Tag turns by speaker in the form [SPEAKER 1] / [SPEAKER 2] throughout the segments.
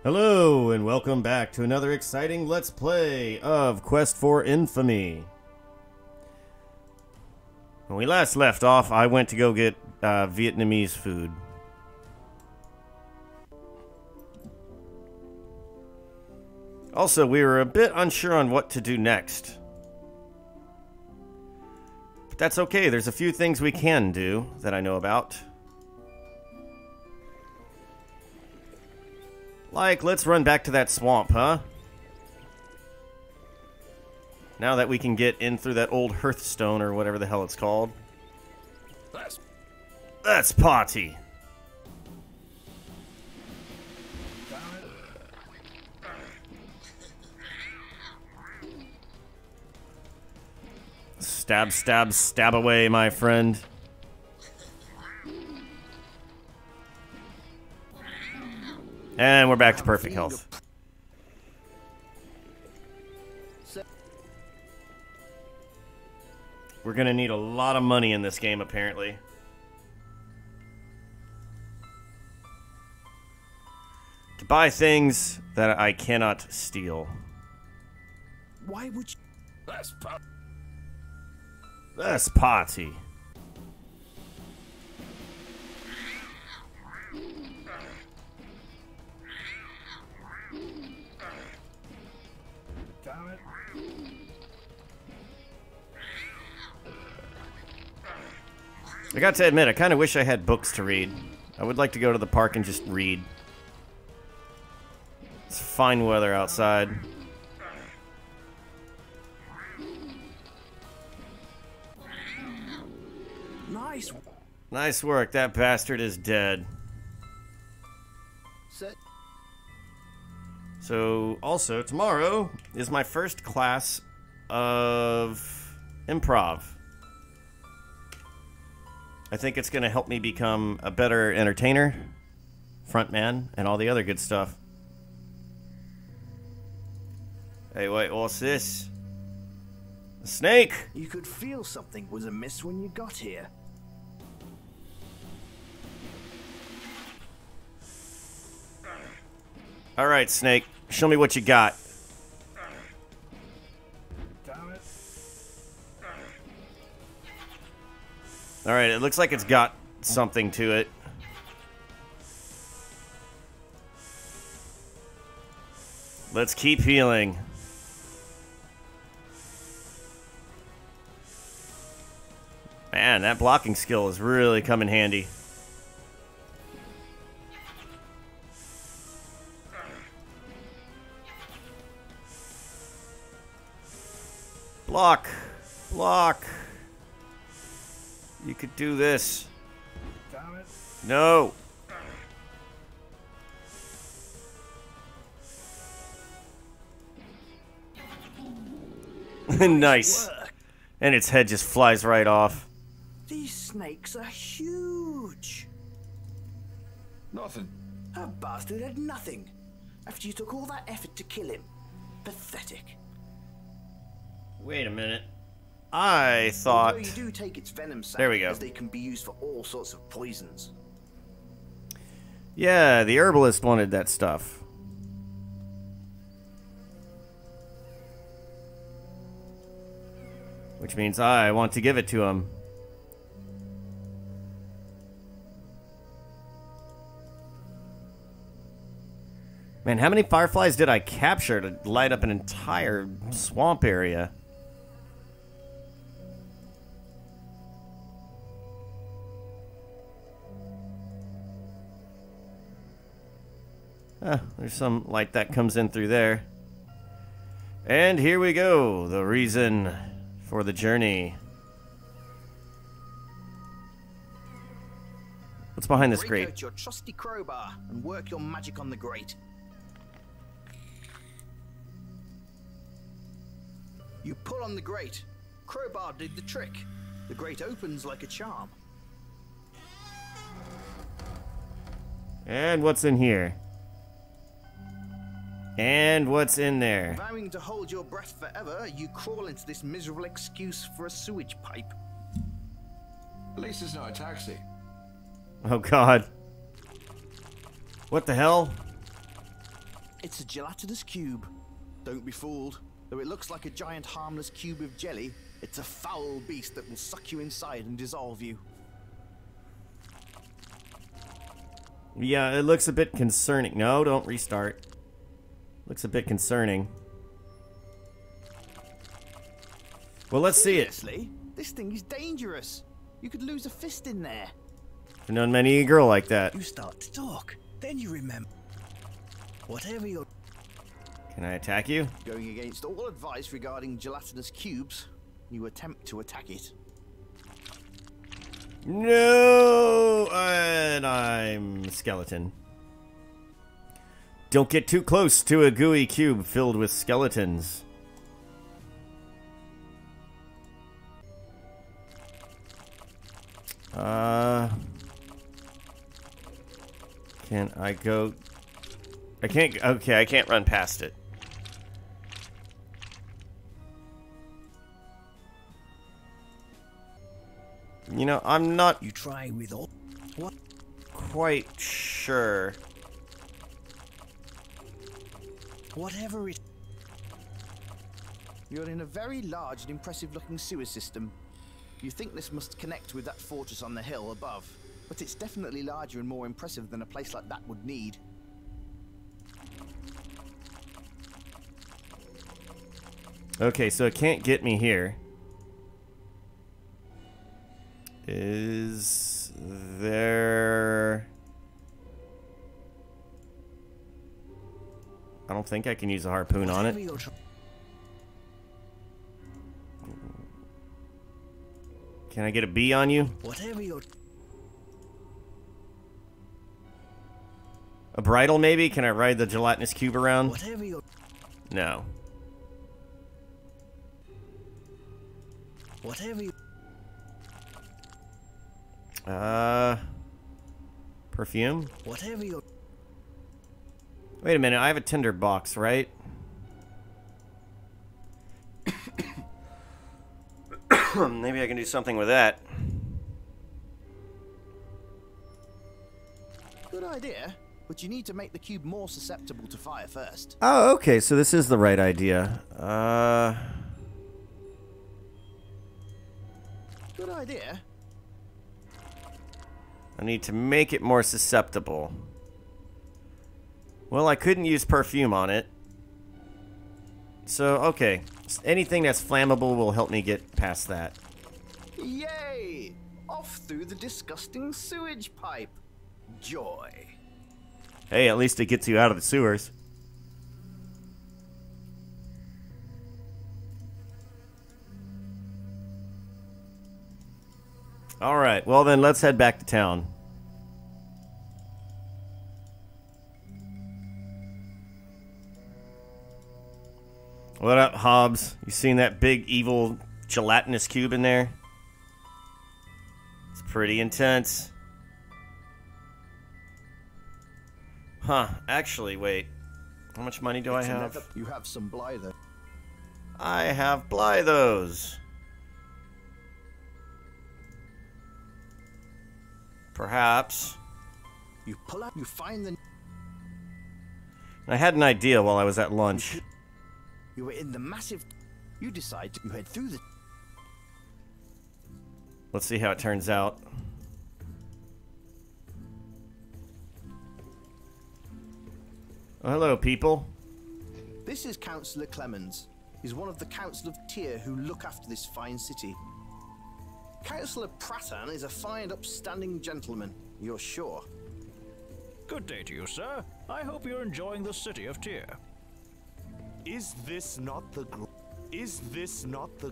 [SPEAKER 1] Hello, and welcome back to another exciting Let's Play of Quest for Infamy. When we last left off, I went to go get Vietnamese food. Also, we were a bit unsure on what to do next. But that's okay, there's a few things we can do that I know about. Like, let's run back to that swamp, huh? Now that we can get in through that old hearthstone or whatever the hell it's called. That's party. Stab, stab, stab away, my friend. And we're back to perfect health. We're gonna need a lot of money in this game, apparently. To buy things that I cannot steal.
[SPEAKER 2] Why would you?
[SPEAKER 1] That's party. I got to admit, I kind of wish I had books to read. I would like to go to the park and just read. It's fine weather outside.
[SPEAKER 2] Nice.
[SPEAKER 1] Nice work. That bastard is dead. So, also, tomorrow is my first class of improv. I think it's going to help me become a better entertainer, frontman, and all the other good stuff. Hey, wait, what's this? A snake!
[SPEAKER 2] You could feel something was amiss when you got here.
[SPEAKER 1] Alright, snake. Show me what you got. Alright, it looks like it's got something to it. Let's keep healing. Man, that blocking skill is really come in handy. Block! Block! You could do this. No! Nice. And its head just flies right off.
[SPEAKER 2] These snakes are huge.
[SPEAKER 3] Nothing.
[SPEAKER 2] That bastard had nothing. After you took all that effort to kill him. Pathetic.
[SPEAKER 1] Wait a minute. I thought...
[SPEAKER 2] Although you do take its venom sac,
[SPEAKER 1] there we go.
[SPEAKER 2] as they can be used for all sorts of poisons.
[SPEAKER 1] Yeah, the herbalist wanted that stuff. Which means I want to give it to him. Man, how many fireflies did I capture to light up an entire swamp area? There's some light that comes in through there. And here we go, the reason for the journey. What's behind this
[SPEAKER 2] Break
[SPEAKER 1] grate?
[SPEAKER 2] out your trusty crowbar and work your magic on the grate. You pull on the grate. Crowbar did the trick. The grate opens like a charm.
[SPEAKER 1] And what's in here? And what's in there?
[SPEAKER 2] Vowing to hold your breath forever, you crawl into this miserable excuse for a sewage pipe.
[SPEAKER 3] At least it's not a taxi.
[SPEAKER 1] Oh god. What the hell?
[SPEAKER 2] It's a gelatinous cube. Don't be fooled. Though it looks like a giant harmless cube of jelly, it's a foul beast that will suck you inside and dissolve you.
[SPEAKER 1] Yeah, it looks a bit concerning. No, don't restart. Looks a bit concerning. Well, let's see it.
[SPEAKER 2] Seriously? This thing is dangerous. You could lose a fist in there.
[SPEAKER 1] I've known many a girl like that.
[SPEAKER 2] You start to talk, then you remember. Whatever you're
[SPEAKER 1] Can I attack you?
[SPEAKER 2] going against all advice regarding gelatinous cubes, you attempt to attack it.
[SPEAKER 1] No! And I'm a skeleton. Don't get too close to a gooey cube filled with skeletons. Can I go? I can't. Okay, I can't run past it. You know, I'm not
[SPEAKER 2] You try with all. What?
[SPEAKER 1] quite sure.
[SPEAKER 2] Whatever it. You're in a very large and impressive looking sewer system. You think this must connect with that fortress on the hill above, but it's definitely larger and more impressive than a place like that would need.
[SPEAKER 1] Okay, so it can't get me here. Is there... I don't think I can use a harpoon on it. Can I get a bee on you?
[SPEAKER 2] Whatever you're.
[SPEAKER 1] A bridle, maybe? Can I ride the gelatinous cube around?
[SPEAKER 2] Whatever you're.
[SPEAKER 1] No.
[SPEAKER 2] Whatever you.
[SPEAKER 1] Perfume?
[SPEAKER 2] Whatever you're.
[SPEAKER 1] Wait a minute, I have a tinder box, right? Maybe I can do something with that.
[SPEAKER 2] Good idea, but you need to make the cube more susceptible to fire first.
[SPEAKER 1] Oh, okay, so this is the right idea.
[SPEAKER 2] Good idea.
[SPEAKER 1] I need to make it more susceptible. Well, I couldn't use perfume on it. So, okay. Anything that's flammable will help me get past that.
[SPEAKER 2] Yay! Off through the disgusting sewage pipe. Joy.
[SPEAKER 1] Hey, at least it gets you out of the sewers. Alright, well then let's head back to town. What up, Hobbs? You seen that big evil gelatinous cube in there? It's pretty intense. Huh, actually, wait. How much money do I have?
[SPEAKER 2] You have some blither.
[SPEAKER 1] I have Blythos. Perhaps.
[SPEAKER 2] You pull out, you find the.
[SPEAKER 1] I had an idea while I was at lunch.
[SPEAKER 2] You were in the massive. You decide to head through the.
[SPEAKER 1] Let's see how it turns out. Oh, hello, people.
[SPEAKER 2] This is Councillor Clemens. He's one of the Council of Tyr who look after this fine city. Councillor Prattan is a fine, upstanding gentleman, you're sure.
[SPEAKER 4] Good day to you, sir. I hope you're enjoying the city of Tyr.
[SPEAKER 5] Is this not the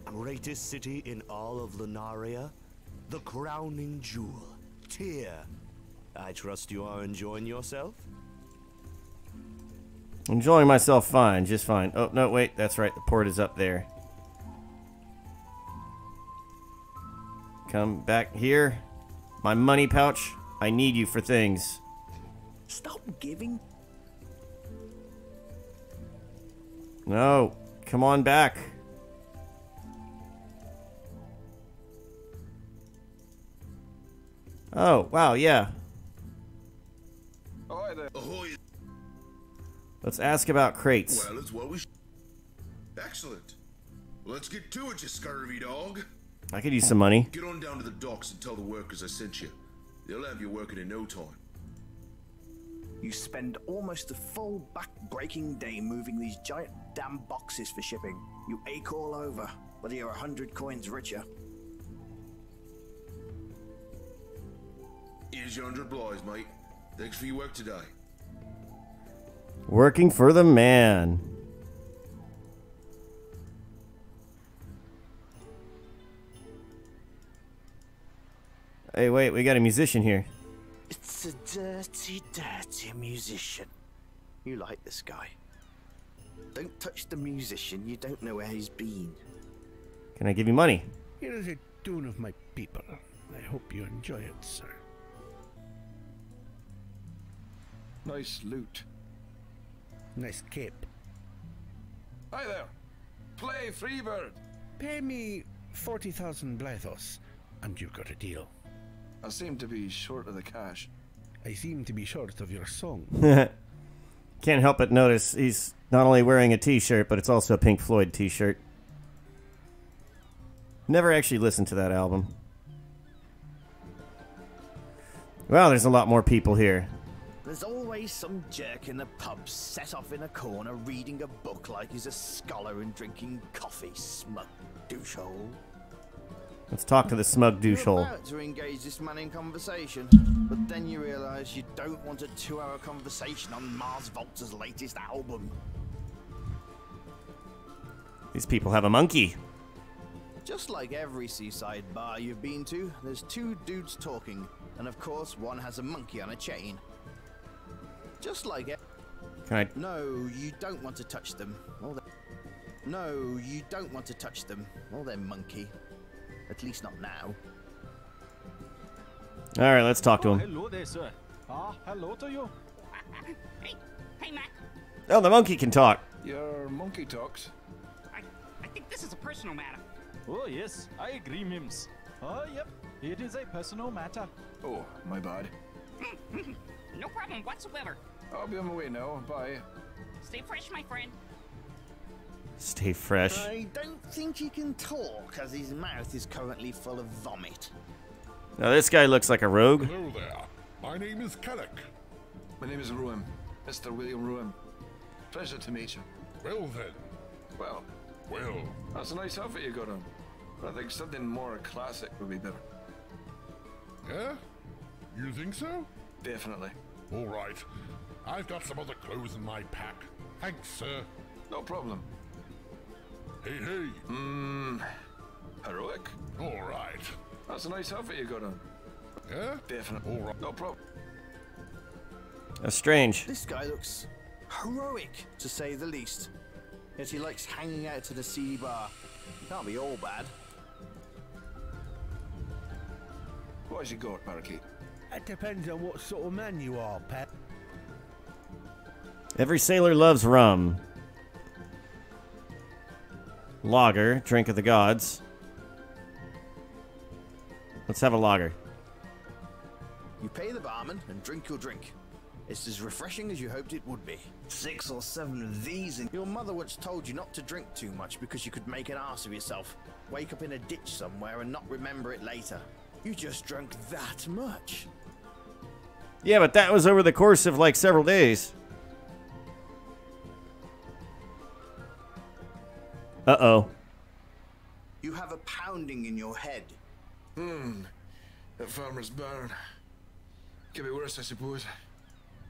[SPEAKER 5] greatest city in all of Lunaria? The crowning jewel, Tyr. I trust you are enjoying yourself?
[SPEAKER 1] Enjoying myself fine, just fine. Oh, no, wait, that's right. The port is up there. Come back here. My money pouch. I need you for things.
[SPEAKER 2] Stop giving.
[SPEAKER 1] No, come on back. Oh, wow, yeah.
[SPEAKER 3] Ahoy there.
[SPEAKER 1] Let's ask about crates.
[SPEAKER 6] Well, it's what we Excellent. Let's get to it, you scurvy dog.
[SPEAKER 1] I could use some money.
[SPEAKER 6] Get on down to the docks and tell the workers I sent you. They'll have you working in no time.
[SPEAKER 2] You spend almost a full back-breaking day moving these giant damn boxes for shipping. You ache all over, whether you're 100 coins richer.
[SPEAKER 6] Here's your 100 blyes, mate. Thanks for your work today.
[SPEAKER 1] Working for the man. Hey, wait, we got a musician here.
[SPEAKER 2] It's a dirty, dirty musician. You like this guy. Don't touch the musician, you don't know where he's been.
[SPEAKER 1] Can I give you money?
[SPEAKER 7] Here is a tune of my people. I hope you enjoy it, sir.
[SPEAKER 3] Nice loot.
[SPEAKER 7] Nice cape.
[SPEAKER 3] Hi there. Play Freebird.
[SPEAKER 7] Pay me 40,000 blythos, and you've got a deal.
[SPEAKER 3] I seem to be short of the cash.
[SPEAKER 7] I seem to be short of your song.
[SPEAKER 1] Can't help but notice he's not only wearing a t-shirt, but it's also a Pink Floyd t-shirt. Never actually listened to that album. Well, there's a lot more people here.
[SPEAKER 2] There's always some jerk in the pub set off in a corner reading a book like he's a scholar and drinking coffee, smug douchehole.
[SPEAKER 1] Let's talk to the smug douchehole.
[SPEAKER 2] You're about to engage this man in conversation, but then you realise you don't want a 2-hour conversation on Mars Volta's latest album.
[SPEAKER 1] These people have a monkey.
[SPEAKER 2] Just like every seaside bar you've been to, there's 2 dudes talking, and of course one has a monkey on a chain. Just like it.
[SPEAKER 1] Can I?
[SPEAKER 2] No, you don't want to touch them. No, you don't want to touch them. Or their monkey. At least not now.
[SPEAKER 1] All right, let's talk to him.
[SPEAKER 4] Hello there, sir. Hello to you.
[SPEAKER 8] Hey, Mac.
[SPEAKER 1] Oh, the monkey can talk.
[SPEAKER 3] Your monkey talks.
[SPEAKER 8] I think this is a personal matter.
[SPEAKER 4] Oh, yes, I agree, Mims. Oh, yep, it is a personal matter.
[SPEAKER 3] Oh, my bad.
[SPEAKER 8] No problem whatsoever.
[SPEAKER 3] I'll be on my way now. Bye.
[SPEAKER 8] Stay fresh, my friend.
[SPEAKER 1] Stay fresh.
[SPEAKER 2] I don't think he can talk, as his mouth is currently full of vomit.
[SPEAKER 1] Now, this guy looks like a rogue.
[SPEAKER 9] Hello there. My name is Kellic.
[SPEAKER 3] My name is Ruim. Mr. William Ruim. Pleasure to meet you.
[SPEAKER 9] Well then.
[SPEAKER 3] Well,
[SPEAKER 9] Well,
[SPEAKER 3] that's a nice outfit you got on. But I think something more classic would be better.
[SPEAKER 9] yeah? You think so?
[SPEAKER 3] Definitely.
[SPEAKER 9] All right. I've got some other clothes in my pack. Thanks, sir.
[SPEAKER 3] No problem.
[SPEAKER 9] Hey, hey.
[SPEAKER 3] Heroic.
[SPEAKER 9] All right.
[SPEAKER 3] That's a nice outfit you got on.
[SPEAKER 9] Yeah?
[SPEAKER 3] Definitely.
[SPEAKER 9] All right.
[SPEAKER 3] No problem.
[SPEAKER 1] That's strange.
[SPEAKER 2] This guy looks heroic, to say the least. Yet he likes hanging out at a seedy bar. Can't be all bad.
[SPEAKER 3] What has you got, Parakeet?
[SPEAKER 7] It depends on what sort of man you are, Pat.
[SPEAKER 1] Every sailor loves rum. Lager, drink of the gods. Let's have a lager.
[SPEAKER 2] You pay the barman and drink your drink. It's as refreshing as you hoped it would be. 6 or 7 of these, and your mother once told you not to drink too much because you could make an arse of yourself, wake up in a ditch somewhere and not remember it later. You just drank that much.
[SPEAKER 1] Yeah, but that was over the course of like several days. Uh-oh.
[SPEAKER 2] You have a pounding in your head.
[SPEAKER 3] That farmer's barn. Could be worse, I suppose.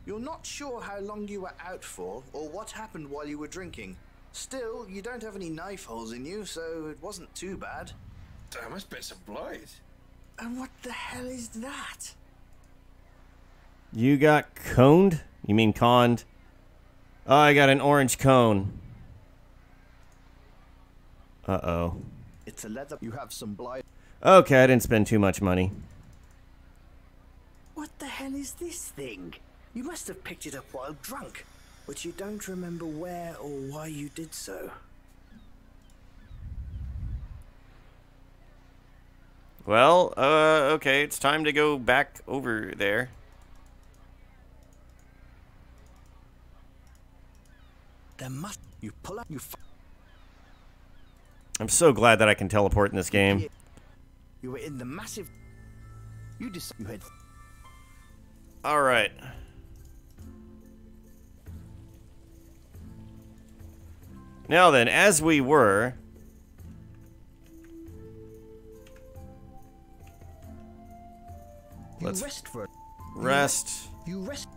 [SPEAKER 2] You're not sure how long you were out for or what happened while you were drinking. Still, you don't have any knife holes in you, so it wasn't too bad.
[SPEAKER 3] Damn, that's bits of blight.
[SPEAKER 2] And what the hell is that?
[SPEAKER 1] You got coned? You mean conned? Oh, I got an orange cone. Uh-oh.
[SPEAKER 2] It's a leather. You have some blight.
[SPEAKER 1] Okay, I didn't spend too much money.
[SPEAKER 2] What the hell is this thing? You must have picked it up while drunk, but you don't remember where or why you did so.
[SPEAKER 1] Well, okay, it's time to go back over there.
[SPEAKER 2] There must. You pull up.
[SPEAKER 1] I'm so glad that I can teleport in this game.
[SPEAKER 2] You were in the massive. You had.
[SPEAKER 1] All right. Now then, as we were. Let's
[SPEAKER 2] rest for.
[SPEAKER 1] Rest.
[SPEAKER 2] You rest.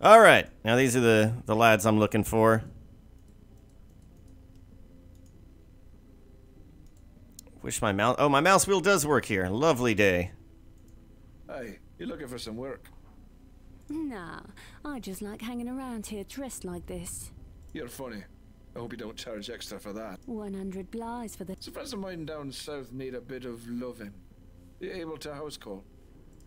[SPEAKER 1] All right. Now these are the lads I'm looking for. Wish my mouse. Oh, my mouse wheel does work here. Lovely day.
[SPEAKER 3] Hey, you looking for some work?
[SPEAKER 10] Nah, I just like hanging around here dressed like this.
[SPEAKER 3] You're funny. I hope you don't charge extra for that.
[SPEAKER 10] 100 blighs for the...
[SPEAKER 3] Some friends of mine down south need a bit of loving. You able to house call?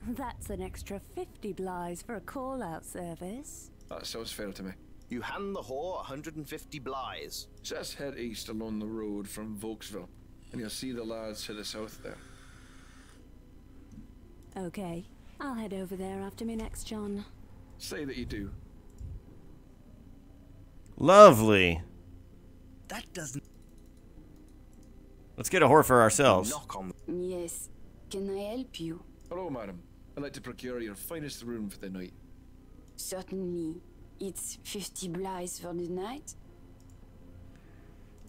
[SPEAKER 10] That's an extra 50 blighs for a call-out service.
[SPEAKER 3] That sounds fair to me.
[SPEAKER 2] You hand the whore 150 blighs.
[SPEAKER 3] Just head east along the road from Volksville, and you'll see the lads to the south there.
[SPEAKER 10] Okay, I'll head over there after me next, John.
[SPEAKER 3] Say that you do.
[SPEAKER 1] Lovely.
[SPEAKER 2] That doesn't.
[SPEAKER 1] Let's get a whore for ourselves.
[SPEAKER 2] Knock on.
[SPEAKER 10] Yes, can I help you?
[SPEAKER 3] Hello, madam. I'd like to procure your finest room for the night.
[SPEAKER 10] Certainly. It's 50 blighs for the night.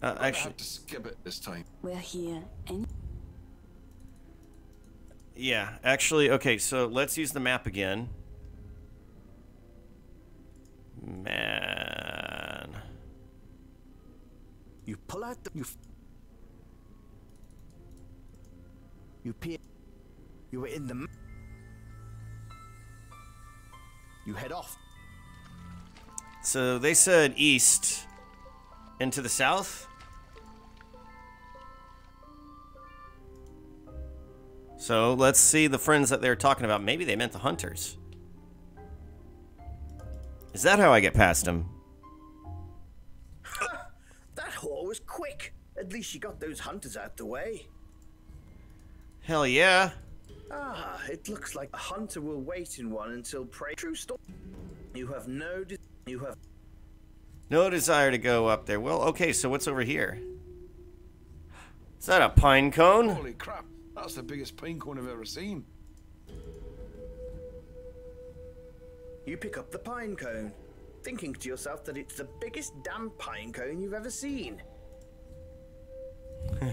[SPEAKER 3] I
[SPEAKER 1] Actually,
[SPEAKER 3] have to skip it this time.
[SPEAKER 10] We're here any...
[SPEAKER 1] yeah. Actually, okay. So let's use the map again. Man.
[SPEAKER 2] You pull out the. You peer. You were in the. You head off.
[SPEAKER 1] So they said east into the south. So let's see the friends that they're talking about. Maybe they meant the hunters. Is that how I get past them?
[SPEAKER 2] That whore was quick. At least she got those hunters out the way.
[SPEAKER 1] Hell yeah.
[SPEAKER 2] Ah, it looks like a hunter will wait in one until prey. True story. You have no.
[SPEAKER 1] No desire to go up there. Well, okay, so what's over here? Is that a pine cone?
[SPEAKER 3] Holy crap, that's the biggest pine cone I've ever seen.
[SPEAKER 2] You pick up the pine cone, thinking to yourself that it's the biggest damn pine cone you've ever seen.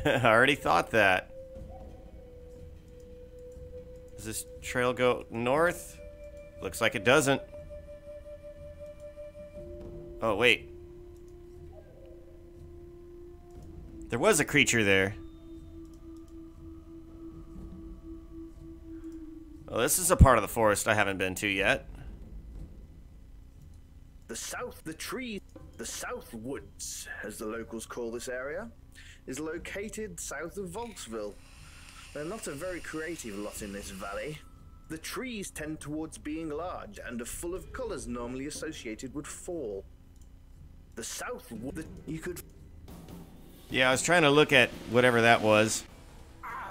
[SPEAKER 1] I already thought that. Does this trail go north? Looks like it doesn't. Oh, wait. There was a creature there. Well, this is a part of the forest I haven't been to yet.
[SPEAKER 2] The South Woods, as the locals call this area, is located south of Volksville. They're not a very creative lot in this valley. The trees tend towards being large and are full of colors normally associated with fall. The South Wood, you could...
[SPEAKER 1] Yeah, I was trying to look at whatever that was.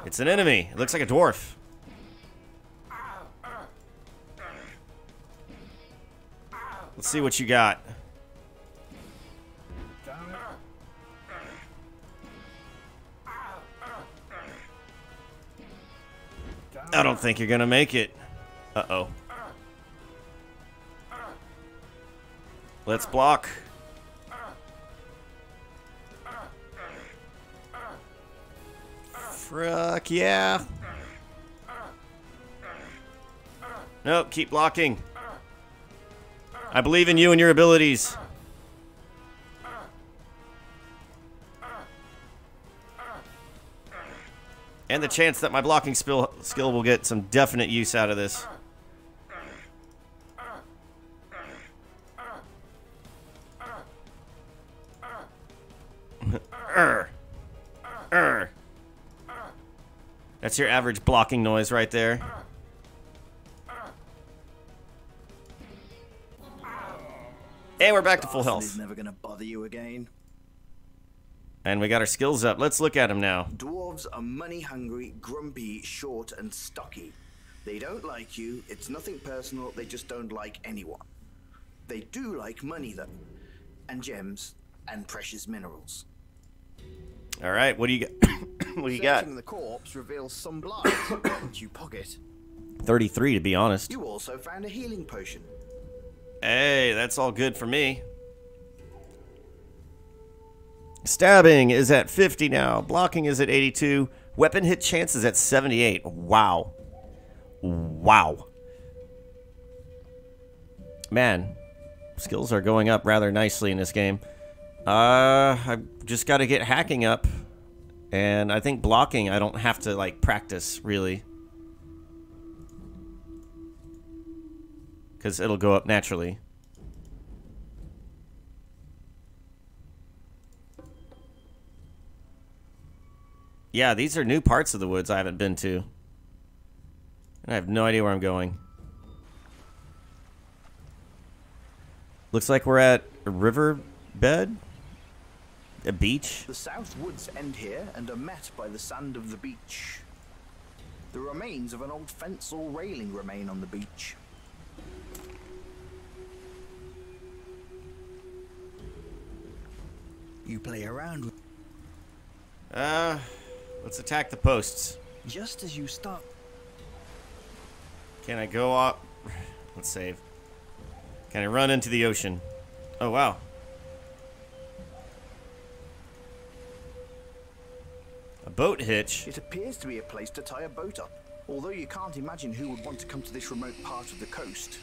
[SPEAKER 1] It's an enemy. It looks like a dwarf. Let's see what you got. I don't think you're gonna make it. Uh-oh. Let's block. Fuck yeah. Nope, keep blocking. I believe in you and your abilities. And the chance that my blocking skill will get some definite use out of this. That's your average blocking noise right there. And we're back to full health.
[SPEAKER 2] He's never gonna bother you again.
[SPEAKER 1] And we got our skills up. Let's look at them now.
[SPEAKER 2] Dwarves are money-hungry, grumpy, short, and stocky. They don't like you. It's nothing personal. They just don't like anyone. They do like money, though, and gems and precious minerals.
[SPEAKER 1] All right, what do you got? What do you got?
[SPEAKER 2] Searching the corpse reveals some blood, which you pocket.
[SPEAKER 1] 33, to be honest.
[SPEAKER 2] You also found a healing potion.
[SPEAKER 1] Hey, that's all good for me. Stabbing is at 50 now. Blocking is at 82. Weapon hit chance is at 78. Wow. Wow. Man, skills are going up rather nicely in this game. I've just got to get hacking up. And I think blocking, I don't have to, like, practice, really. Because it'll go up naturally. Yeah, these are new parts of the woods I haven't been to. And I have no idea where I'm going. Looks like we're at a riverbed? A beach?
[SPEAKER 2] The south woods end here and are met by the sand of the beach. The remains of an old fence or railing remain on the beach. You play around with...
[SPEAKER 1] Let's attack the posts.
[SPEAKER 2] Just as you start...
[SPEAKER 1] Can I go up? Let's save. Can I run into the ocean? Oh, wow. A boat hitch?
[SPEAKER 2] It appears to be a place to tie a boat up, although you can't imagine who would want to come to this remote part of the coast.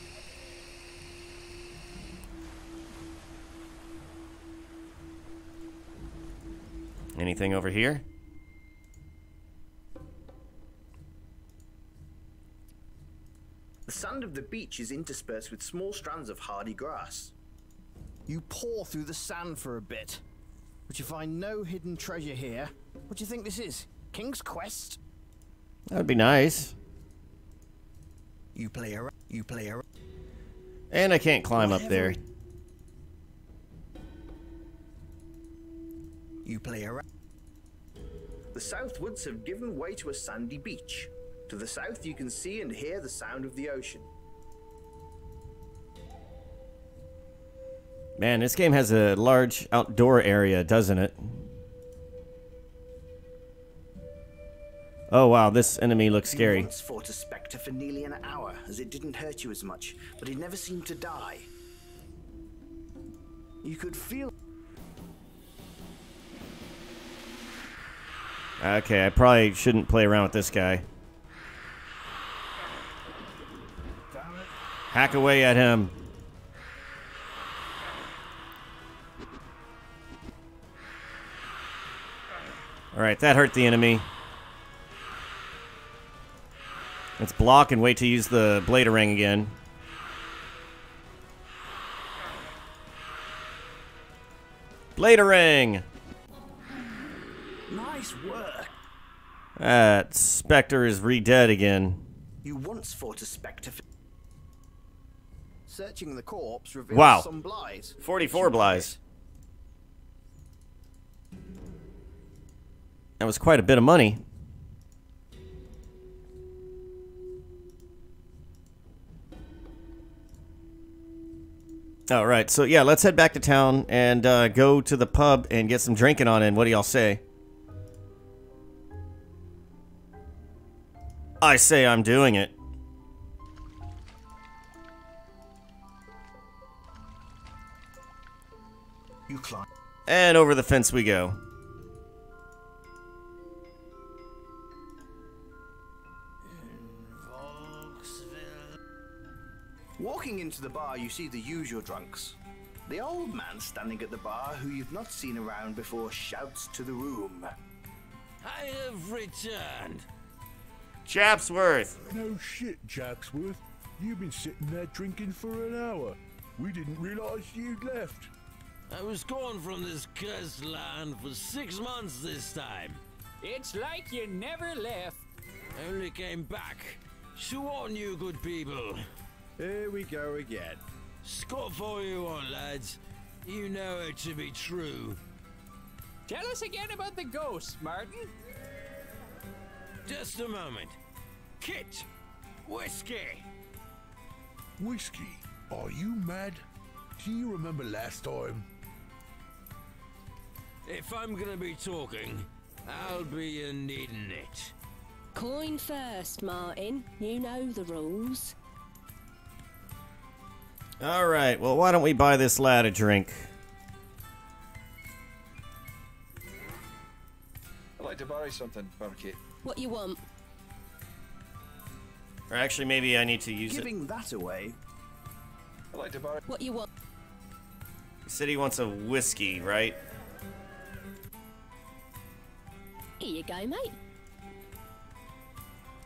[SPEAKER 1] Anything over here?
[SPEAKER 2] The sand of the beach is interspersed with small strands of hardy grass. You paw through the sand for a bit, but you find no hidden treasure here. What do you think this is? King's Quest?
[SPEAKER 1] That would be nice.
[SPEAKER 2] You play around.
[SPEAKER 1] And I can't climb up there.
[SPEAKER 2] You play around. The south woods have given way to a sandy beach. To the south, you can see and hear the sound of the ocean.
[SPEAKER 1] Man, this game has a large outdoor area, doesn't it? Oh, wow, this enemy looks scary.
[SPEAKER 2] You once fought a spectre for nearly an hour, as it didn't hurt you as much, but it never seemed to die. You could feel...
[SPEAKER 1] Okay, I probably shouldn't play around with this guy. Hack away at him. Alright, that hurt the enemy. Let's block and wait to use the Bladerang again. Bladerang!
[SPEAKER 2] Nice work.
[SPEAKER 1] That Spectre is re-dead again.
[SPEAKER 2] You once fought a spectre for... Searching the corpse reveals
[SPEAKER 1] Wow.
[SPEAKER 2] some blighs.
[SPEAKER 1] 44 blighs. That was quite a bit of money. Alright, so yeah, let's head back to town and go to the pub and get some drinking on in. What do y'all say? I say I'm doing it.
[SPEAKER 2] You climb.
[SPEAKER 1] And over the fence we go.
[SPEAKER 2] Walking into the bar, you see the usual drunks. The old man standing at the bar, who you've not seen around before, shouts to the room.
[SPEAKER 11] I have returned.
[SPEAKER 1] Chapsworth!
[SPEAKER 9] No shit, Chapsworth. You've been sitting there drinking for an hour. We didn't realize you'd left.
[SPEAKER 11] I was gone from this cursed land for 6 months this time.
[SPEAKER 12] It's like you never left.
[SPEAKER 11] I only came back to warn you, good people.
[SPEAKER 2] Here we go again.
[SPEAKER 11] Scot for you on, lads. You know it to be true.
[SPEAKER 12] Tell us again about the ghost, Martin.
[SPEAKER 11] Just a moment. Kit, whiskey.
[SPEAKER 9] Whiskey? Are you mad? Do you remember last time?
[SPEAKER 11] If I'm gonna be talking, I'll be needing it.
[SPEAKER 10] Coin first, Martin. You know the rules.
[SPEAKER 1] Alright, well, why don't we buy this lad a drink?
[SPEAKER 3] I'd like to borrow something, Barkeep.
[SPEAKER 10] What you want?
[SPEAKER 1] Or actually, maybe I need to use
[SPEAKER 2] Giving that away.
[SPEAKER 3] I'd like to borrow.
[SPEAKER 10] What you want?
[SPEAKER 1] He said he wants a whiskey, right?
[SPEAKER 10] Here you go, mate.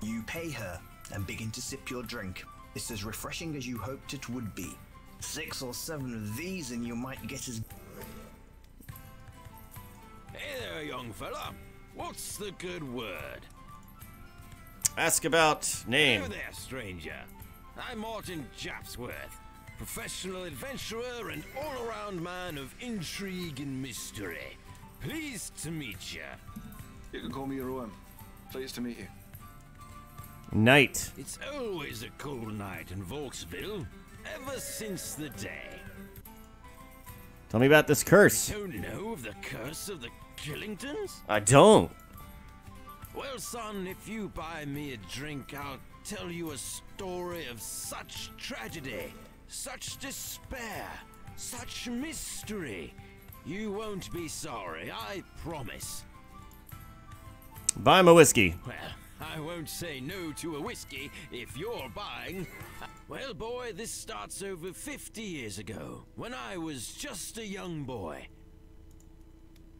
[SPEAKER 2] You pay her and begin to sip your drink. It's as refreshing as you hoped it would be. 6 or 7 of these and you might get as...
[SPEAKER 11] Hey there, young fella. What's the good word?
[SPEAKER 1] Ask about name.
[SPEAKER 11] Hello there, stranger. I'm Martin Japsworth, professional adventurer and all-around man of intrigue and mystery. Pleased to meet you.
[SPEAKER 3] You can call me Rowan. Pleased to meet you.
[SPEAKER 1] Knight.
[SPEAKER 11] It's always a cool night in Volksville, ever since the day.
[SPEAKER 1] Tell me about this curse.
[SPEAKER 11] Don't know of the curse of the Killingtons?
[SPEAKER 1] I don't.
[SPEAKER 11] Well, son, if you buy me a drink, I'll tell you a story of such tragedy, such despair, such mystery. You won't be sorry, I promise.
[SPEAKER 1] Buy him a whiskey.
[SPEAKER 11] Well, I won't say no to a whiskey if you're buying. Well, boy, this starts over 50 years ago, when I was just a young boy.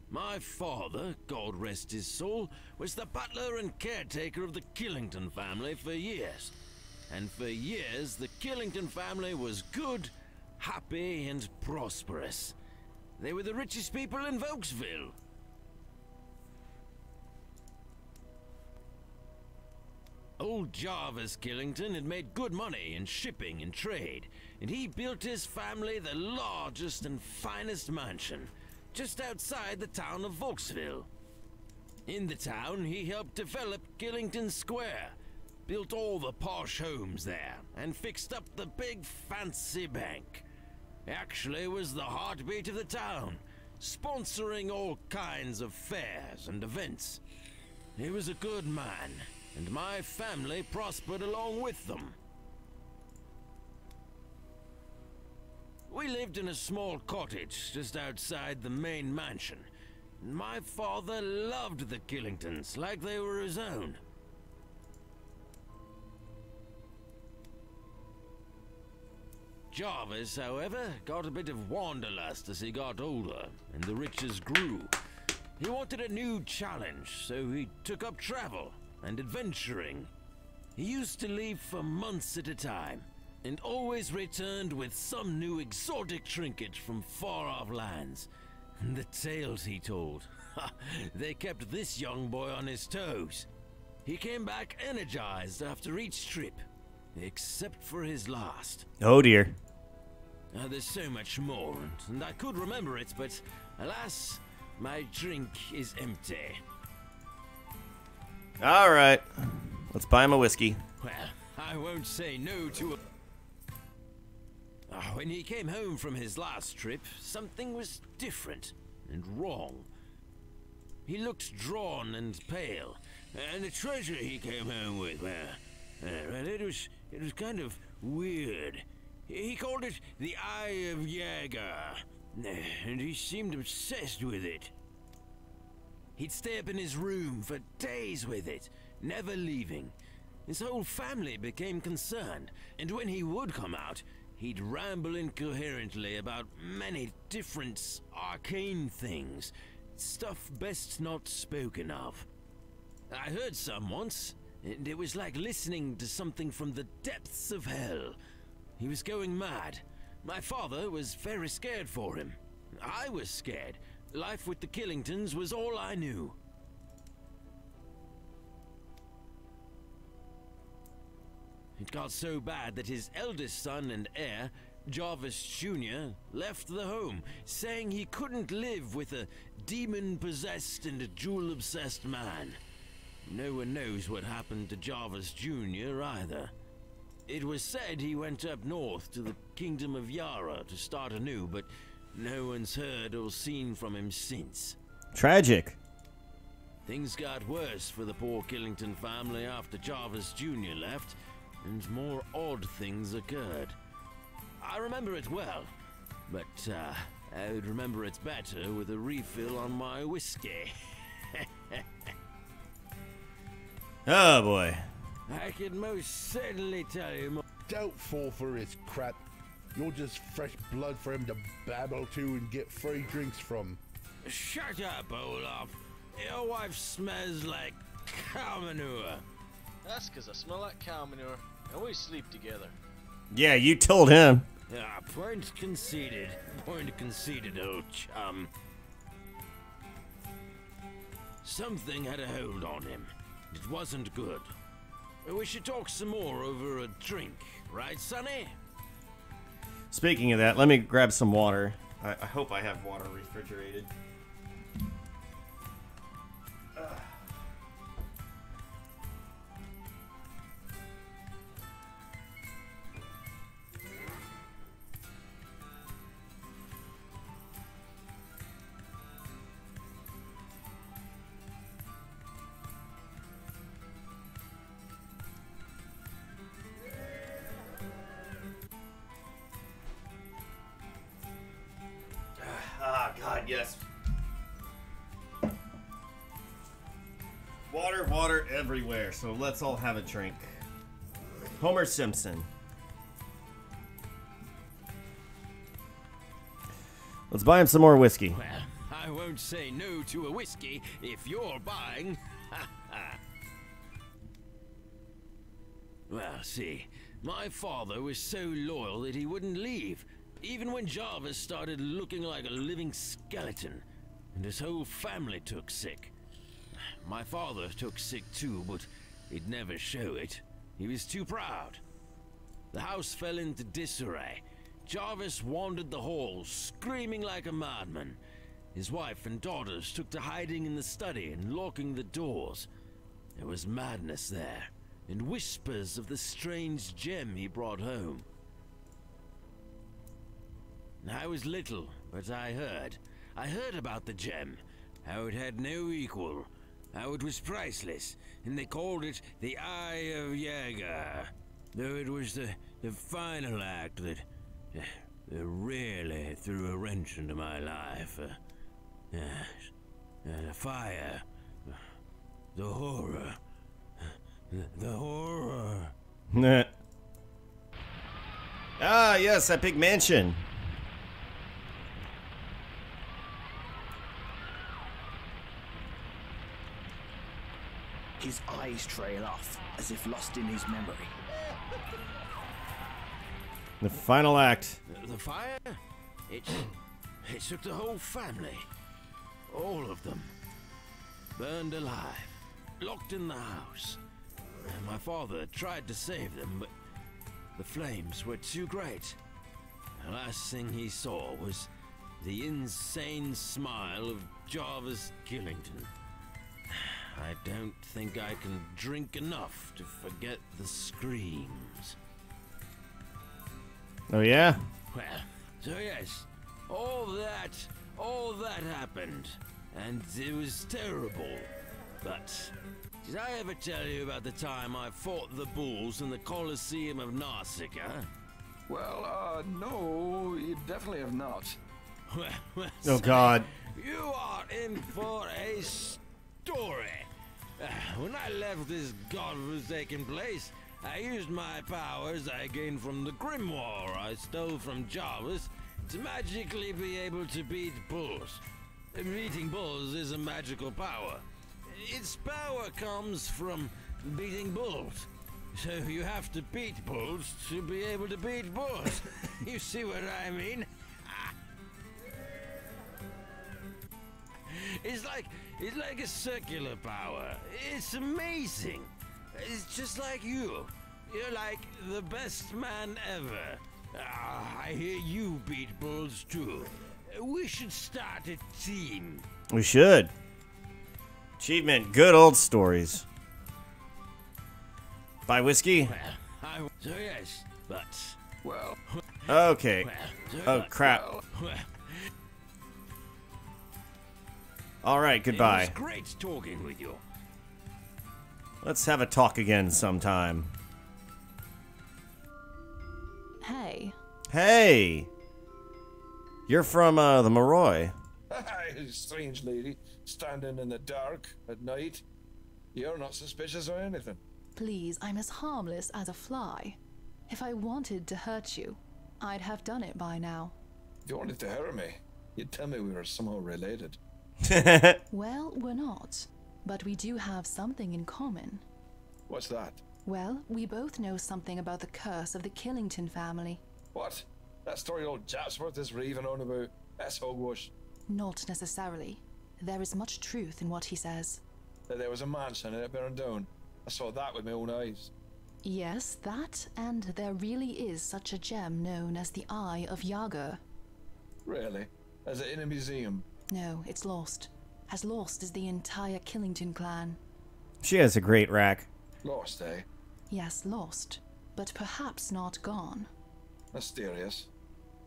[SPEAKER 11] My father, God rest his soul, was the butler and caretaker of the Killington family for years. And for years, the Killington family was good, happy, and prosperous. They were the richest people in Volksville. Old Jarvis Killington had made good money in shipping and trade, and he built his family the largest and finest mansion, just outside the town of Volksville. In the town, he helped develop Killington Square, built all the posh homes there, and fixed up the big fancy bank. Actually was the heartbeat of the town, sponsoring all kinds of fairs and events. He was a good man, and my family prospered along with them. We lived in a small cottage just outside the main mansion. My father loved the Killingtons like they were his own. Jarvis, however, got a bit of wanderlust as he got older and the riches grew. He wanted a new challenge, so he took up travel and adventuring. He used to leave for months at a time, and always returned with some new exotic trinket from far-off lands. And the tales he told, they kept this young boy on his toes. He came back energized after each trip, except for his last.
[SPEAKER 1] Oh dear.
[SPEAKER 11] There's so much more, and I could remember it, but alas, my drink is empty.
[SPEAKER 1] Alright. Let's buy him a whiskey.
[SPEAKER 11] Well, I won't say no to a... When he came home from his last trip, something was different and wrong. He looked drawn and pale, and the treasure he came home with, it was kind of weird. He called it the Eye of Jaeger, and he seemed obsessed with it. He'd stay up in his room for days with it, never leaving. His whole family became concerned, and when he would come out, he'd ramble incoherently about many different arcane things, stuff best not spoken of. I heard some once, and it was like listening to something from the depths of hell. He was going mad. My father was very scared for him. I was scared. Life with the Killingtons was all I knew. It got so bad that his eldest son and heir, Jarvis Jr., left the home, saying he couldn't live with a demon-possessed and a jewel-obsessed man. No one knows what happened to Jarvis Jr. either. It was said he went up north to the kingdom of Yara to start anew, but no one's heard or seen from him since.
[SPEAKER 1] Tragic.
[SPEAKER 11] Things got worse for the poor Killington family after Jarvis Jr. left, and more odd things occurred. I remember it well, but I would remember it better with a refill on my whiskey.
[SPEAKER 1] Oh boy.
[SPEAKER 11] I can most certainly tell you more.
[SPEAKER 9] Don't fall for his crap. You're just fresh blood for him to babble to and get free drinks from.
[SPEAKER 11] Shut up, Olaf. Your wife smells like cow manure.
[SPEAKER 13] That's because I smell like cow manure, and we sleep together.
[SPEAKER 1] Yeah, you told him.
[SPEAKER 11] Point conceded. Point conceded, old chum. Something had a hold on him. It wasn't good. We should talk some more over a drink, right, Sonny?
[SPEAKER 1] Speaking of that, let me grab some water. I hope I have water refrigerated. God, yes. Water everywhere, so let's all have a drink. Homer Simpson. Let's buy him some more whiskey.
[SPEAKER 11] Well, I won't say no to a whiskey if you're buying. Well, see, my father was so loyal that he wouldn't leave. Even when Jarvis started looking like a living skeleton, and his whole family took sick. My father took sick too, but he'd never show it. He was too proud. The house fell into disarray. Jarvis wandered the halls, screaming like a madman. His wife and daughters took to hiding in the study and locking the doors. There was madness there, and whispers of the strange gem he brought home. I was little, but I heard about the gem, how it had no equal, how it was priceless, and they called it the Eye of Jaeger. Though it was the final act that really threw a wrench into my life. The fire, the horror, the horror.
[SPEAKER 1] Ah, yes, that big mansion.
[SPEAKER 2] His eyes trail off, as if lost in his memory.
[SPEAKER 1] The final act.
[SPEAKER 11] The fire? It took the whole family. All of them. Burned alive. Locked in the house. My father tried to save them, but the flames were too great. The last thing he saw was the insane smile of Jarvis Killington. I don't think I can drink enough to forget the screams.
[SPEAKER 1] Oh, yeah?
[SPEAKER 11] Well, so yes, all that happened, and it was terrible. But did I ever tell you about the time I fought the bulls in the Colosseum of Narsicaa?
[SPEAKER 3] Well, no, you definitely have not.
[SPEAKER 11] Well,
[SPEAKER 1] Oh, God.
[SPEAKER 11] You are in for a story. When I left this godforsaken place, I used my powers I gained from the grimoire I stole from Jarvis to magically be able to beat bulls. Beating bulls is a magical power. Its power comes from beating bulls. So you have to beat bulls to be able to beat bulls. You see what I mean? It's like a circular power. It's amazing. It's just like you. You're like the best man ever. I hear you beat bulls too. We should start a team.
[SPEAKER 1] We should. Achievement, good old stories. Buy whiskey?
[SPEAKER 11] Well, So yes, but well.
[SPEAKER 1] Okay. Oh crap. All right, goodbye.
[SPEAKER 11] It was great talking with you.
[SPEAKER 1] Let's have a talk again sometime.
[SPEAKER 14] Hey.
[SPEAKER 1] Hey. You're from the Moroi.
[SPEAKER 3] Strange lady, standing in the dark at night. You're not suspicious or anything.
[SPEAKER 14] Please, I'm as harmless as a fly. If I wanted to hurt you, I'd have done it by now.
[SPEAKER 3] If you wanted to hurt me, you'd tell me we were somehow related.
[SPEAKER 14] Well, we're not. But we do have something in common.
[SPEAKER 3] What's that?
[SPEAKER 14] Well, we both know something about the curse of the Killington family.
[SPEAKER 3] What? That story old Japsworth is raving on about? That's hogwash.
[SPEAKER 14] Not necessarily. There is much truth in what he says.
[SPEAKER 3] That there was a mansion and it burned down. I saw that with my own eyes.
[SPEAKER 14] Yes, that, and there really is such a gem known as the Eye of Yager.
[SPEAKER 3] Really? Is it in a museum?
[SPEAKER 14] No, it's lost. As lost as the entire Killington clan.
[SPEAKER 1] She has a great rack.
[SPEAKER 3] Lost, eh?
[SPEAKER 14] Yes, lost. But perhaps not gone.
[SPEAKER 3] Mysterious.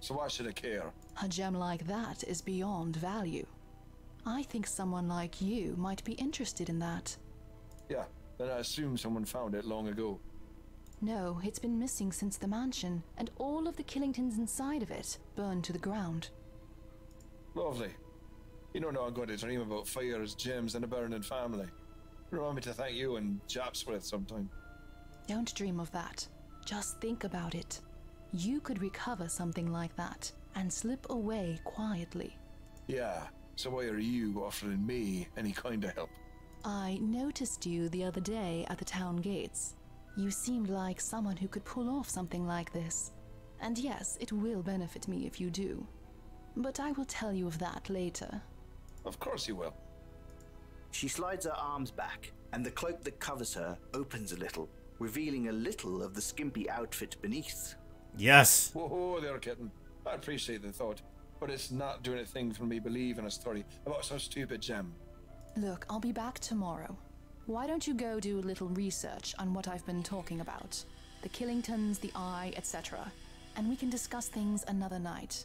[SPEAKER 3] So why should I care?
[SPEAKER 14] A gem like that is beyond value. I think someone like you might be interested in that.
[SPEAKER 3] Yeah, then I assume someone found it long ago.
[SPEAKER 14] No, it's been missing since the mansion, and all of the Killingtons inside of it burned to the ground.
[SPEAKER 3] Lovely. You don't know I'm going to dream about fires, gems, and a burning family. Remind me to thank you and Japsworth sometime.
[SPEAKER 14] Don't dream of that. Just think about it. You could recover something like that and slip away quietly.
[SPEAKER 3] Yeah, so why are you offering me any kind of help?
[SPEAKER 14] I noticed you the other day at the town gates. You seemed like someone who could pull off something like this. And yes, it will benefit me if you do. But I will tell you of that later.
[SPEAKER 3] Of course you will.
[SPEAKER 2] She slides her arms back, and the cloak that covers her opens a little, revealing a little of the skimpy outfit beneath.
[SPEAKER 1] Yes.
[SPEAKER 3] Whoa there, kitten. I appreciate the thought, but it's not doing a thing for me believing a story about some stupid gem.
[SPEAKER 14] Look, I'll be back tomorrow. Why don't you go do a little research on what I've been talking about? The Killingtons, the Eye, etc. And we can discuss things another night.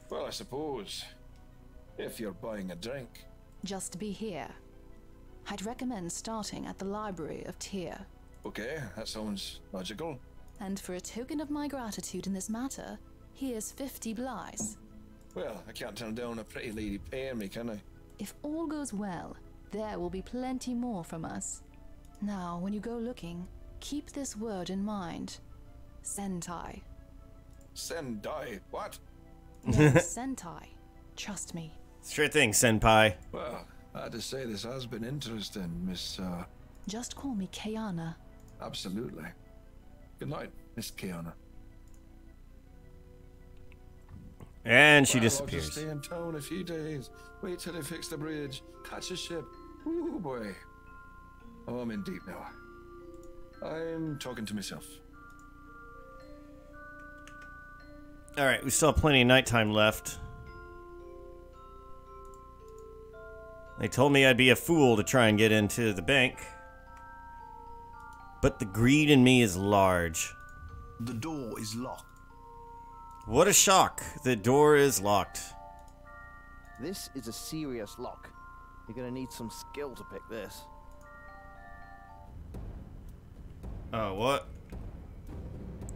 [SPEAKER 3] Well, I suppose. If you're buying a drink.
[SPEAKER 14] Just be here. I'd recommend starting at the Library of Tyr.
[SPEAKER 3] Okay, that sounds logical.
[SPEAKER 14] And for a token of my gratitude in this matter, here's 50 blyes.
[SPEAKER 3] Well, I can't turn down a pretty lady paying me, can I?
[SPEAKER 14] If all goes well, there will be plenty more from us. Now, when you go looking, keep this word in mind. Sentai.
[SPEAKER 3] Sendai? What?
[SPEAKER 14] No, Sentai. Trust me.
[SPEAKER 1] Sure thing, senpai.
[SPEAKER 3] Well, I had to say this has been interesting, Miss,
[SPEAKER 14] Just call me Kiana.
[SPEAKER 3] Absolutely. Good night, Miss Kiana.
[SPEAKER 1] And she
[SPEAKER 3] I'll
[SPEAKER 1] disappears.
[SPEAKER 3] just stay in town a few days. Wait till they fix the bridge. Catch a ship. Ooh, boy. Oh, I'm in deep now. I'm talking to myself.
[SPEAKER 1] Alright, we still have plenty of nighttime left. They told me I'd be a fool to try and get into the bank. But the greed in me is large.
[SPEAKER 2] The door is locked.
[SPEAKER 1] What a shock. The door is locked.
[SPEAKER 2] This is a serious lock. You're gonna need some skill to pick this.
[SPEAKER 1] Oh, what?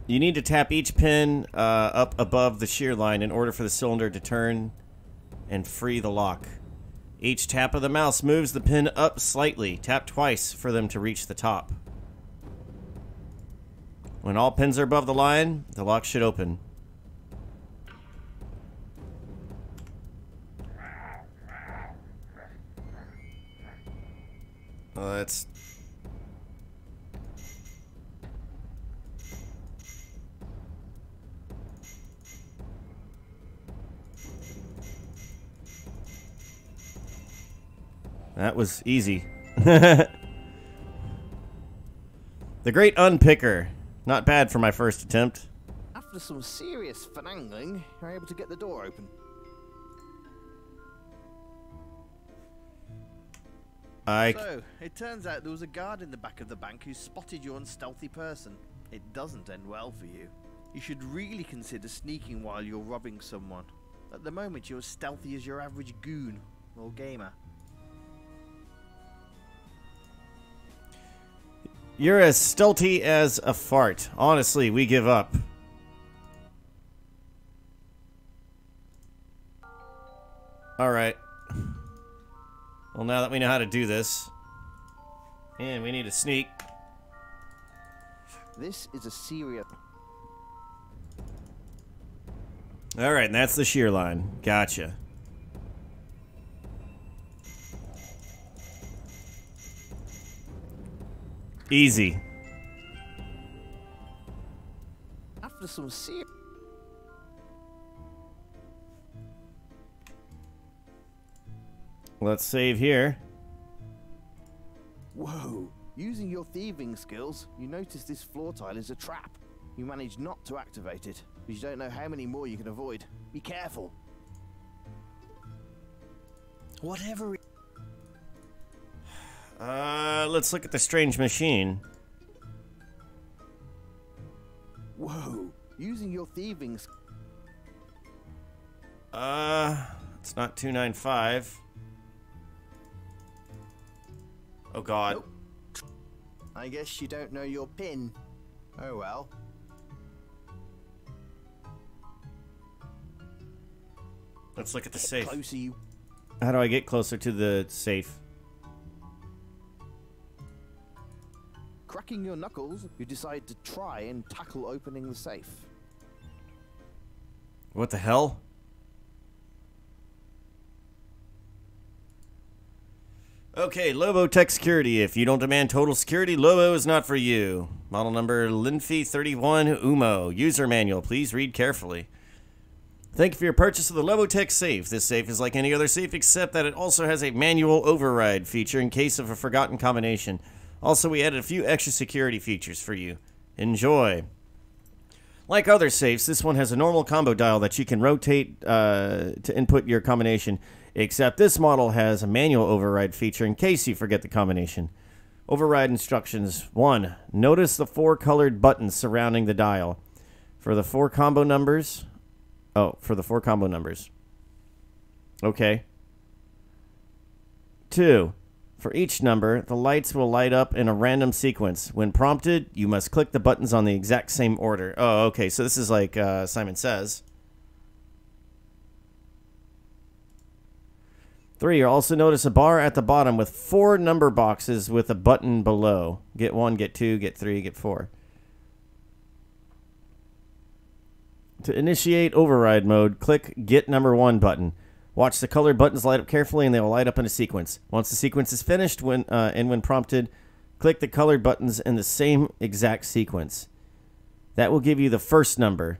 [SPEAKER 1] You need to tap each pin up above the shear line in order for the cylinder to turn and free the lock. Each tap of the mouse moves the pin up slightly. Tap twice for them to reach the top. When all pins are above the line, the lock should open. That's... That was easy. The Great Unpicker. Not bad for my first attempt.
[SPEAKER 2] After some serious finagling, you're able to get the door open. So, it turns out there was a guard in the back of the bank who spotted your unstealthy person. It doesn't end well for you. You should really consider sneaking while you're robbing someone. At the moment, you're as stealthy as your average goon or gamer.
[SPEAKER 1] You're as stealthy as a fart. Honestly, we give up. Alright. Well, now that we know how to do this, and we need to sneak.
[SPEAKER 2] This is a serious...
[SPEAKER 1] Alright, and that's the shear line. Gotcha. Easy.
[SPEAKER 2] After some serious...
[SPEAKER 1] Let's save here.
[SPEAKER 2] Whoa! Using your thieving skills, you notice this floor tile is a trap. You manage not to activate it, but you don't know how many more you can avoid. Be careful. Whatever...
[SPEAKER 1] Let's look at the strange machine.
[SPEAKER 2] Whoa! Using your thieving...
[SPEAKER 1] It's not 295. Oh god.
[SPEAKER 2] Nope. I guess you don't know your PIN. Oh well.
[SPEAKER 1] Let's look at the safe.
[SPEAKER 2] Closer you...
[SPEAKER 1] How do I get closer to the safe?
[SPEAKER 2] Cracking your knuckles, you decide to try and tackle opening the safe.
[SPEAKER 1] What the hell? Okay, Lobo Tech Security. If you don't demand total security, Lobo is not for you. Model number Linfy 31 Umo. User manual. Please read carefully. Thank you for your purchase of the Lobotech safe. This safe is like any other safe except that it also has a manual override feature in case of a forgotten combination. Also, we added a few extra security features for you. Enjoy. Like other safes, this one has a normal combo dial that you can rotate to input your combination, except this model has a manual override feature in case you forget the combination. Override instructions. 1. Notice the 4 colored buttons surrounding the dial. For the 4 combo numbers... Oh, for the 4 combo numbers. Okay. 2. For each number, the lights will light up in a random sequence. When prompted, you must click the buttons on the exact same order. Oh, okay, so this is like Simon Says. 3. You'll also notice a bar at the bottom with 4 number boxes with a button below. Get 1, get 2, get 3, get 4. To initiate override mode, click Get Number 1 button. Watch the colored buttons light up carefully and they will light up in a sequence. Once the sequence is finished, when prompted, click the colored buttons in the same exact sequence. That will give you the first number.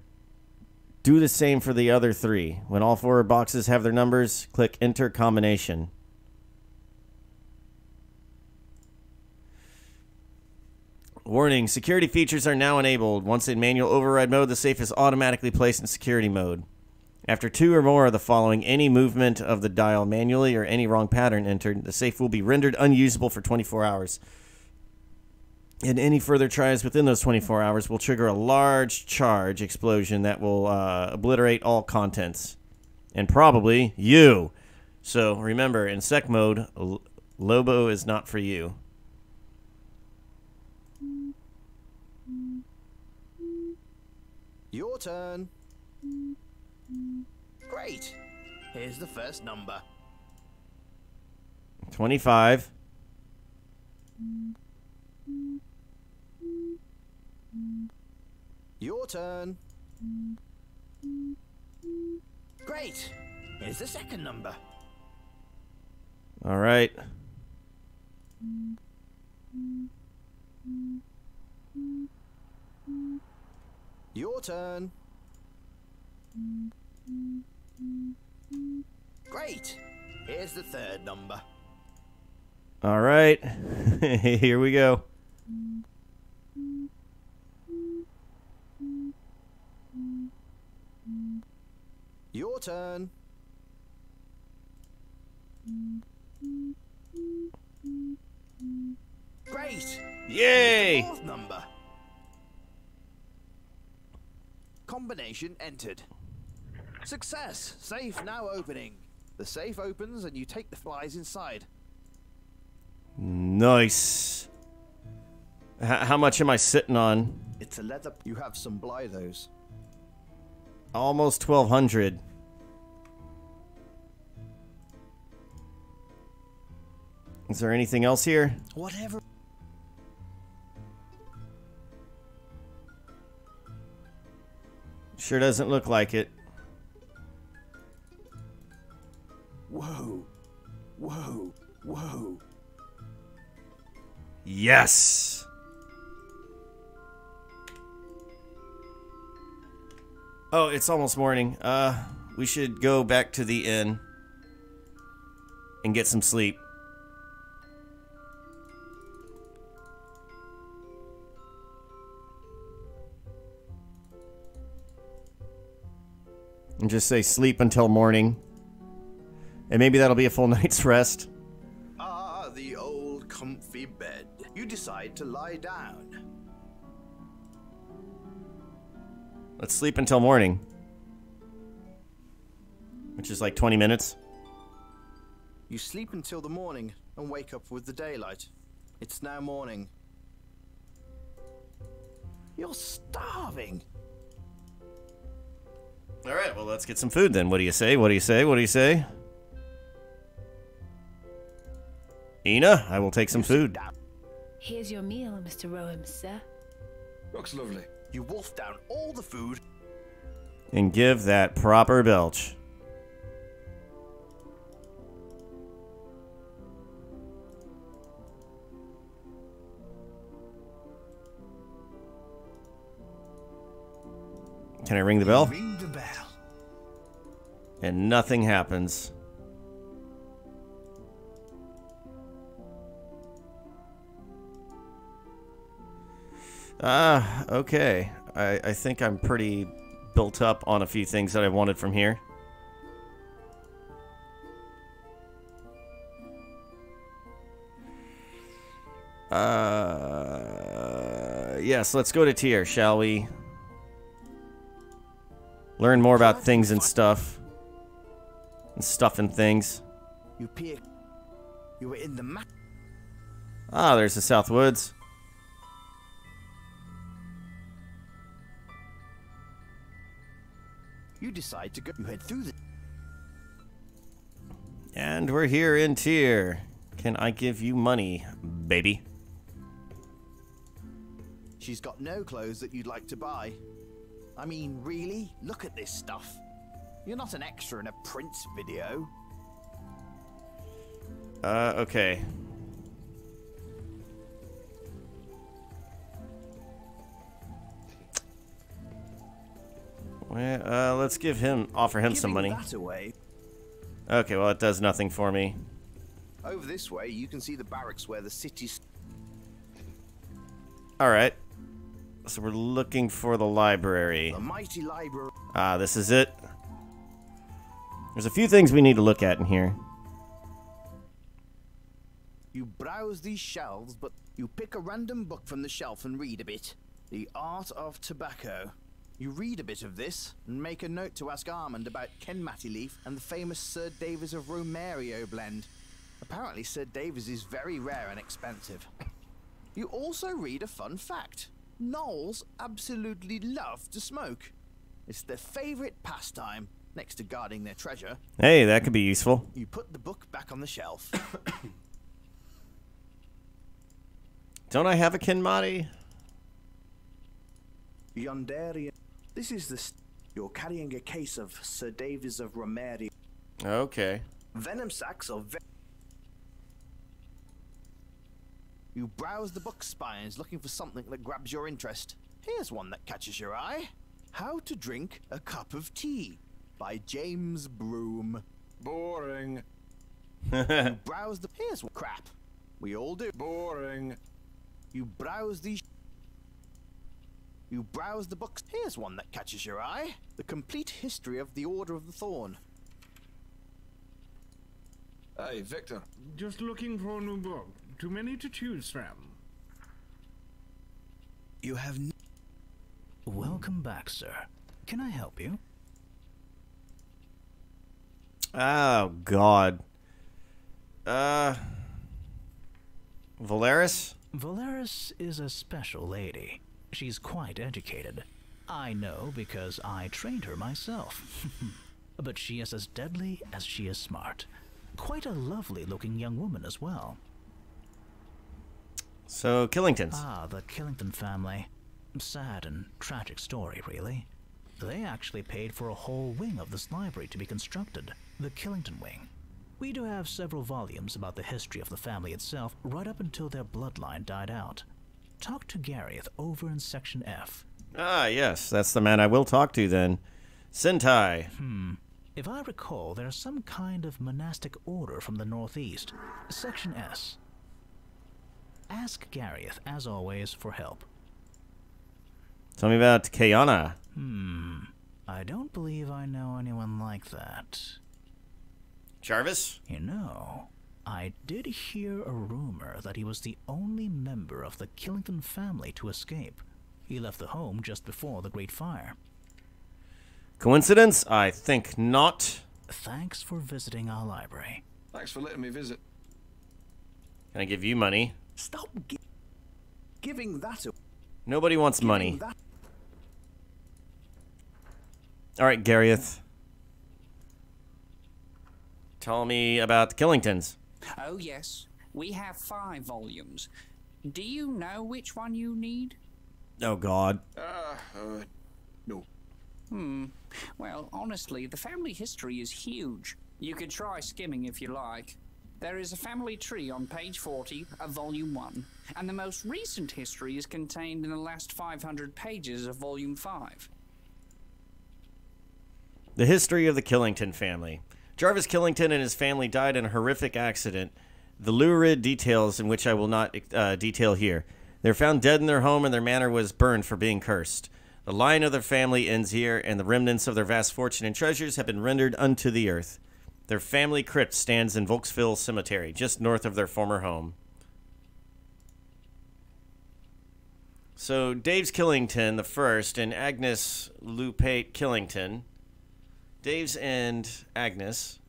[SPEAKER 1] Do the same for the other 3. When all 4 boxes have their numbers, click Enter Combination. Warning, security features are now enabled. Once in manual override mode, the safe is automatically placed in security mode. After 2 or more of the following, any movement of the dial manually or any wrong pattern entered, the safe will be rendered unusable for 24 hours. And any further tries within those 24 hours will trigger a large charge explosion that will obliterate all contents. And probably you. So remember, in sec mode, Lobo is not for you.
[SPEAKER 2] Your turn. Great. Here's the first number.
[SPEAKER 1] 25.
[SPEAKER 2] Your turn. Great. Here's the second number.
[SPEAKER 1] All right.
[SPEAKER 2] Your turn. Great. Here's the third number.
[SPEAKER 1] All right. Here we go.
[SPEAKER 2] Your turn.
[SPEAKER 1] Yay!
[SPEAKER 2] Fourth number. Combination entered. Success! Safe now opening. The safe opens and you take the flies inside.
[SPEAKER 1] Nice. How much am I sitting on?
[SPEAKER 2] It's a leather. You have some Blythos.
[SPEAKER 1] Almost 1,200. Is there anything else here?
[SPEAKER 2] Whatever.
[SPEAKER 1] Sure doesn't look like it.
[SPEAKER 2] Whoa. Whoa. Whoa.
[SPEAKER 1] Yes. Oh, it's almost morning. We should go back to the inn and get some sleep. And just say sleep until morning. And maybe that'll be a full night's rest.
[SPEAKER 2] Ah, the old comfy bed. You decide to lie down.
[SPEAKER 1] Let's sleep until morning. Which is like 20 minutes.
[SPEAKER 2] You sleep until the morning and wake up with the daylight. It's now morning. You're starving.
[SPEAKER 1] All right, well, let's get some food then. What do you say? What do you say? What do you say? Ina, I will take some food.
[SPEAKER 15] Here's your meal, Mr. Rohem, sir.
[SPEAKER 3] Looks lovely.
[SPEAKER 2] You wolf down all the food.
[SPEAKER 1] And give that proper belch. Can I ring the bell?
[SPEAKER 2] Ring the bell.
[SPEAKER 1] And nothing happens. Okay. I think I'm pretty built up on a few things that I wanted from here. Yes, let's go to Tyr, shall we? Learn more about things and stuff. And stuff and things.
[SPEAKER 2] You peer. You were in the map.
[SPEAKER 1] Ah, there's the South Woods.
[SPEAKER 2] You decide to go. You head through the.
[SPEAKER 1] And we're here in Tyr. Can I give you money, baby?
[SPEAKER 2] She's got no clothes that you'd like to buy. I mean, really? Look at this stuff. You're not an extra in a Prince video.
[SPEAKER 1] Okay. Well, let's offer him some money.
[SPEAKER 2] That away.
[SPEAKER 1] Okay, well, it does nothing for me.
[SPEAKER 2] Over this way, you can see the barracks where the city's.
[SPEAKER 1] Alright. So we're looking for the library.
[SPEAKER 2] The mighty library.
[SPEAKER 1] Ah, this is it. There's a few things we need to look at in here.
[SPEAKER 2] You browse these shelves, but you pick a random book from the shelf and read a bit. The Art of Tobacco. You read a bit of this and make a note to ask Armand about Ken Mattyleaf and the famous Sir Davies of Romerio blend. Apparently Sir Davies is very rare and expensive. You also read a fun fact. Gnolls absolutely love to smoke. It's their favorite pastime, next to guarding their treasure.
[SPEAKER 1] Hey, that could be useful.
[SPEAKER 2] You put the book back on the shelf.
[SPEAKER 1] Don't I have a Kinmati?
[SPEAKER 2] Yondarian. This is the. You're carrying a case of Sir Davies of Romerio.
[SPEAKER 1] Okay.
[SPEAKER 2] Venom sacks of. You browse the book spines looking for something that grabs your interest. Here's one that catches your eye. How to Drink a Cup of Tea by James Broome.
[SPEAKER 3] Boring.
[SPEAKER 2] You browse the. Here's what crap. We all do.
[SPEAKER 3] Boring.
[SPEAKER 2] You browse these. You browse the books. Here's one that catches your eye. The Complete History of the Order of the Thorn.
[SPEAKER 3] Hey, Victor.
[SPEAKER 16] Just looking for a new book. Too many to choose from. You have Welcome back, sir. Can I help you?
[SPEAKER 1] Oh, God. Valeris?
[SPEAKER 16] Valeris is a special lady. She's quite educated. I know because I trained her myself. But she is as deadly as she is smart. Quite a lovely-looking young woman as well.
[SPEAKER 1] So, Killingtons.
[SPEAKER 16] Ah, the Killington family. Sad and tragic story, really. They actually paid for a whole wing of this library to be constructed, the Killington Wing. We do have several volumes about the history of the family itself, right up until their bloodline died out. Talk to Gareth over in Section F.
[SPEAKER 1] Ah, yes, that's the man I will talk to then. Sentai.
[SPEAKER 16] If I recall, there's some kind of monastic order from the northeast, Section S. Ask Gareth, as always, for help.
[SPEAKER 1] Tell me about Kayana.
[SPEAKER 16] I don't believe I know anyone like that.
[SPEAKER 1] Jarvis?
[SPEAKER 16] You know, I did hear a rumor that he was the only member of the Killington family to escape. He left the home just before the Great Fire.
[SPEAKER 1] Coincidence? I think not.
[SPEAKER 16] Thanks for visiting our library.
[SPEAKER 3] Thanks for letting me visit.
[SPEAKER 1] Can I give you money?
[SPEAKER 2] Stop giving that away.
[SPEAKER 1] Nobody wants money. Alright, Gareth. Tell me about the Killingtons.
[SPEAKER 12] Oh, yes. We have 5 volumes. Do you know which one you need?
[SPEAKER 1] Oh, God.
[SPEAKER 3] No.
[SPEAKER 12] Well, honestly, the family history is huge. You could try skimming if you like. There is a family tree on page 40 of Volume 1, and the most recent history is contained in the last 500 pages of Volume 5.
[SPEAKER 1] The history of the Killington family. Jarvis Killington and his family died in a horrific accident, the lurid details in which I will not detail here. They were found dead in their home, and their manor was burned for being cursed. The line of their family ends here, and the remnants of their vast fortune and treasures have been rendered unto the earth. Their family crypt stands in Volksville Cemetery, just north of their former home. So, Dave's Killington, the first, and Agnes Lupate Killington. Dave's and Agnes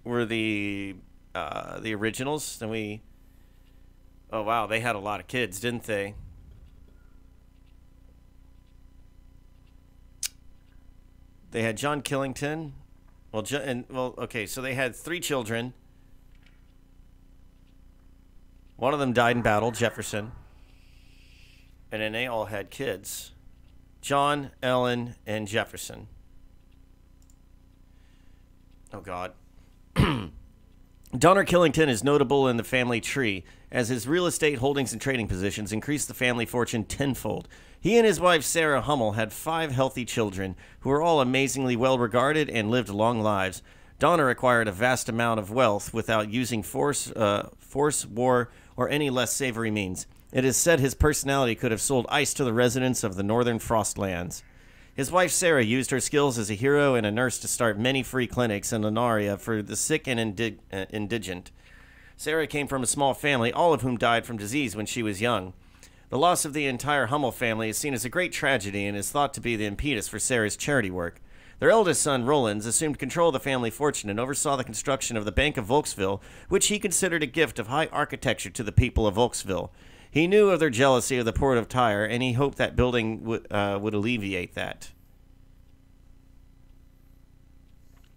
[SPEAKER 1] were the originals. Then we... Oh, wow, they had a lot of kids, didn't they? They had John Killington. Okay, so they had 3 children. One of them died in battle, Jefferson. And then they all had kids. John, Ellen, and Jefferson. Oh, God. Donner Killington is notable in the family tree, as his real estate holdings and trading positions increased the family fortune tenfold. He and his wife, Sarah Hummel, had 5 healthy children, who were all amazingly well-regarded and lived long lives. Donner acquired a vast amount of wealth without using force, war, or any less savory means. It is said his personality could have sold ice to the residents of the northern Frostlands. His wife, Sarah, used her skills as a hero and a nurse to start many free clinics in Lunaria for the sick and indigent. Sarah came from a small family, all of whom died from disease when she was young. The loss of the entire Hummel family is seen as a great tragedy and is thought to be the impetus for Sarah's charity work. Their eldest son, Rollins, assumed control of the family fortune and oversaw the construction of the Bank of Volksville, which he considered a gift of high architecture to the people of Volksville. He knew of their jealousy of the port of Tyre, and he hoped that building would alleviate that.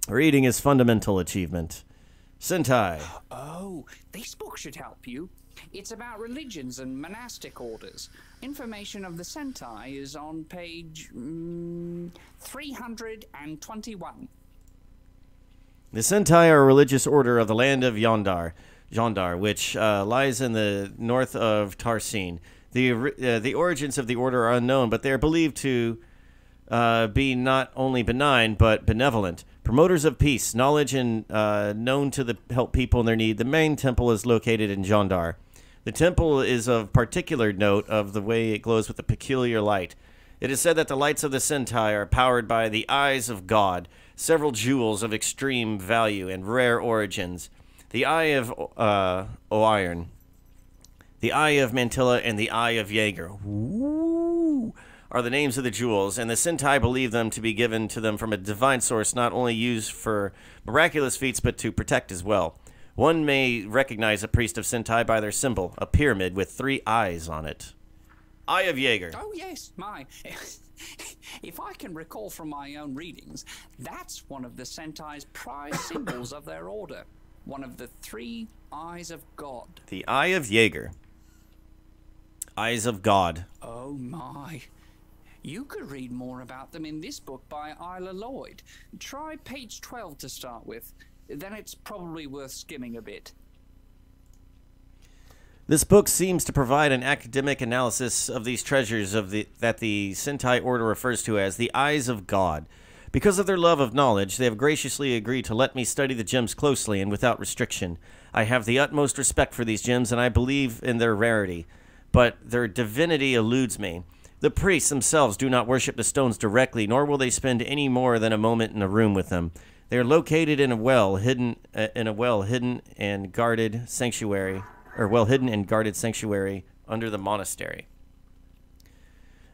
[SPEAKER 1] Reading is fundamental achievement. Sentai.
[SPEAKER 12] Oh, this book should help you. It's about religions and monastic orders. Information of the Sentai is on page 321.
[SPEAKER 1] The Sentai are a religious order of the land of Yondar, which lies in the north of Tarsine. The origins of the order are unknown, but they are believed to be not only benign, but benevolent. Promoters of peace, knowledge, and known to help people in their need. The main temple is located in Jondar. The temple is of particular note of the way it glows with a peculiar light. It is said that the lights of the Sentai are powered by the eyes of God, several jewels of extreme value and rare origins. The eye of Oiron, the eye of Mantilla, and the eye of Jaeger. Ooh. are the names of the jewels, and the Sentai believe them to be given to them from a divine source, not only used for miraculous feats, but to protect as well. One may recognize a priest of Sentai by their symbol, a pyramid with 3 eyes on it. Eye of Jaeger.
[SPEAKER 12] Oh, yes, my. If I can recall from my own readings, that's one of the Sentai's prized symbols of their order. One of the 3 eyes of God.
[SPEAKER 1] The Eye of Jaeger. Eyes of God.
[SPEAKER 12] Oh, my. You could read more about them in this book by Isla Lloyd. Try page 12 to start with. Then it's probably worth skimming a bit.
[SPEAKER 1] This book seems to provide an academic analysis of these treasures that the Sentai Order refers to as the Eyes of God. Because of their love of knowledge, they have graciously agreed to let me study the gems closely and without restriction. I have the utmost respect for these gems, and I believe in their rarity, but their divinity eludes me. The priests themselves do not worship the stones directly, nor will they spend any more than a moment in a room with them. They are located in a well-hidden and guarded sanctuary, under the monastery.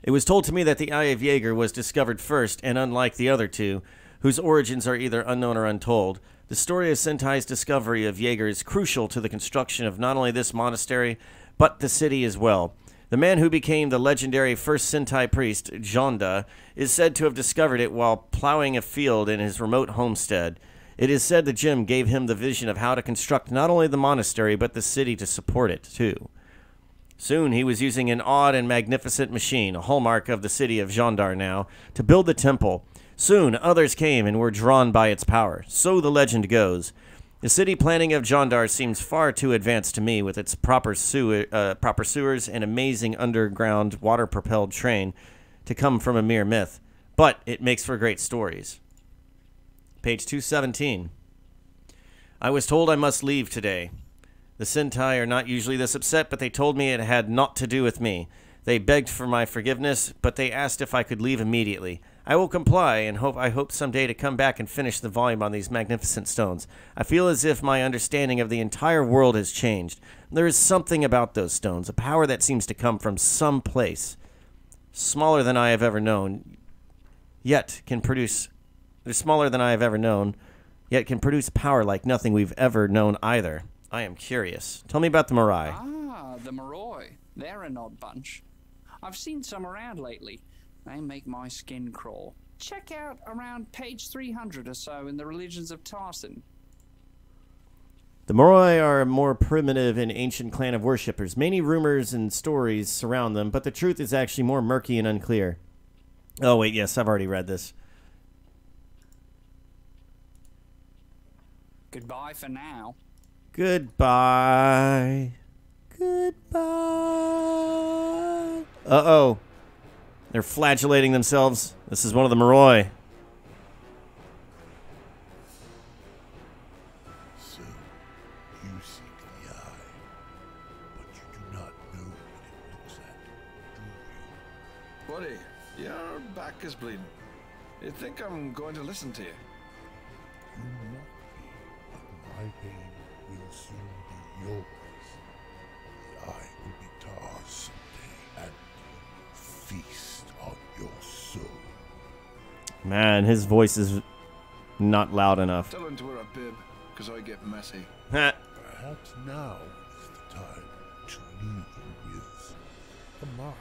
[SPEAKER 1] It was told to me that the Eye of Jaeger was discovered first, and unlike the other 2, whose origins are either unknown or untold, the story of Sentai's discovery of Jaeger is crucial to the construction of not only this monastery, but the city as well. The man who became the legendary first Sentai priest, Jonda, is said to have discovered it while plowing a field in his remote homestead. It is said the gem gave him the vision of how to construct not only the monastery, but the city to support it, too. Soon he was using an odd and magnificent machine, a hallmark of the city of Jondar now, to build the temple. Soon others came and were drawn by its power. So the legend goes. The city planning of Jondar seems far too advanced to me, with its proper sewers and amazing underground water-propelled train, to come from a mere myth. But it makes for great stories. Page 217. I was told I must leave today. The Sentai are not usually this upset, but they told me it had naught to do with me. They begged for my forgiveness, but they asked if I could leave immediately. I will comply, and I hope someday to come back and finish the volume on these magnificent stones. I feel as if my understanding of the entire world has changed. There is something about those stones, a power that seems to come from some place, smaller than I have ever known, yet can produce... They're smaller than I have ever known, yet can produce power like nothing we've ever known either. I am curious. Tell me about the Morai.
[SPEAKER 12] Ah, the Moroi. They're an odd bunch. I've seen some around lately. They make my skin crawl. Check out around page 300 or so in the Religions of Tarsin.
[SPEAKER 1] The Moroi are a more primitive and ancient clan of worshippers. Many rumors and stories surround them, but the truth is actually more murky and unclear. Oh, wait, yes, I've already read this.
[SPEAKER 12] Goodbye for now.
[SPEAKER 1] Goodbye. Goodbye. Uh-oh. They're flagellating themselves. This is one of the Moroi.
[SPEAKER 9] So, you seek the eye, but you do not know what it looks at, do you?
[SPEAKER 3] Buddy, your back is bleeding. You think I'm going to listen to you?
[SPEAKER 9] You mock me, but my pain will soon be yours. The eye will be Tars someday, and feast on your soul.
[SPEAKER 1] Man, his voice is not loud enough.
[SPEAKER 3] Tell him to wear a bib, because I get messy.
[SPEAKER 9] Perhaps now is the time to leave him with a mark,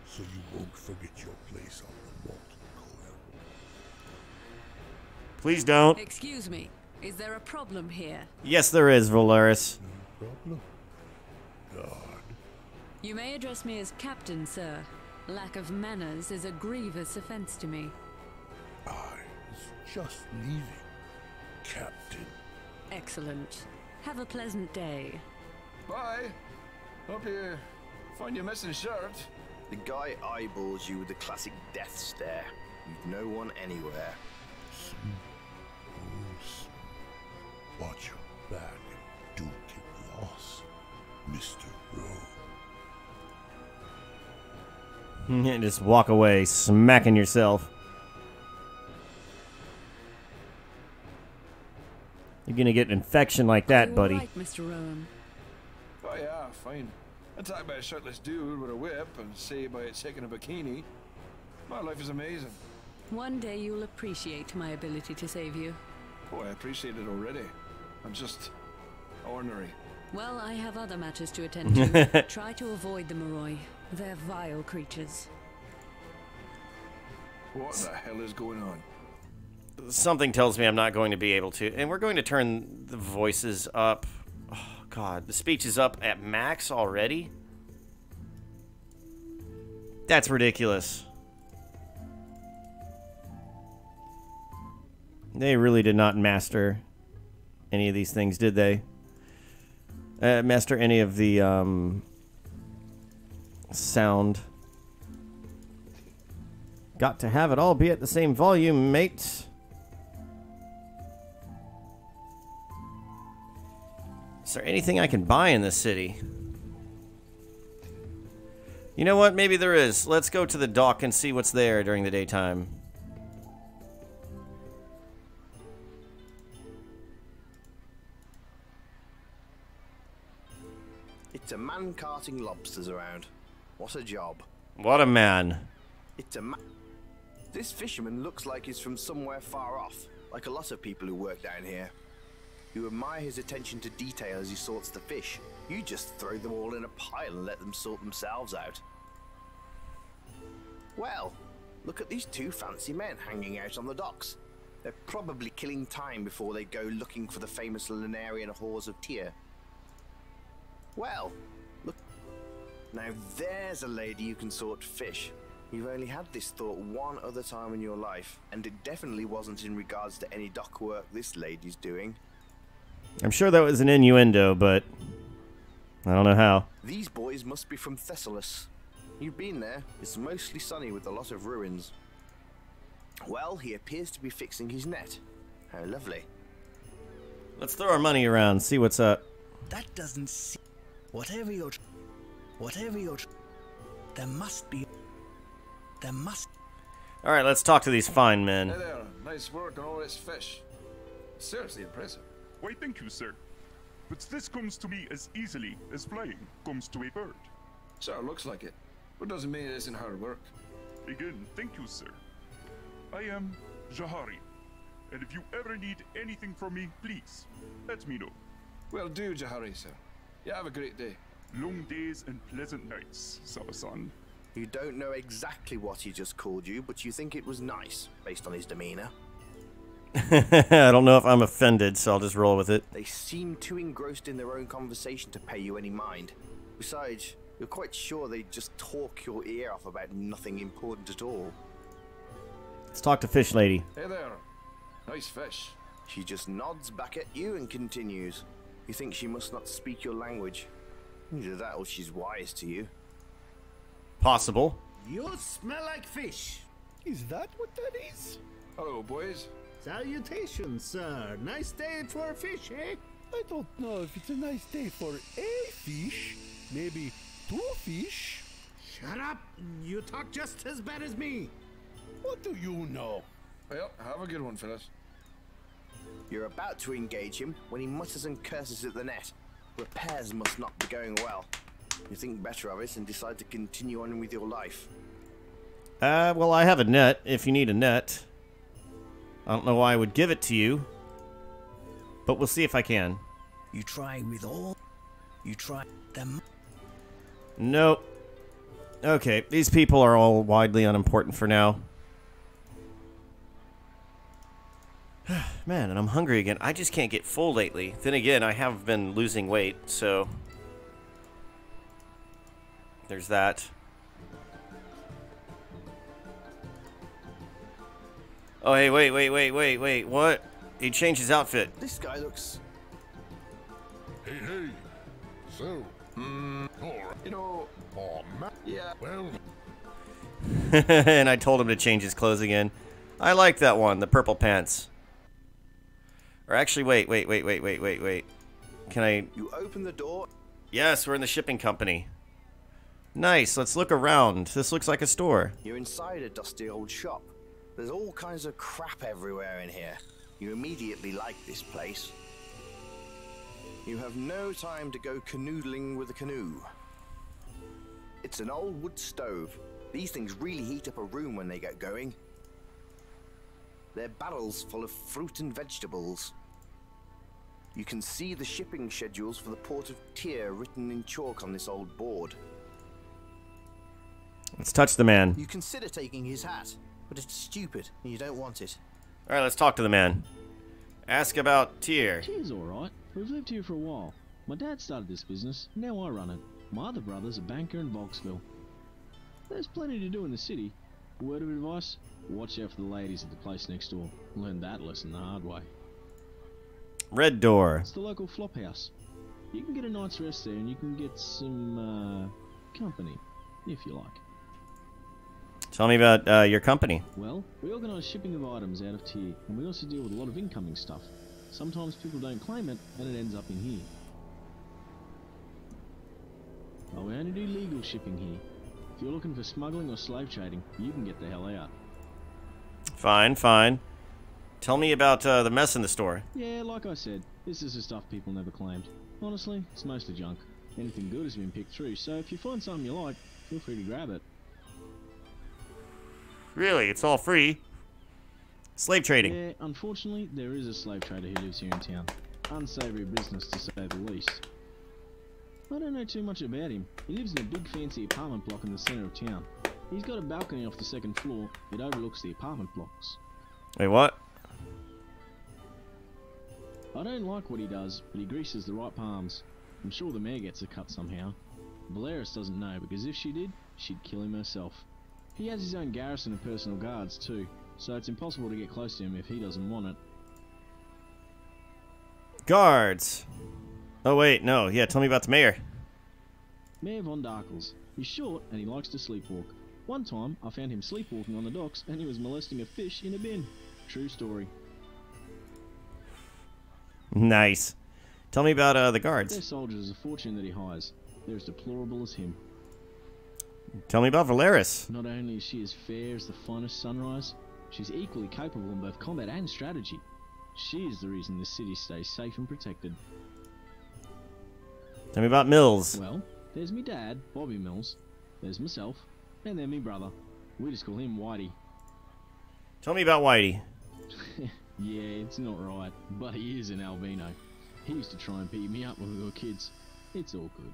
[SPEAKER 9] so you won't forget your place on the molten coil.
[SPEAKER 1] Please don't.
[SPEAKER 10] Excuse me. Is there a problem here?
[SPEAKER 1] Yes, there is, Volaris.
[SPEAKER 9] No problem. God.
[SPEAKER 10] You may address me as Captain, sir. Lack of manners is a grievous offense to me.
[SPEAKER 9] I was just leaving, Captain.
[SPEAKER 10] Excellent. Have a pleasant day.
[SPEAKER 3] Bye. Hope you find your missing shirt.
[SPEAKER 2] The guy eyeballs you with the classic death stare. You've no one anywhere.
[SPEAKER 9] Watch your back and don't get lost, Mr. Rowe.
[SPEAKER 1] Just walk away, smacking yourself. You're gonna get an infection like that, buddy.
[SPEAKER 10] Right, Mr. Rowan.
[SPEAKER 3] Oh yeah, fine. Attacked by a shirtless dude with a whip and saved by it taking a bikini. My life is amazing.
[SPEAKER 10] One day you'll appreciate my ability to save you.
[SPEAKER 3] Oh, I appreciate it already. I'm just ornery.
[SPEAKER 10] Well, I have other matters to attend to. Try to avoid the Moroi. They're vile creatures.
[SPEAKER 3] What the hell is going on?
[SPEAKER 1] Something tells me I'm not going to be able to. And we're going to turn the voices up. Oh, God. The speech is up at max already? That's ridiculous. They really did not master any of these things, did they? Master any of the sound. Got to have it all be at the same volume, mate. Is there anything I can buy in this city? You know what? Maybe there is. Let's go to the dock and see what's there during the daytime.
[SPEAKER 2] It's a man carting lobsters around. What a job.
[SPEAKER 1] What a man.
[SPEAKER 2] It's a man. This fisherman looks like he's from somewhere far off, like a lot of people who work down here. You admire his attention to detail as he sorts the fish. You just throw them all in a pile and let them sort themselves out. Well, look at these two fancy men hanging out on the docks. They're probably killing time before they go looking for the famous Lunarian Whores of Tyr. Well, look. Now there's a lady you can sort fish. You've only had this thought one other time in your life, and it definitely wasn't in regards to any dock work this lady's doing.
[SPEAKER 1] I'm sure that was an innuendo, but I don't know how.
[SPEAKER 2] These boys must be from Thessalos. You've been there. It's mostly sunny with a lot of ruins. Well, he appears to be fixing his net. How lovely.
[SPEAKER 1] Let's throw our money around, see what's up.
[SPEAKER 5] That doesn't seem... Whatever you're... There must be...
[SPEAKER 1] Alright, let's talk to these fine men.
[SPEAKER 3] Hey there, nice work on all this fish. Seriously impressive.
[SPEAKER 17] Why, thank you, sir. But this comes to me as easily as flying comes to a bird.
[SPEAKER 3] Sure, looks like it. But doesn't mean it isn't hard work.
[SPEAKER 17] Again, thank you, sir. I am Jahari, and if you ever need anything from me, please, let me know.
[SPEAKER 3] Well, do, Jahari, sir. You have a great day.
[SPEAKER 17] Long days and pleasant nights, Sabasan.
[SPEAKER 2] You don't know exactly what he just called you, but you think it was nice, based on his demeanor.
[SPEAKER 1] I don't know if I'm offended, so I'll just roll with it.
[SPEAKER 2] They seem too engrossed in their own conversation to pay you any mind. Besides, you're quite sure they just talk your ear off about nothing important at all.
[SPEAKER 1] Let's talk to Fish Lady.
[SPEAKER 3] Hey there. Nice fish.
[SPEAKER 2] She just nods back at you and continues. You think she must not speak your language. Either that or she's wise to you.
[SPEAKER 1] Possible.
[SPEAKER 18] You smell like fish.
[SPEAKER 9] Is that what that is?
[SPEAKER 3] Hello, boys.
[SPEAKER 18] Salutations, sir. Nice day for a fish, eh?
[SPEAKER 9] I don't know if it's a nice day for a fish. Maybe two fish.
[SPEAKER 18] Shut up. You talk just as bad as me.
[SPEAKER 9] What do you know?
[SPEAKER 3] Well, have a good one, fellas.
[SPEAKER 2] You're about to engage him when he mutters and curses at the net. Repairs must not be going well. You think better of it and decide to continue on with your life.
[SPEAKER 1] Well, I have a net, if you need a net. I don't know why I would give it to you, but we'll see if I can.
[SPEAKER 5] You try with all... You try them...
[SPEAKER 1] Nope. Okay, these people are all widely unimportant for now. Man, and I'm hungry again. I just can't get full lately. Then again, I have been losing weight, so... There's that. Oh, hey, wait, what? He changed his outfit.
[SPEAKER 2] This guy looks...
[SPEAKER 9] Hey. So, alright.
[SPEAKER 3] You know...
[SPEAKER 9] Oh, man.
[SPEAKER 3] Yeah.
[SPEAKER 9] Well...
[SPEAKER 1] And I told him to change his clothes again. I like that one, the purple pants. Or actually, wait. Can I...
[SPEAKER 2] You open the door.
[SPEAKER 1] Yes, we're in the shipping company. Nice, let's look around. This looks like a store.
[SPEAKER 2] You're inside a dusty old shop. There's all kinds of crap everywhere in here. You immediately like this place. You have no time to go canoodling with a canoe. It's an old wood stove. These things really heat up a room when they get going. They're barrels full of fruit and vegetables. You can see the shipping schedules for the port of Tyr written in chalk on this old board.
[SPEAKER 1] Let's touch the man.
[SPEAKER 2] You consider taking his hat, but it's stupid and you don't want it.
[SPEAKER 1] All right, let's talk to the man. Ask about Tyr.
[SPEAKER 19] Tyr's all right. We've lived here for a while. My dad started this business, now I run it. My other brother's a banker in Vauxville. There's plenty to do in the city. A word of advice, watch out for the ladies at the place next door. Learned that lesson the hard way.
[SPEAKER 1] Red Door.
[SPEAKER 19] It's the local flop house. You can get a night's rest there and you can get some, company, if you like.
[SPEAKER 1] Tell me about your company.
[SPEAKER 19] Well, we organise shipping of items out of Tyr, and we also deal with a lot of incoming stuff. Sometimes people don't claim it, and it ends up in here. But we only do legal shipping here. If you're looking for smuggling or slave trading, you can get the hell out.
[SPEAKER 1] Fine, fine. Tell me about the mess in the store.
[SPEAKER 19] Yeah, like I said, this is the stuff people never claimed. Honestly, it's mostly junk. Anything good has been picked through, so if you find something you like, feel free to grab it.
[SPEAKER 1] Really? It's all free? Slave trading.
[SPEAKER 19] Yeah, unfortunately, there is a slave trader who lives here in town. Unsavory business, to say the least. I don't know too much about him. He lives in a big fancy apartment block in the centre of town. He's got a balcony off the second floor. It overlooks the apartment blocks.
[SPEAKER 1] Wait, what?
[SPEAKER 19] I don't like what he does, but he greases the right palms. I'm sure the mayor gets a cut somehow. Valeris doesn't know, because if she did, she'd kill him herself. He has his own garrison of personal guards too, so it's impossible to get close to him if he doesn't want it.
[SPEAKER 1] Guards. Oh wait, no. Yeah, tell me about the mayor.
[SPEAKER 19] Mayor von Darkles. He's short and he likes to sleepwalk. One time, I found him sleepwalking on the docks and he was molesting a fish in a bin. True story.
[SPEAKER 1] Nice. Tell me about the guards.
[SPEAKER 19] Their soldiers are a fortune that he hires. They're as deplorable as him.
[SPEAKER 1] Tell me about Valeris.
[SPEAKER 19] Not only is she as fair as the finest sunrise, she's equally capable in both combat and strategy. She is the reason this city stays safe and protected.
[SPEAKER 1] Tell me about Mills.
[SPEAKER 19] Well, there's me dad, Bobby Mills. There's myself, and then me brother. We just call him Whitey.
[SPEAKER 1] Tell me about Whitey.
[SPEAKER 19] Yeah, it's not right, but he is an albino. He used to try and beat me up when we were kids. It's all good.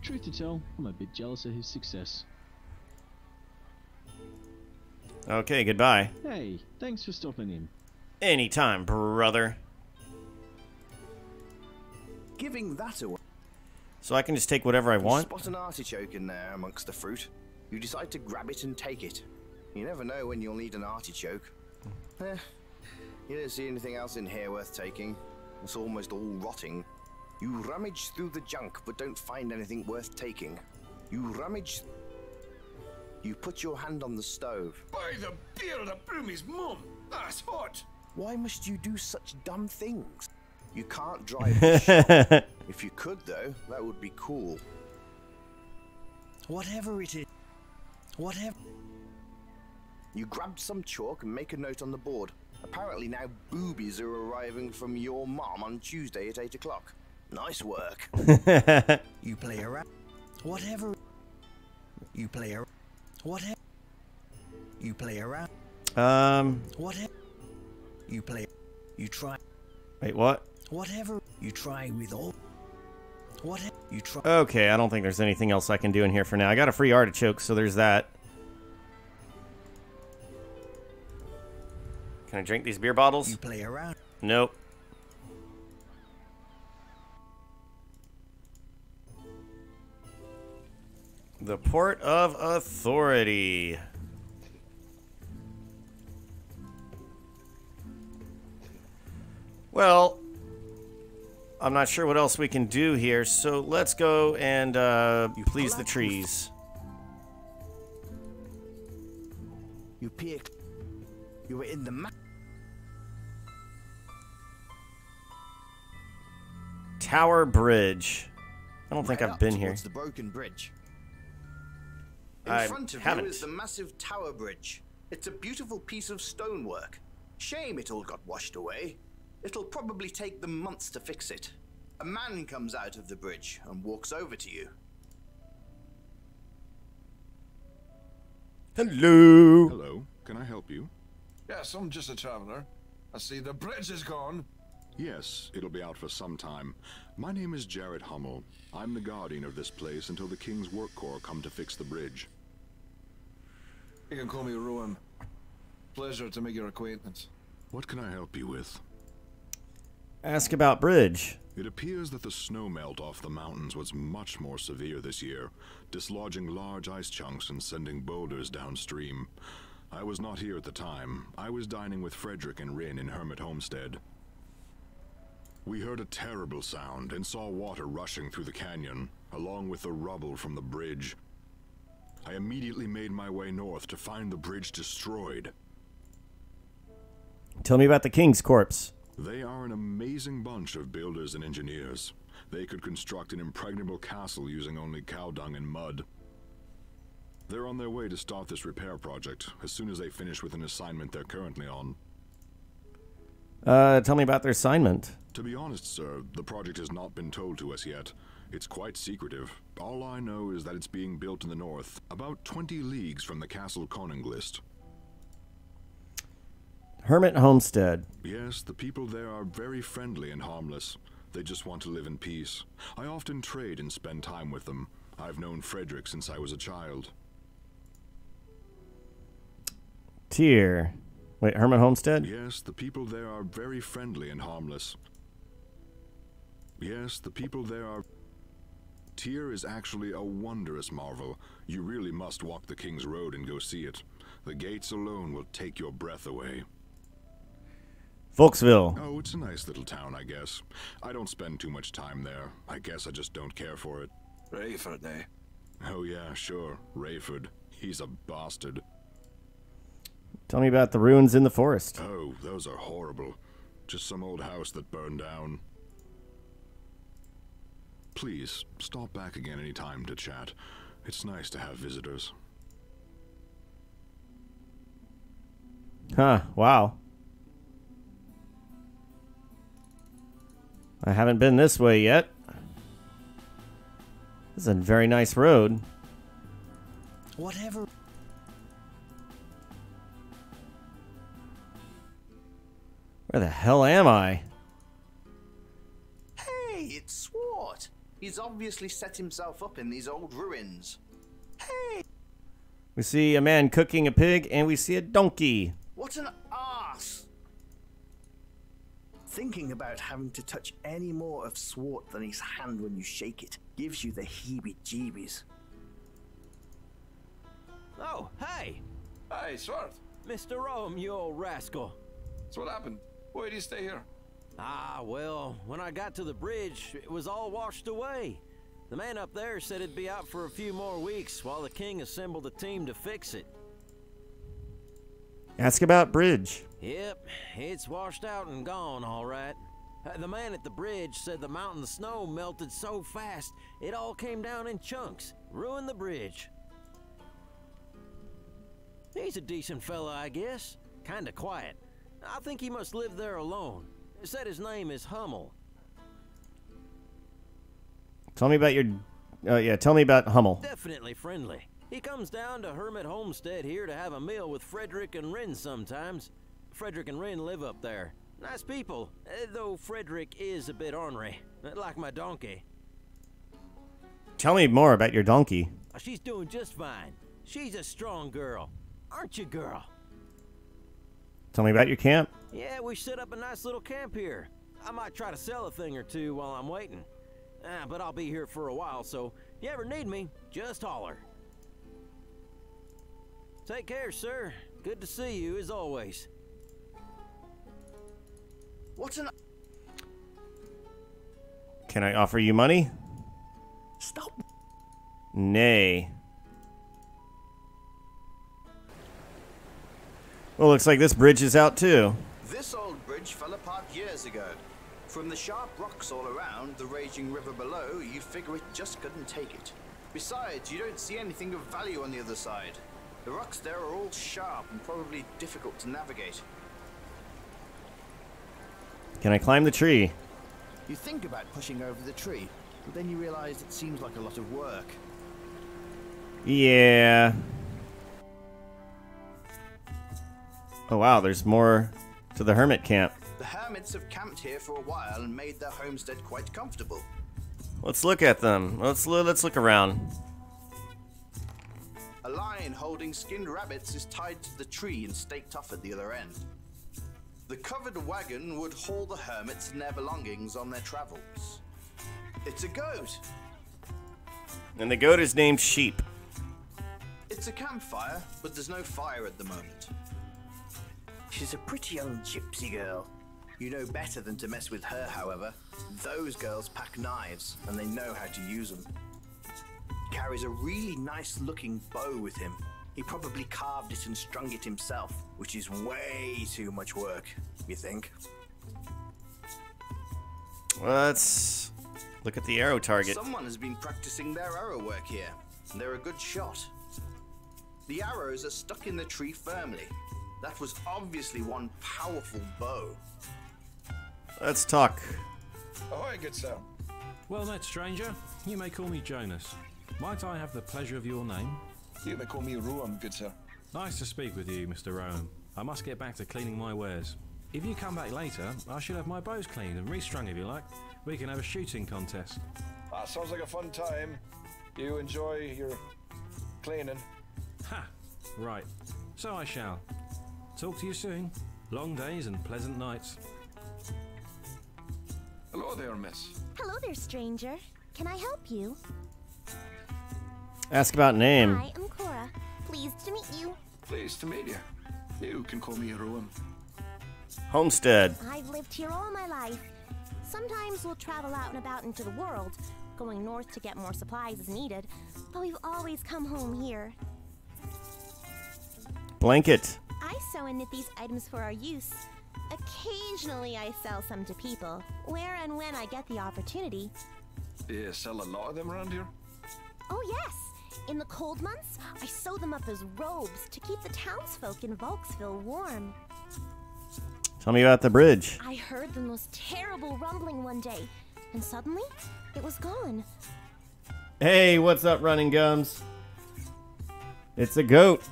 [SPEAKER 19] Truth to tell, I'm a bit jealous of his success.
[SPEAKER 1] Okay, goodbye.
[SPEAKER 19] Hey, thanks for stopping in.
[SPEAKER 1] Anytime, brother.
[SPEAKER 2] Giving that away.
[SPEAKER 1] So I can just take whatever I want?
[SPEAKER 2] You spot an artichoke in there amongst the fruit. You decide to grab it and take it. You never know when you'll need an artichoke. You don't see anything else in here worth taking. It's almost all rotting. You rummage through the junk, but don't find anything worth taking. You rummage... You put your hand on the stove.
[SPEAKER 3] By the beard of Broomy's mum, that's hot!
[SPEAKER 2] Why must you do such dumb things? You can't drive the shop. If you could, though, that would be cool. Whatever it is. Whatever... You grab some chalk and make a note on the board. Apparently now boobies are arriving from your mom on Tuesday at 8 o'clock. Nice work. You play around. Whatever. You play around. Whatever. You play around. Whatever. You play. You try.
[SPEAKER 1] Wait, what?
[SPEAKER 2] Whatever. You try with all. Whatever. You try.
[SPEAKER 1] Okay, I don't think there's anything else I can do in here for now. I got a free artichoke, so there's that. Can I drink these beer bottles?
[SPEAKER 2] You play around.
[SPEAKER 1] Nope. The Port of Authority. Well, I'm not sure what else we can do here, so let's go and please the trees.
[SPEAKER 2] You peek. You were in the map.
[SPEAKER 1] Tower Bridge. I don't think I've been here.
[SPEAKER 2] It's the broken bridge. In
[SPEAKER 1] I
[SPEAKER 2] front of
[SPEAKER 1] haven't.
[SPEAKER 2] you is the massive Tower Bridge. It's a beautiful piece of stonework. Shame it all got washed away. It'll probably take them months to fix it. A man comes out of the bridge and walks over to you.
[SPEAKER 1] Hello.
[SPEAKER 20] Hello. Can I help you?
[SPEAKER 3] Yes, I'm just a traveler. I see the bridge is gone.
[SPEAKER 20] Yes, it'll be out for some time. My name is Jared Hummel. I'm the guardian of this place until the King's Work Corps come to fix the bridge.
[SPEAKER 3] You can call me Rowan. Pleasure to make your acquaintance.
[SPEAKER 20] What can I help you with?
[SPEAKER 1] Ask about bridge.
[SPEAKER 20] It appears that the snow melt off the mountains was much more severe this year, dislodging large ice chunks and sending boulders downstream. I was not here at the time. I was dining with Frederick and Rin in Hermit Homestead. We heard a terrible sound and saw water rushing through the canyon, along with the rubble from the bridge. I immediately made my way north to find the bridge destroyed.
[SPEAKER 1] Tell me about the King's Corpse.
[SPEAKER 20] They are an amazing bunch of builders and engineers. They could construct an impregnable castle using only cow dung and mud. They're on their way to start this repair project as soon as they finish with an assignment they're currently on.
[SPEAKER 1] Tell me about their assignment.
[SPEAKER 20] To be honest, sir, the project has not been told to us yet. It's quite secretive. All I know is that it's being built in the north, about 20 leagues from the castle Koninglist.
[SPEAKER 1] Hermit Homestead.
[SPEAKER 20] Yes, the people there are very friendly and harmless. They just want to live in peace. I often trade and spend time with them. I've known Frederick since I was a child.
[SPEAKER 1] Tyr. Wait, Hermit Homestead?
[SPEAKER 20] Yes, the people there are very friendly and harmless. Yes, the people there are... Tyr is actually a wondrous marvel. You really must walk the King's Road and go see it. The gates alone will take your breath away.
[SPEAKER 1] Folksville.
[SPEAKER 20] Oh, it's a nice little town, I guess. I don't spend too much time there. I guess I just don't care for it.
[SPEAKER 3] Rayford, eh?
[SPEAKER 20] Oh yeah, sure. Rayford. He's a bastard.
[SPEAKER 1] Tell me about the ruins in the forest.
[SPEAKER 20] Oh, those are horrible. Just some old house that burned down. Please, stop back again any time to chat. It's nice to have visitors.
[SPEAKER 1] Huh, wow. I haven't been this way yet. This is a very nice road.
[SPEAKER 2] Whatever.
[SPEAKER 1] Where the hell am I?
[SPEAKER 2] Hey, it's Swart. He's obviously set himself up in these old ruins. Hey!
[SPEAKER 1] We see a man cooking a pig, and we see a donkey.
[SPEAKER 2] What an arse! Thinking about having to touch any more of Swart than his hand when you shake it gives you the heebie-jeebies.
[SPEAKER 11] Oh, hey!
[SPEAKER 3] Hey, Swart.
[SPEAKER 11] Mr. Rome, you old rascal.
[SPEAKER 3] So what happened? Why do you stay here?
[SPEAKER 11] Ah, well, when I got to the bridge, it was all washed away. The man up there said it'd be out for a few more weeks while the king assembled a team to fix it.
[SPEAKER 1] Ask about bridge.
[SPEAKER 11] Yep, it's washed out and gone, all right. The man at the bridge said the mountain snow melted so fast, it all came down in chunks, ruined the bridge. He's a decent fella, I guess. Kinda quiet. I think he must live there alone. He said his name is Hummel.
[SPEAKER 1] Tell me about your... tell me about Hummel.
[SPEAKER 11] Definitely friendly. He comes down to Hermit Homestead here to have a meal with Frederick and Rin sometimes. Frederick and Rin live up there. Nice people, though Frederick is a bit ornery, like my donkey.
[SPEAKER 1] Tell me more about your donkey.
[SPEAKER 11] She's doing just fine. She's a strong girl. Aren't you, girl?
[SPEAKER 1] Tell me about your camp.
[SPEAKER 11] Yeah, we set up a nice little camp here. I might try to sell a thing or two while I'm waiting. But I'll be here for a while, so if you ever need me, just holler. Take care, sir. Good to see you, as always.
[SPEAKER 2] What's an...
[SPEAKER 1] Can I offer you money?
[SPEAKER 2] Stop.
[SPEAKER 1] Nay. Well, looks like this bridge is out too.
[SPEAKER 2] This old bridge fell apart years ago. From the sharp rocks all around, the raging river below, you figure it just couldn't take it. Besides, you don't see anything of value on the other side. The rocks there are all sharp and probably difficult to navigate.
[SPEAKER 1] Can I climb the tree?
[SPEAKER 2] You think about pushing over the tree, but then you realize it seems like a lot of work.
[SPEAKER 1] Yeah. Oh wow, there's more to the hermit camp.
[SPEAKER 2] The hermits have camped here for a while and made their homestead quite comfortable.
[SPEAKER 1] Let's look at them. Let's look around.
[SPEAKER 2] A lion holding skinned rabbits is tied to the tree and staked off at the other end. The covered wagon would haul the hermits and their belongings on their travels. It's a goat.
[SPEAKER 1] And the goat is named Sheep.
[SPEAKER 2] It's a campfire, but there's no fire at the moment. She's a pretty young gypsy girl. You know better than to mess with her, however. Those girls pack knives, and they know how to use them. He carries a really nice-looking bow with him. He probably carved it and strung it himself, which is way too much work, you think?
[SPEAKER 1] Let's look at the arrow target.
[SPEAKER 2] Someone has been practicing their arrow work here, and they're a good shot. The arrows are stuck in the tree firmly. That was obviously one powerful bow.
[SPEAKER 1] Let's talk.
[SPEAKER 3] Ahoy, good sir.
[SPEAKER 4] Well met, stranger. You may call me Jonas. Might I have the pleasure of your name?
[SPEAKER 3] You may call me Ruam, good sir.
[SPEAKER 4] Nice to speak with you, Mr. Rowan. I must get back to cleaning my wares. If you come back later, I should have my bows cleaned and restrung if you like. We can have a shooting contest.
[SPEAKER 3] Ah, sounds like a fun time. You enjoy your cleaning.
[SPEAKER 4] Ha! Right. So I shall. Talk to you soon. Long days and pleasant nights.
[SPEAKER 3] Hello there, miss.
[SPEAKER 21] Hello there, stranger. Can I help you?
[SPEAKER 1] Ask about name.
[SPEAKER 21] Hi, I'm Cora. Pleased to meet you.
[SPEAKER 3] Pleased to meet you. You can call me Ruam.
[SPEAKER 1] Homestead.
[SPEAKER 21] I've lived here all my life. Sometimes we'll travel out and about into the world, going north to get more supplies as needed, but we've always come home here.
[SPEAKER 1] Blanket.
[SPEAKER 21] I sew and knit these items for our use. Occasionally I sell some to people, where and when I get the opportunity.
[SPEAKER 3] Do you sell a lot of them around here?
[SPEAKER 21] Oh yes! In the cold months, I sew them up as robes to keep the townsfolk in Volksville warm.
[SPEAKER 1] Tell me about the bridge.
[SPEAKER 21] I heard the most terrible rumbling one day, and suddenly, it was gone.
[SPEAKER 1] Hey, what's up, Running Gums? It's a goat.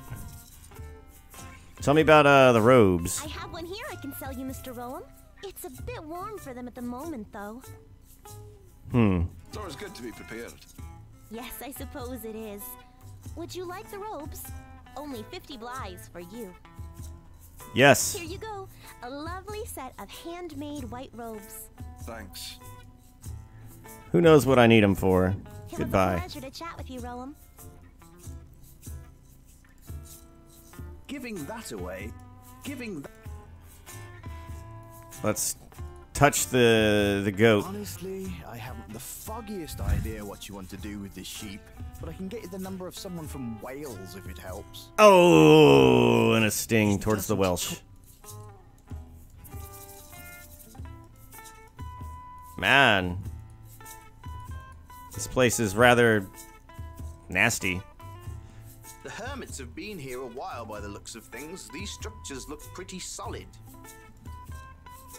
[SPEAKER 1] Tell me about the robes.
[SPEAKER 21] I have one here I can sell you, Mr. Rowan. It's a bit warm for them at the moment, though.
[SPEAKER 3] It's always good to be prepared.
[SPEAKER 21] Yes, I suppose it is. Would you like the robes? Only 50 blythes for you.
[SPEAKER 1] Yes.
[SPEAKER 21] Here you go. A lovely set of handmade white robes.
[SPEAKER 3] Thanks.
[SPEAKER 1] Who knows what I need them for?
[SPEAKER 21] It
[SPEAKER 1] Goodbye.
[SPEAKER 21] was a pleasure to chat with you, Rowan.
[SPEAKER 2] Giving that away,
[SPEAKER 1] Let's touch the goat.
[SPEAKER 2] Honestly, I haven't the foggiest idea what you want to do with this sheep, but I can get you the number of someone from Wales if it helps.
[SPEAKER 1] Oh, and a sting towards the Welsh. Man. This place is rather nasty.
[SPEAKER 2] The hermits have been here a while by the looks of things. These structures look pretty solid.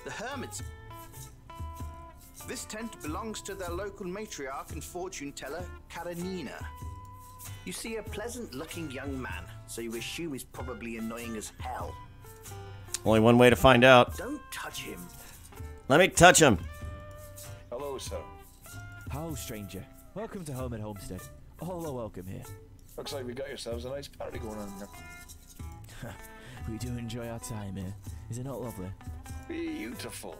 [SPEAKER 2] The hermits... This tent belongs to their local matriarch and fortune teller, Karenina. You see a pleasant-looking young man, so you assume he's probably annoying as hell.
[SPEAKER 1] Only one way to find out.
[SPEAKER 2] Don't touch him.
[SPEAKER 1] Let me touch him.
[SPEAKER 3] Hello, sir.
[SPEAKER 22] Hello, stranger. Welcome to Home and Homestead. All are welcome here.
[SPEAKER 3] Looks like we got yourselves a nice party going on here.
[SPEAKER 22] We do enjoy our time here. Is it not lovely?
[SPEAKER 3] Beautiful.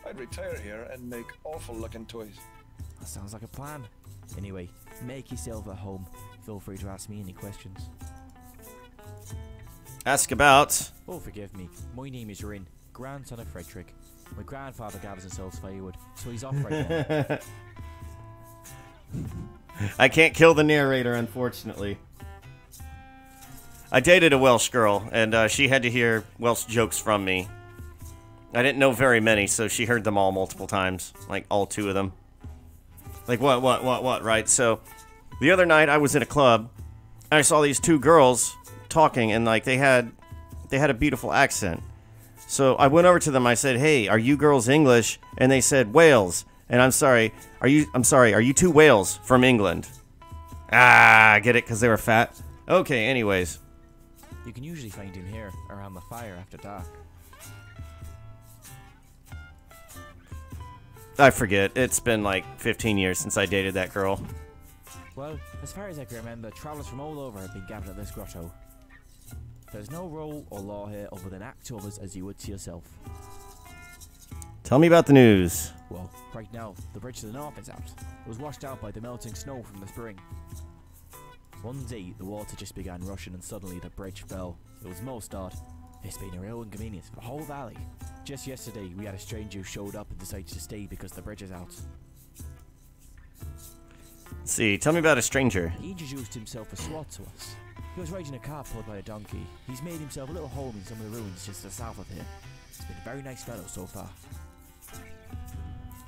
[SPEAKER 3] I'd retire here and make awful-looking toys.
[SPEAKER 22] That sounds like a plan. Anyway, make yourself at home. Feel free to ask me any questions.
[SPEAKER 1] Ask about.
[SPEAKER 22] Oh, forgive me. My name is Rin, grandson of Frederick. My grandfather gathers and sells firewood, so he's off right now.
[SPEAKER 1] I can't kill the narrator, unfortunately. I dated a Welsh girl, and she had to hear Welsh jokes from me. I didn't know very many, so she heard them all multiple times. Like, all two of them. Like, what, right? So, the other night, I was in a club, and I saw these two girls talking, and, like, they had a beautiful accent. So, I went over to them, I said, hey, are you girls English? And they said, Wales. And I'm sorry, are you two whales from England? Ah, get it, because they were fat? Okay, anyways.
[SPEAKER 22] You can usually find him here, around the fire after dark.
[SPEAKER 1] I forget. It's been like 15 years since I dated that girl.
[SPEAKER 22] Well, as far as I can remember, travellers from all over have been gathered at this grotto. There's no rule or law here other than act to others as you would to yourself.
[SPEAKER 1] Tell me about the news.
[SPEAKER 22] Well, right now, the bridge to the north is out. It was washed out by the melting snow from the spring. One day, the water just began rushing and suddenly the bridge fell. It was most odd. It's been a real inconvenience for the whole valley. Just yesterday, we had a stranger who showed up and decided to stay because the bridge is out.
[SPEAKER 1] Let's see, tell me about a stranger.
[SPEAKER 22] He introduced himself as SWAT to us. He was riding a cart pulled by a donkey. He's made himself a little home in some of the ruins just to the south of here. He's been a very nice fellow so far.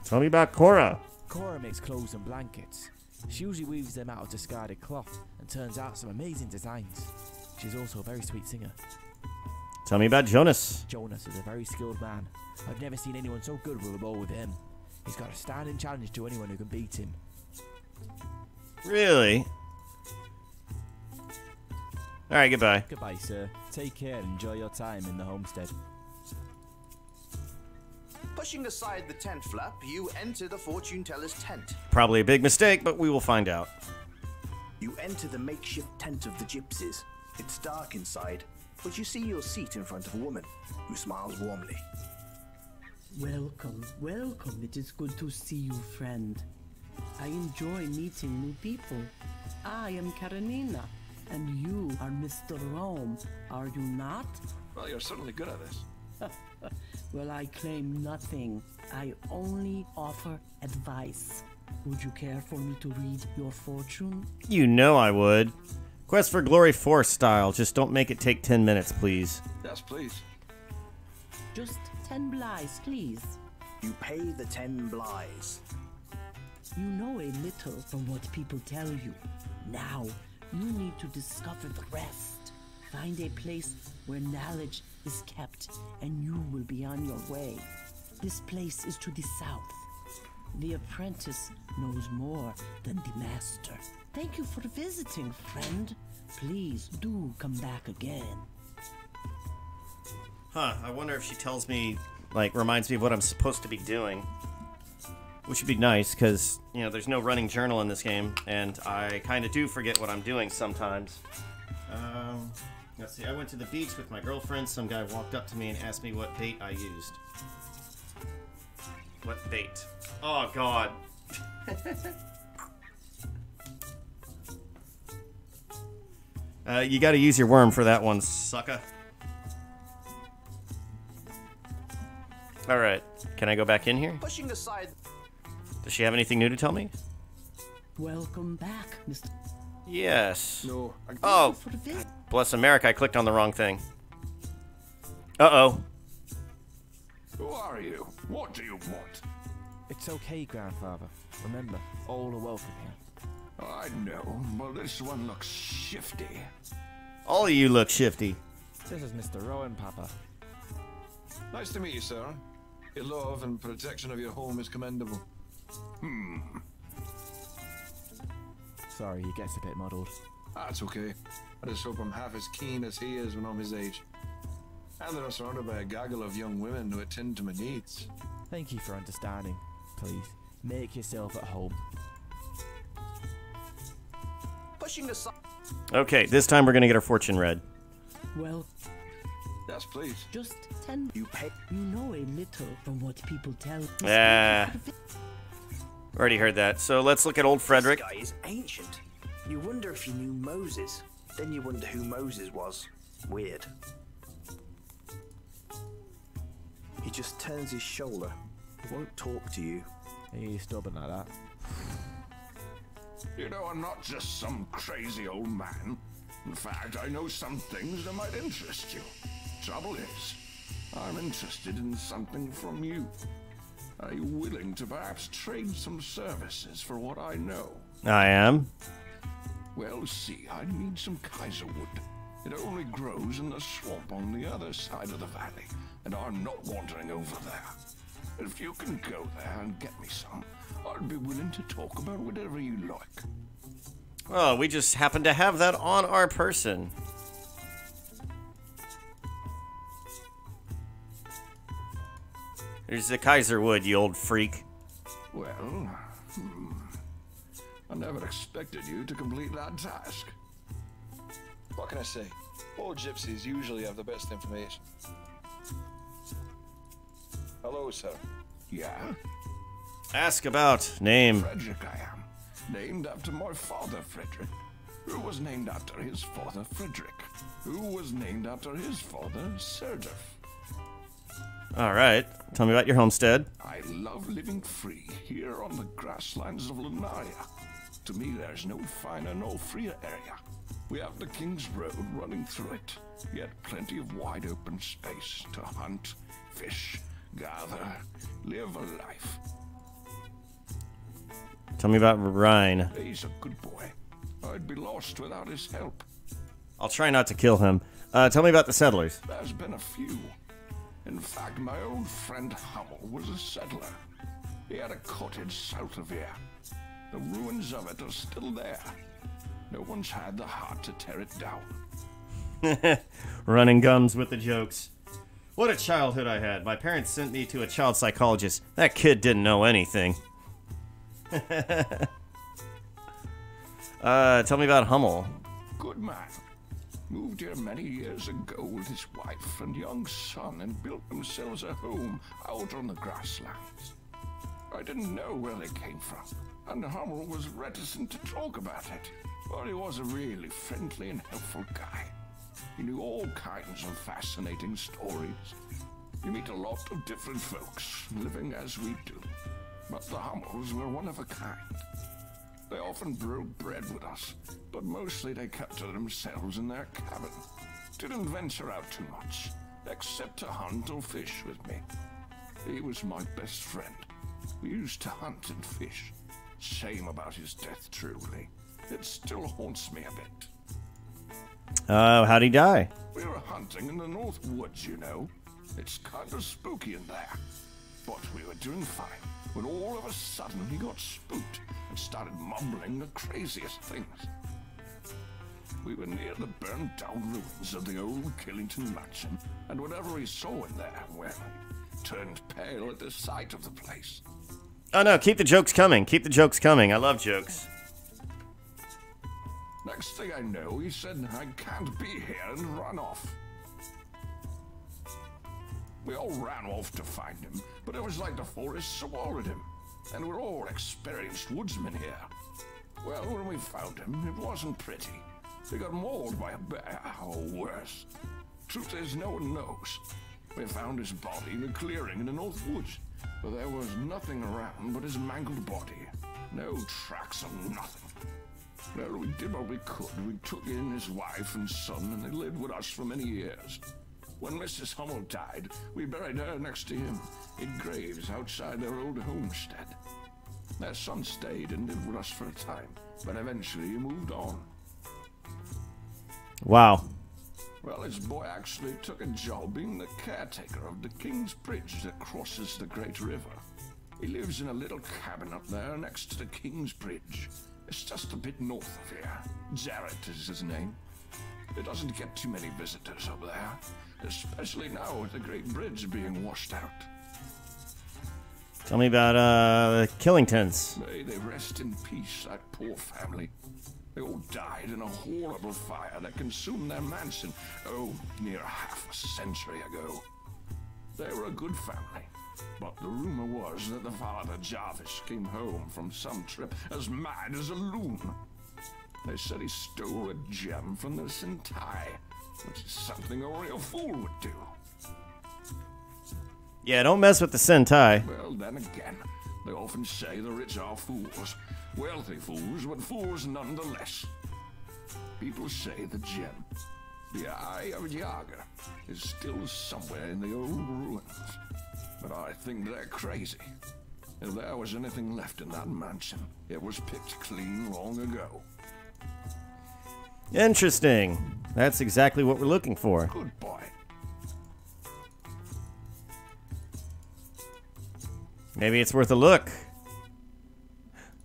[SPEAKER 1] Tell me about Cora.
[SPEAKER 22] Cora makes clothes and blankets. She usually weaves them out of discarded cloth and turns out some amazing designs. She's also a very sweet singer.
[SPEAKER 1] Tell me about Jonas.
[SPEAKER 22] Jonas is a very skilled man. I've never seen anyone so good with a bow with him. He's got a standing challenge to anyone who can beat him.
[SPEAKER 1] Really? Alright, goodbye.
[SPEAKER 22] Goodbye, sir. Take care and enjoy your time in the homestead.
[SPEAKER 2] Pushing aside the tent flap, you enter the fortune teller's tent.
[SPEAKER 1] Probably a big mistake, but we will find out.
[SPEAKER 2] You enter the makeshift tent of the gypsies. It's dark inside, but you see your seat in front of a woman who smiles warmly.
[SPEAKER 6] Welcome, welcome. It is good to see you, friend. I enjoy meeting new people. I am Karenina, and you are Mr. Rome, are you not?
[SPEAKER 3] Well, you're certainly good at this.
[SPEAKER 6] Well, I claim nothing. I only offer advice. Would you care for me to read your fortune?
[SPEAKER 1] You know I would. Quest for Glory 4 style. Just don't make it take 10 minutes, please.
[SPEAKER 3] Yes, please.
[SPEAKER 6] Just 10 blighs, please.
[SPEAKER 2] You pay the 10 blighs.
[SPEAKER 6] You know a little from what people tell you. Now, you need to discover the rest. Find a place where knowledge is kept, and you will be on your way. This place is to the south. The apprentice knows more than the master. Thank you for visiting, friend. Please do come back again.
[SPEAKER 1] Huh, I wonder if she tells me, like, reminds me of what I'm supposed to be doing. Which would be nice, because, you know, there's no running journal in this game, and I kind of do forget what I'm doing sometimes. Let's see, I went to the beach with my girlfriend. Some guy walked up to me and asked me what bait I used. What bait? Oh, God. You gotta use your worm for that one, sucker. Alright, can I go back in here?
[SPEAKER 2] Pushing aside.
[SPEAKER 1] Does she have anything new to tell me?
[SPEAKER 6] Welcome back, Mr.
[SPEAKER 1] Yes.
[SPEAKER 3] No.
[SPEAKER 1] Oh, God bless America, I clicked on the wrong thing. Uh-oh.
[SPEAKER 3] Who are you? What do you want?
[SPEAKER 22] It's okay, grandfather. Remember, all are welcome here.
[SPEAKER 3] I know, but this one looks shifty.
[SPEAKER 1] All of you look shifty.
[SPEAKER 22] This is Mr. Rowan, Papa.
[SPEAKER 3] Nice to meet you, sir. Your love and protection of your home is commendable.
[SPEAKER 22] Sorry, he gets a bit muddled.
[SPEAKER 3] That's okay. I just hope I'm half as keen as he is when I'm his age. And that I'm surrounded by a gaggle of young women who attend to my needs.
[SPEAKER 22] Thank you for understanding. Please, make yourself at home.
[SPEAKER 2] Pushing aside.
[SPEAKER 1] Okay, this time we're gonna get our fortune read.
[SPEAKER 6] Well,
[SPEAKER 3] yes, please.
[SPEAKER 6] Just 10.
[SPEAKER 2] You pay.
[SPEAKER 6] You know a little from what people tell.
[SPEAKER 1] Already heard that. So let's look at old Frederick.
[SPEAKER 2] This guy is ancient. You wonder if he knew Moses. Then you wonder who Moses was. Weird. He just turns his shoulder. He won't talk to you.
[SPEAKER 22] He's stubborn like that.
[SPEAKER 17] You know, I'm not just some crazy old man. In fact, I know some things that might interest you. Trouble is, I'm interested in something from you. Are you willing to perhaps trade some services for what I know?
[SPEAKER 1] I am.
[SPEAKER 17] Well, see, I need some Kaiserwood. It only grows in the swamp on the other side of the valley, and I'm not wandering over there. If you can go there and get me some, I'd be willing to talk about whatever you like.
[SPEAKER 1] Oh, we just happen to have that on our person. There's the Kaiserwood, you old freak.
[SPEAKER 17] Well, I never expected you to complete that task.
[SPEAKER 3] What can I say? Old gypsies usually have the best information. Hello, sir.
[SPEAKER 17] Yeah?
[SPEAKER 1] Ask about name.
[SPEAKER 17] Frederick I am. Named after my father, Frederick. Who was named after his father, Frederick. Who was named after his father, Serdif.
[SPEAKER 1] Alright, tell me about your homestead.
[SPEAKER 17] I love living free here on the grasslands of Lunaria. To me, there's no finer, no freer area. We have the King's Road running through it, yet plenty of wide open space to hunt, fish, gather, live a life.
[SPEAKER 1] Tell me about Rhine.
[SPEAKER 17] He's a good boy. I'd be lost without his help.
[SPEAKER 1] I'll try not to kill him. Tell me about the settlers.
[SPEAKER 17] There's been a few. In fact, my old friend Hummel was a settler. He had a cottage south of here. The ruins of it are still there. No one's had the heart to tear it down.
[SPEAKER 1] Running gums with the jokes. What a childhood I had. My parents sent me to a child psychologist. That kid didn't know anything. Tell me about Hummel.
[SPEAKER 17] Good man. Moved here many years ago with his wife and young son and built themselves a home out on the grasslands. I didn't know where they came from, and Hummel was reticent to talk about it, but he was a really friendly and helpful guy. He knew all kinds of fascinating stories. You meet a lot of different folks, living as we do, but the Hummels were one of a kind. They often broke bread with us, but mostly they kept to themselves in their cabin. Didn't venture out too much, except to hunt or fish with me. He was my best friend. We used to hunt and fish. Shame about his death, truly. It still haunts me a bit.
[SPEAKER 1] How'd he die?
[SPEAKER 17] We were hunting in the North Woods, you know. It's kind of spooky in there. But we were doing fine, when all of a sudden he got spooked and started mumbling the craziest things. We were near the burnt down ruins of the old Killington mansion, and whatever he saw in there, well, he turned pale at the sight of the place.
[SPEAKER 1] Oh no, keep the jokes coming. Keep the jokes coming. I love jokes.
[SPEAKER 17] Next thing I know, he said, I can't be here, and run off. We all ran off to find him, but it was like the forest swallowed him. And we're all experienced woodsmen here. Well, when we found him, it wasn't pretty. He got mauled by a bear, or worse. Truth is, no one knows. We found his body in a clearing in the North Woods, but there was nothing around but his mangled body. No tracks of nothing. Well, we did what we could. We took in his wife and son, and they lived with us for many years. When Mrs. Hummel died, we buried her next to him, in graves outside their old homestead. Their son stayed and lived with us for a time, but eventually he moved on.
[SPEAKER 1] Wow.
[SPEAKER 17] Well, his boy actually took a job being the caretaker of the King's Bridge that crosses the Great River. He lives in a little cabin up there next to the King's Bridge. It's just a bit north of here. Jarrett is his name. It doesn't get too many visitors up there, especially now with the Great Bridge being washed out.
[SPEAKER 1] Tell me about the Killingtons.
[SPEAKER 17] May they rest in peace, that poor family. They all died in a horrible fire that consumed their mansion, near half a century ago. They were a good family, but the rumor was that the father Jarvis came home from some trip as mad as a loon. They said he stole a gem from the Sentai, which is something only a fool would do.
[SPEAKER 1] Yeah, don't mess with the Sentai.
[SPEAKER 17] Well, then again, they often say the rich are fools. Wealthy fools, but fools nonetheless. People say the gem, the Eye of Yaga, is still somewhere in the old ruins. But I think they're crazy. If there was anything left in that mansion, it was picked clean long ago.
[SPEAKER 1] Interesting. That's exactly what we're looking for.
[SPEAKER 17] Good boy.
[SPEAKER 1] Maybe it's worth a look.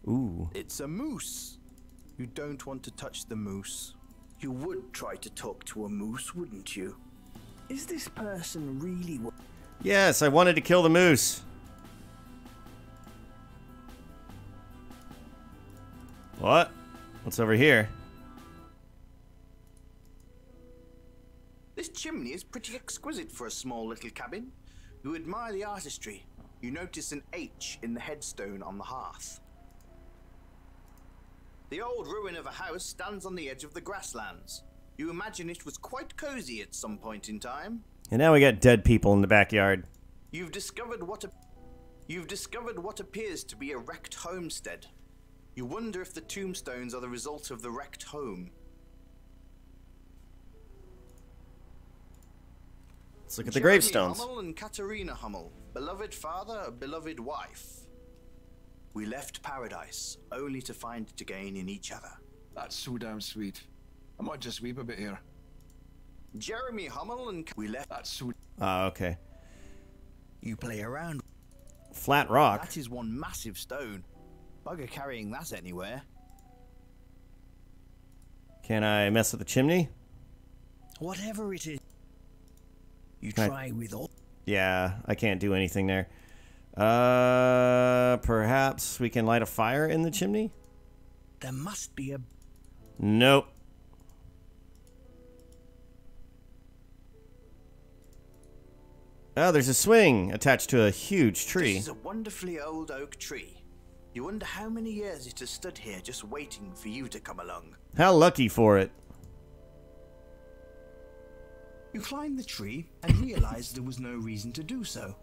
[SPEAKER 1] Ooh.
[SPEAKER 2] It's a moose. You don't want to touch the moose. You would try to talk to a moose, wouldn't you?
[SPEAKER 7] Is this person really
[SPEAKER 1] Yes, I wanted to kill the moose. What? What's over here?
[SPEAKER 2] This chimney is pretty exquisite for a small little cabin. You admire the artistry. You notice an H in the headstone on the hearth. The old ruin of a house stands on the edge of the grasslands. You imagine it was quite cozy at some point in time.
[SPEAKER 1] And now we got dead people in the backyard.
[SPEAKER 2] You've discovered what appears to be a wrecked homestead. You wonder if the tombstones are the result of the wrecked home.
[SPEAKER 1] Let's look at the
[SPEAKER 2] Jeremy
[SPEAKER 1] gravestones.
[SPEAKER 2] Hummel and Katerina Hummel, beloved father, beloved wife. We left paradise, only to find it again in each other.
[SPEAKER 3] That's so damn sweet. I might just weep a bit here.
[SPEAKER 2] Jeremy Hummel and we left.
[SPEAKER 3] That's so.
[SPEAKER 1] Ah, okay.
[SPEAKER 2] You play around.
[SPEAKER 1] Flat rock.
[SPEAKER 2] That is one massive stone. Bugger carrying that anywhere.
[SPEAKER 1] Can I mess with the chimney?
[SPEAKER 2] Whatever it is. You
[SPEAKER 1] Can I-
[SPEAKER 2] try with all.
[SPEAKER 1] Yeah, I can't do anything there. Perhaps we can light a fire in the chimney?
[SPEAKER 2] There must be a.
[SPEAKER 1] Nope. Oh, there's a swing attached to a huge tree.
[SPEAKER 2] This is a wonderfully old oak tree. You wonder how many years it has stood here just waiting for you to come along.
[SPEAKER 1] How lucky for it.
[SPEAKER 2] You climbed the tree and realized there was no reason to do so.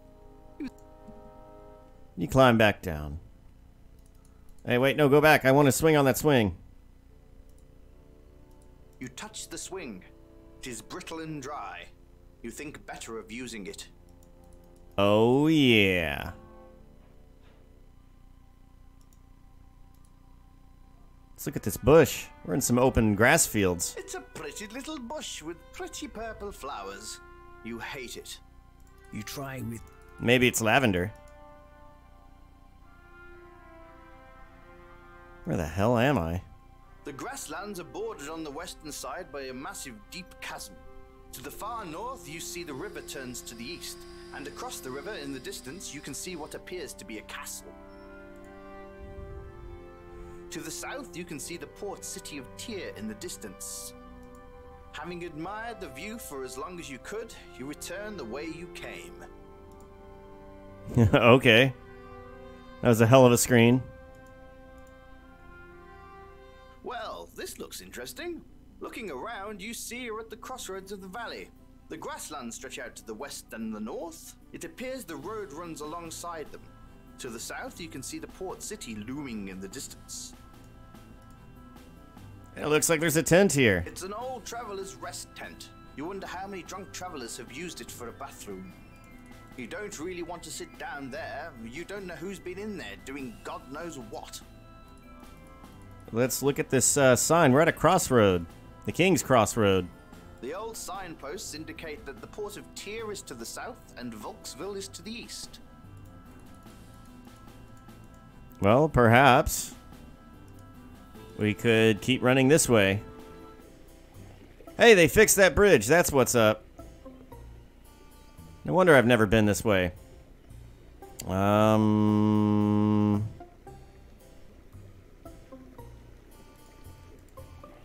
[SPEAKER 1] You climb back down. Hey, wait, no, go back. I want to swing on that swing.
[SPEAKER 2] You touch the swing. It is brittle and dry. You think better of using it.
[SPEAKER 1] Oh, yeah. Let's look at this bush. We're in some open grass fields.
[SPEAKER 2] It's a pretty little bush with pretty purple flowers. You hate it. You try with...
[SPEAKER 1] Maybe it's lavender. Where the hell am I?
[SPEAKER 2] The grasslands are bordered on the western side by a massive deep chasm. To the far north, you see the river turns to the east, and across the river in the distance, you can see what appears to be a castle. To the south, you can see the port city of Tyr in the distance. Having admired the view for as long as you could, you return the way you came.
[SPEAKER 1] Okay. That was a hell of a screen.
[SPEAKER 2] Well, this looks interesting. Looking around, you see you're at the crossroads of the valley. The grasslands stretch out to the west and the north. It appears the road runs alongside them. To the south, you can see the port city looming in the distance.
[SPEAKER 1] It looks like there's a tent here.
[SPEAKER 2] It's an old traveler's rest tent. You wonder how many drunk travelers have used it for a bathroom. You don't really want to sit down there. You don't know who's been in there doing God knows what.
[SPEAKER 1] Let's look at this sign. We're at a crossroad. The King's Crossroad.
[SPEAKER 2] The old signposts indicate that the port of Tyr is to the south and Volksville is to the east.
[SPEAKER 1] Well, perhaps we could keep running this way. Hey, they fixed that bridge. That's what's up. No wonder I've never been this way.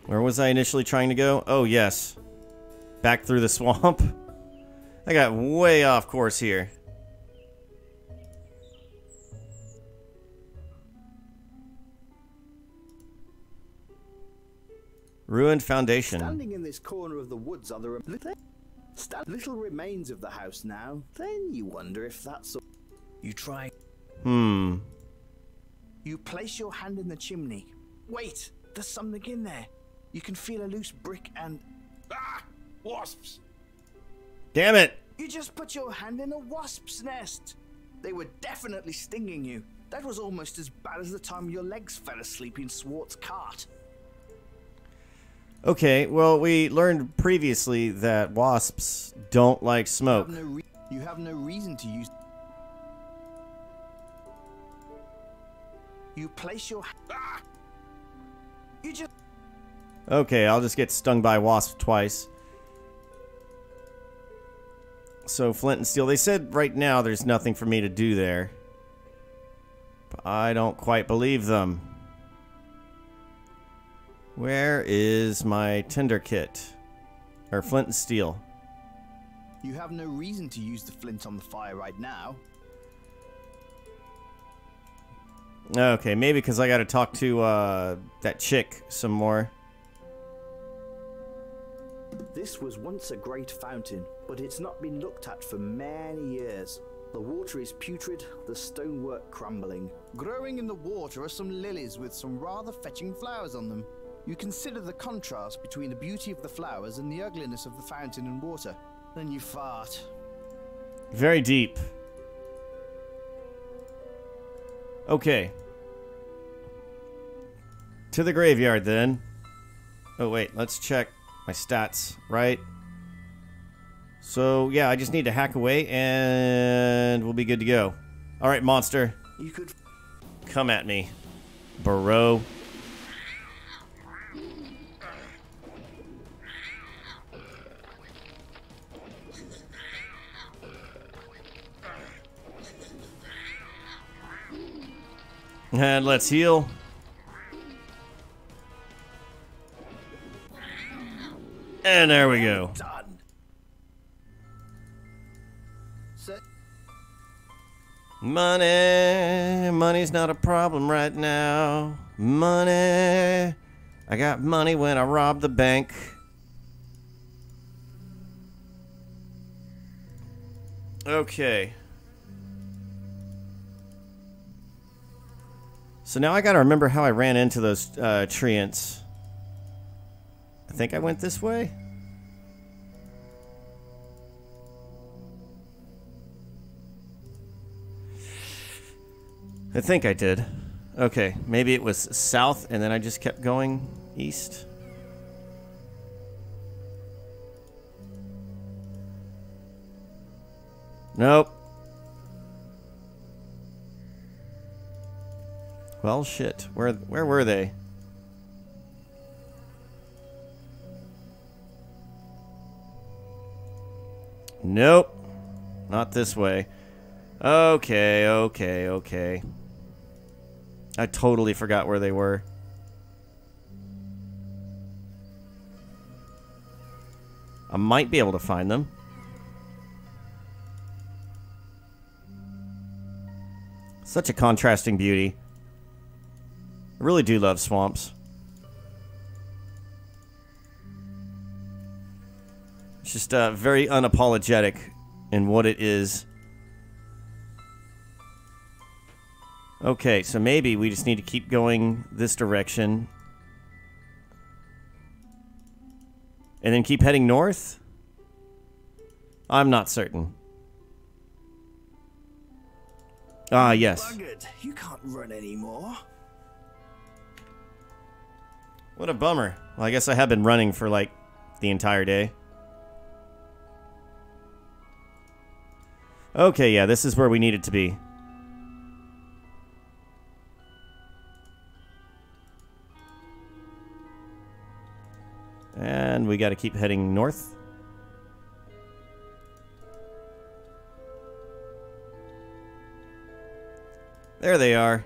[SPEAKER 1] Where was I initially trying to go? Oh, yes. Back through the swamp. I got way off course here. Ruined foundation.
[SPEAKER 2] Standing in this corner of the woods are the little remains of the house now. Then you wonder if that's... You try...
[SPEAKER 1] Hmm.
[SPEAKER 2] You place your hand in the chimney. Wait, there's something in there. You can feel a loose brick and... Ah! Wasps!
[SPEAKER 1] Damn it!
[SPEAKER 2] You just put your hand in a wasp's nest. They were definitely stinging you. That was almost as bad as the time your legs fell asleep in Swart's cart.
[SPEAKER 1] Okay, well, we learned previously that wasps don't like smoke.
[SPEAKER 2] You have no reason to use... You place your... Ah! You just...
[SPEAKER 1] Okay, I'll just get stung by a wasp twice. So flint and steel. They said right now there's nothing for me to do there. But I don't quite believe them. Where is my tinder kit? Or flint and steel?
[SPEAKER 2] You have no reason to use the flint on the fire right now.
[SPEAKER 1] Okay, maybe because I gotta talk to that chick some more.
[SPEAKER 7] This was once a great fountain, but it's not been looked at for many years. The water is putrid, the stonework crumbling.
[SPEAKER 2] Growing in the water are some lilies with some rather fetching flowers on them. You consider the contrast between the beauty of the flowers and the ugliness of the fountain and water. Then you fart.
[SPEAKER 1] Very deep. Okay. To the graveyard then. Oh wait, let's check my stats, right? So yeah, I just need to hack away and we'll be good to go. Alright, monster.
[SPEAKER 7] You could
[SPEAKER 1] come at me, bro. And let's heal. And there we go.
[SPEAKER 2] Done. Set.
[SPEAKER 1] Money's not a problem right now. Money. I got money when I rob the bank. Okay. So now I gotta remember how I ran into those treants. I think I went this way. I think I did. Okay, maybe it was south and then I just kept going east. Nope. Well, shit. Where were they? Nope. Not this way. Okay. I totally forgot where they were. I might be able to find them. Such a contrasting beauty. I really do love swamps. It's just very unapologetic in what it is. Okay, so maybe we just need to keep going this direction. And then keep heading north? I'm not certain. Ah, yes.
[SPEAKER 7] Buggered. You can't run anymore.
[SPEAKER 1] What a bummer. Well, I guess I have been running for, like, the entire day. Okay, yeah, this is where we needed to be. And we got to keep heading north. There they are.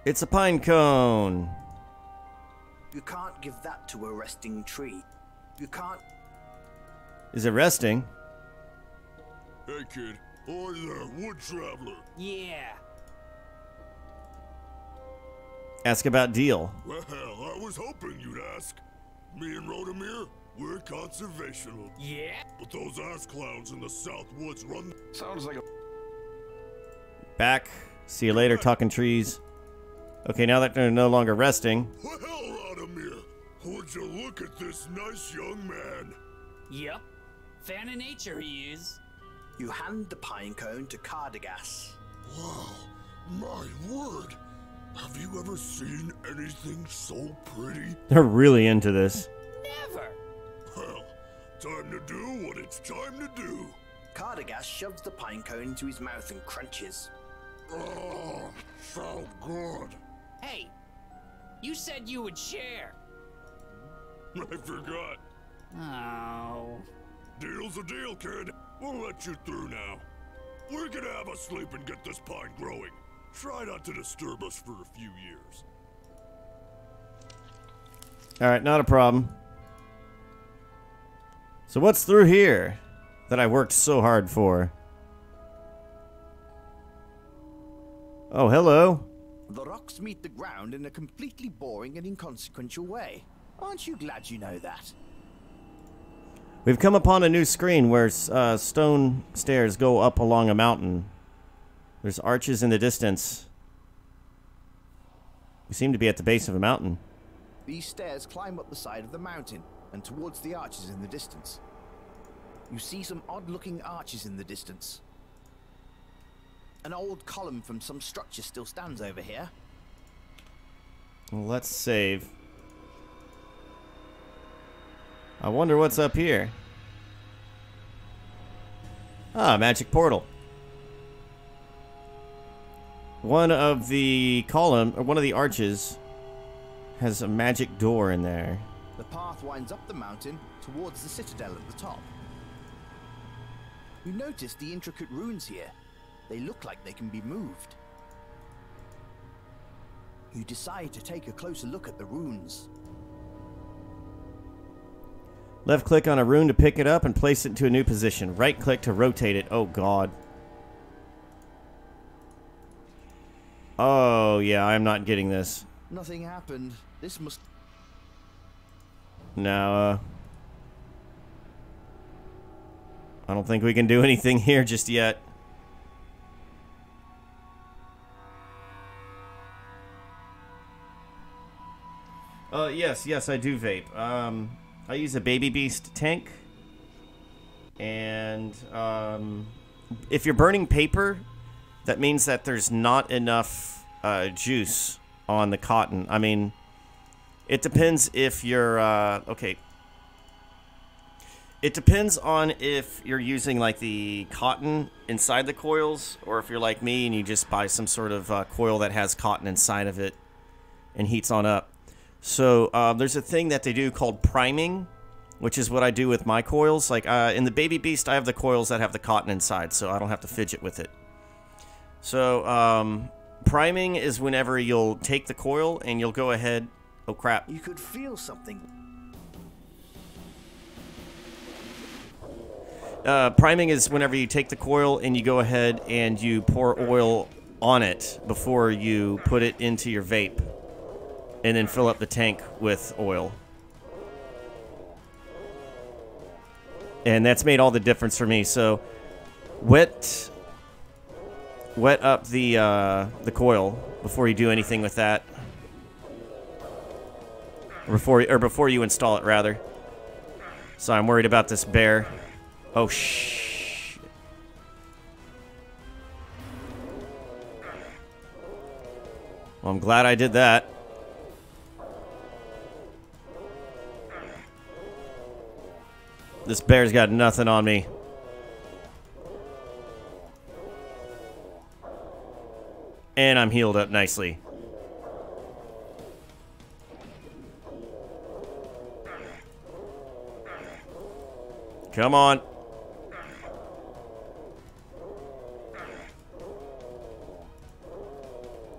[SPEAKER 1] It's a pine cone.
[SPEAKER 7] You can't give that to a resting tree. You can't.
[SPEAKER 1] Is it resting?
[SPEAKER 9] Hey kid, oi there, wood traveler.
[SPEAKER 12] Yeah.
[SPEAKER 1] Ask about deal.
[SPEAKER 9] Well, I was hoping you'd ask. Me and Rodomir, we're conservational.
[SPEAKER 12] Yeah?
[SPEAKER 9] But those ass clowns in the South Woods run.
[SPEAKER 3] Sounds like a.
[SPEAKER 1] Back. See you later, talking trees. Okay, now that they're no longer resting.
[SPEAKER 9] Well, Rodomir, would you look at this nice young man?
[SPEAKER 12] Yep. Fan of nature he is.
[SPEAKER 7] You hand the pine cone to Cardagas.
[SPEAKER 9] Wow, my word. Have you ever seen anything so pretty?
[SPEAKER 1] They're really into this.
[SPEAKER 12] Never.
[SPEAKER 9] Well, time to do what it's time to do.
[SPEAKER 7] Cardagas shoves the pine cone into his mouth and crunches.
[SPEAKER 9] Oh, so good.
[SPEAKER 12] Hey, you said you would share.
[SPEAKER 9] I forgot.
[SPEAKER 12] Oh.
[SPEAKER 8] Deal's a deal, kid. We'll let you through now. We're gonna have a sleep and get this pine growing. Try not to disturb us for a few years.
[SPEAKER 1] Alright, not a problem. So what's through here that I worked so hard for? Oh, hello.
[SPEAKER 2] The rocks meet the ground in a completely boring and inconsequential way. Aren't you glad you know that?
[SPEAKER 1] We've come upon a new screen where stone stairs go up along a mountain. There's arches in the distance. We seem to be at the base of a mountain.
[SPEAKER 2] These stairs climb up the side of the mountain and towards the arches in the distance. You see some odd-looking arches in the distance. An old column from some structure still stands over here.
[SPEAKER 1] Let's save. I wonder what's up here. Ah, magic portal. One of the column, or one of the arches, has a magic door in there.
[SPEAKER 2] The path winds up the mountain towards the citadel at the top. You notice the intricate runes here. They look like they can be moved. You decide to take a closer look at the runes.
[SPEAKER 1] Left click on a rune to pick it up and place it into a new position. Right click to rotate it. Oh god. Oh yeah, I'm not getting this.
[SPEAKER 2] Nothing happened. This must...
[SPEAKER 1] No, I don't think we can do anything here just yet. Yes, I do vape. I use a Baby Beast tank. And, if you're burning paper, that means that there's not enough, juice on the cotton. I mean, it depends if you're, okay. It depends on if you're using, like, the cotton inside the coils, or if you're like me and you just buy some sort of, coil that has cotton inside of it and heats on up. So, there's a thing that they do called priming, which is what I do with my coils. Like, in the Baby Beast, I have the coils that have the cotton inside, so I don't have to fidget with it. So, priming is whenever you'll take the coil and you'll go ahead... Oh, crap.
[SPEAKER 2] You could feel something.
[SPEAKER 1] Priming is whenever you take the coil and you go ahead and you pour oil on it before you put it into your vape. And then fill up the tank with oil. And that's made all the difference for me. So, wet up the coil before you do anything with that. Before you install it, rather. So I'm worried about this bear. Oh, shh. Well, I'm glad I did that. This bear's got nothing on me. And I'm healed up nicely. Come on.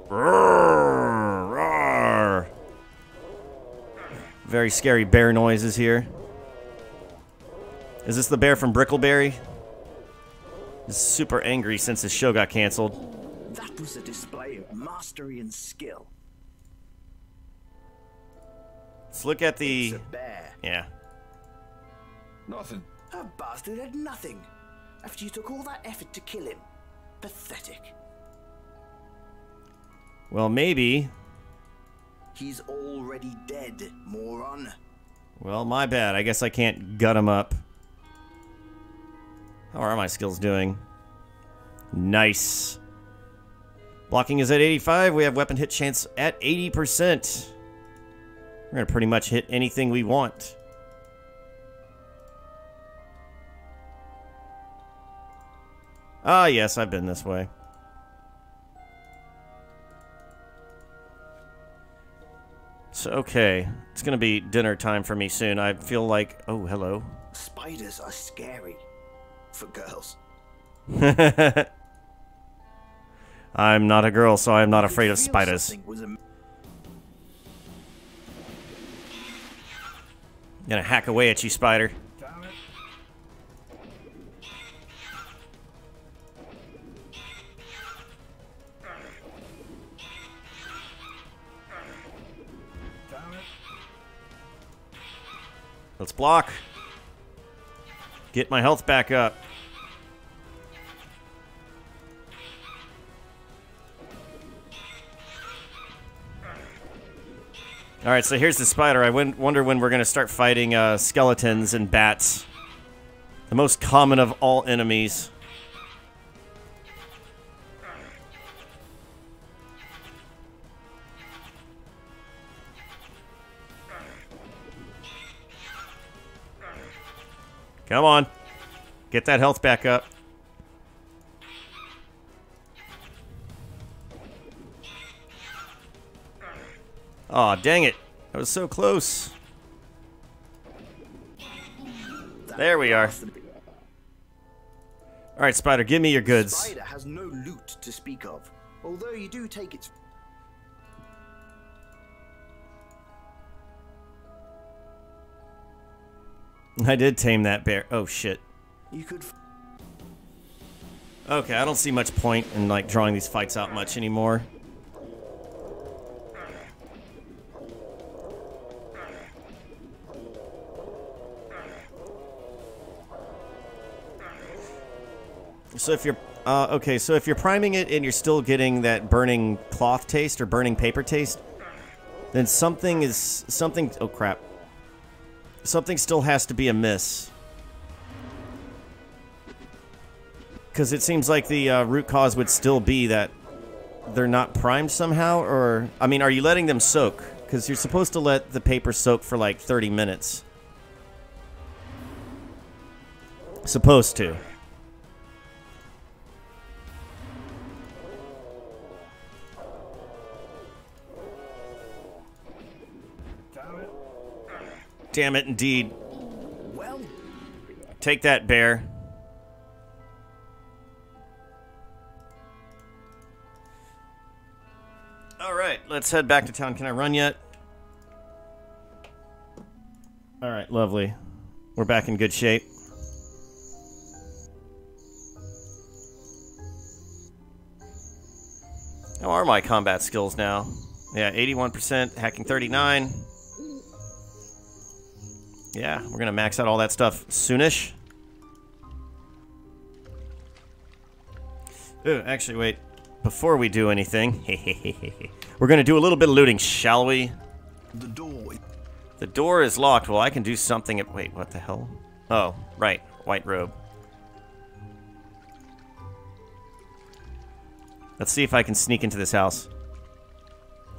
[SPEAKER 1] Roar, roar. Very scary bear noises here. Is this the bear from Brickleberry? He's super angry since his show got canceled.
[SPEAKER 2] That was a display of mastery and skill.
[SPEAKER 1] Let's look at the...
[SPEAKER 2] It's a bear.
[SPEAKER 1] Yeah.
[SPEAKER 3] Nothing.
[SPEAKER 2] That bastard had nothing. After you took all that effort to kill him. Pathetic.
[SPEAKER 1] Well, maybe.
[SPEAKER 2] He's already dead, moron.
[SPEAKER 1] Well, my bad. I guess I can't gut him up. How are my skills doing? Nice. Blocking is at 85. We have weapon hit chance at 80%. We're going to pretty much hit anything we want. Ah, yes, I've been this way. So, okay. It's going to be dinner time for me soon. I feel like... Oh, hello.
[SPEAKER 7] Spiders are scary. For girls.
[SPEAKER 1] I'm not a girl, so I'm not afraid of spiders. Gonna hack away at you, spider. Let's block. Get my health back up. Alright, so here's the spider. I wonder when we're going to start fighting skeletons and bats. The most common of all enemies. Come on. Get that health back up. Aw, dang it. That was so close. There we are. Alright, Spider, give me your goods.
[SPEAKER 7] Spider has no loot to speak of, although you do take its...
[SPEAKER 1] I did tame that bear. Oh, shit.
[SPEAKER 7] You could...
[SPEAKER 1] Okay, I don't see much point in, like, drawing these fights out much anymore. So if you're, okay, so if you're priming it and you're still getting that burning cloth taste or burning paper taste, then something, oh crap. Something still has to be amiss. Because it seems like the root cause would still be that they're not primed somehow, or, I mean, are you letting them soak? Because you're supposed to let the paper soak for like 30 minutes. Supposed to. Damn it, indeed.
[SPEAKER 7] Well,
[SPEAKER 1] take that, bear. Alright, let's head back to town. Can I run yet? Alright, lovely. We're back in good shape. How are my combat skills now? Yeah, 81%, hacking 39. Yeah, we're gonna max out all that stuff soonish. Ooh, actually, wait. Before we do anything, we're gonna do a little bit of looting, shall we?
[SPEAKER 7] the door...
[SPEAKER 1] The door is locked. Well, I can do something. Wait, what the hell? Oh, right. White robe. Let's see if I can sneak into this house.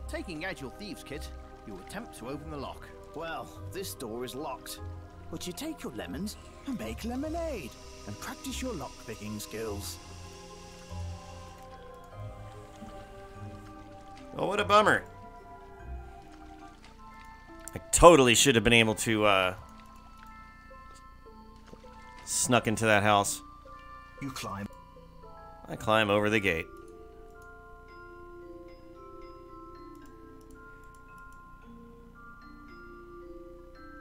[SPEAKER 2] Taking out your thieves' kit, you attempt to open the lock.
[SPEAKER 7] Well, this door is locked. But you take your lemons and make lemonade and practice your lockpicking skills.
[SPEAKER 1] Oh, what a bummer. I totally should have been able to, snuck into that house.
[SPEAKER 7] You climb.
[SPEAKER 1] I climb over the gate.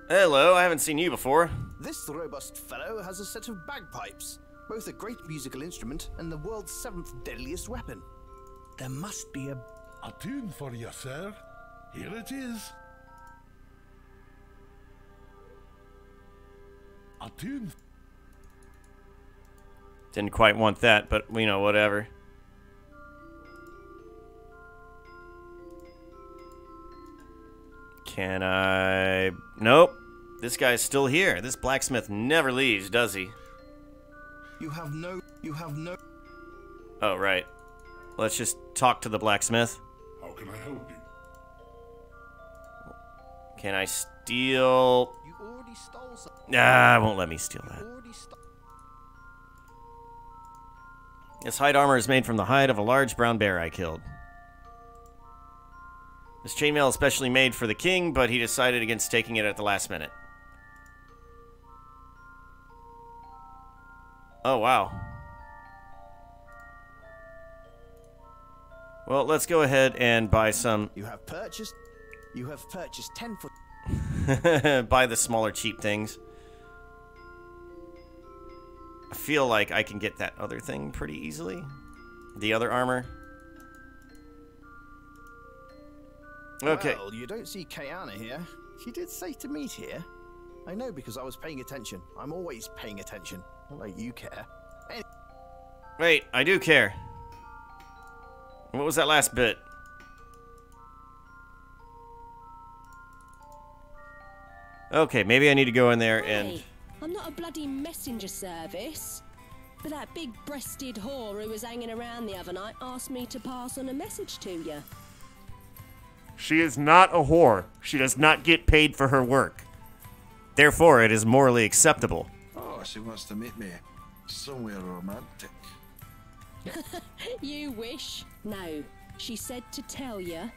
[SPEAKER 1] Hello, I haven't seen you before.
[SPEAKER 2] This robust fellow has a set of bagpipes, both a great musical instrument and the world's 7th deadliest weapon.
[SPEAKER 7] There must be a
[SPEAKER 9] tune for you, sir. Here it is. A tune.
[SPEAKER 1] Didn't quite want that, but, you know, whatever. Can I... Nope. This guy's still here. This blacksmith never leaves, does he?
[SPEAKER 2] You have no...
[SPEAKER 1] Oh, right. Let's just talk to the blacksmith.
[SPEAKER 9] How can I help you?
[SPEAKER 1] Can I steal...
[SPEAKER 2] You already stole something.
[SPEAKER 1] Nah, it won't let me steal that. This hide armor is made from the hide of a large brown bear I killed. This chainmail is specially made for the king, but he decided against taking it at the last minute. Oh, wow. Well, let's go ahead and buy some...
[SPEAKER 2] You have purchased 10 foot...
[SPEAKER 1] buy the smaller, cheap things. I feel like I can get that other thing pretty easily. The other armor. Okay.
[SPEAKER 2] Well, you don't see Kayana here. She did say to meet here. I know because I was paying attention. I'm always paying attention. Not like you care.
[SPEAKER 1] Wait, I do care. What was that last bit? Okay, maybe I need to go in there and...
[SPEAKER 13] Hey, I'm not a bloody messenger service. But that big-breasted whore who was hanging around the other night asked me to pass on a message to you.
[SPEAKER 1] She is not a whore. She does not get paid for her work. Therefore, it is morally acceptable.
[SPEAKER 3] Oh, she wants to meet me somewhere romantic.
[SPEAKER 13] You wish. No, she said to tell you.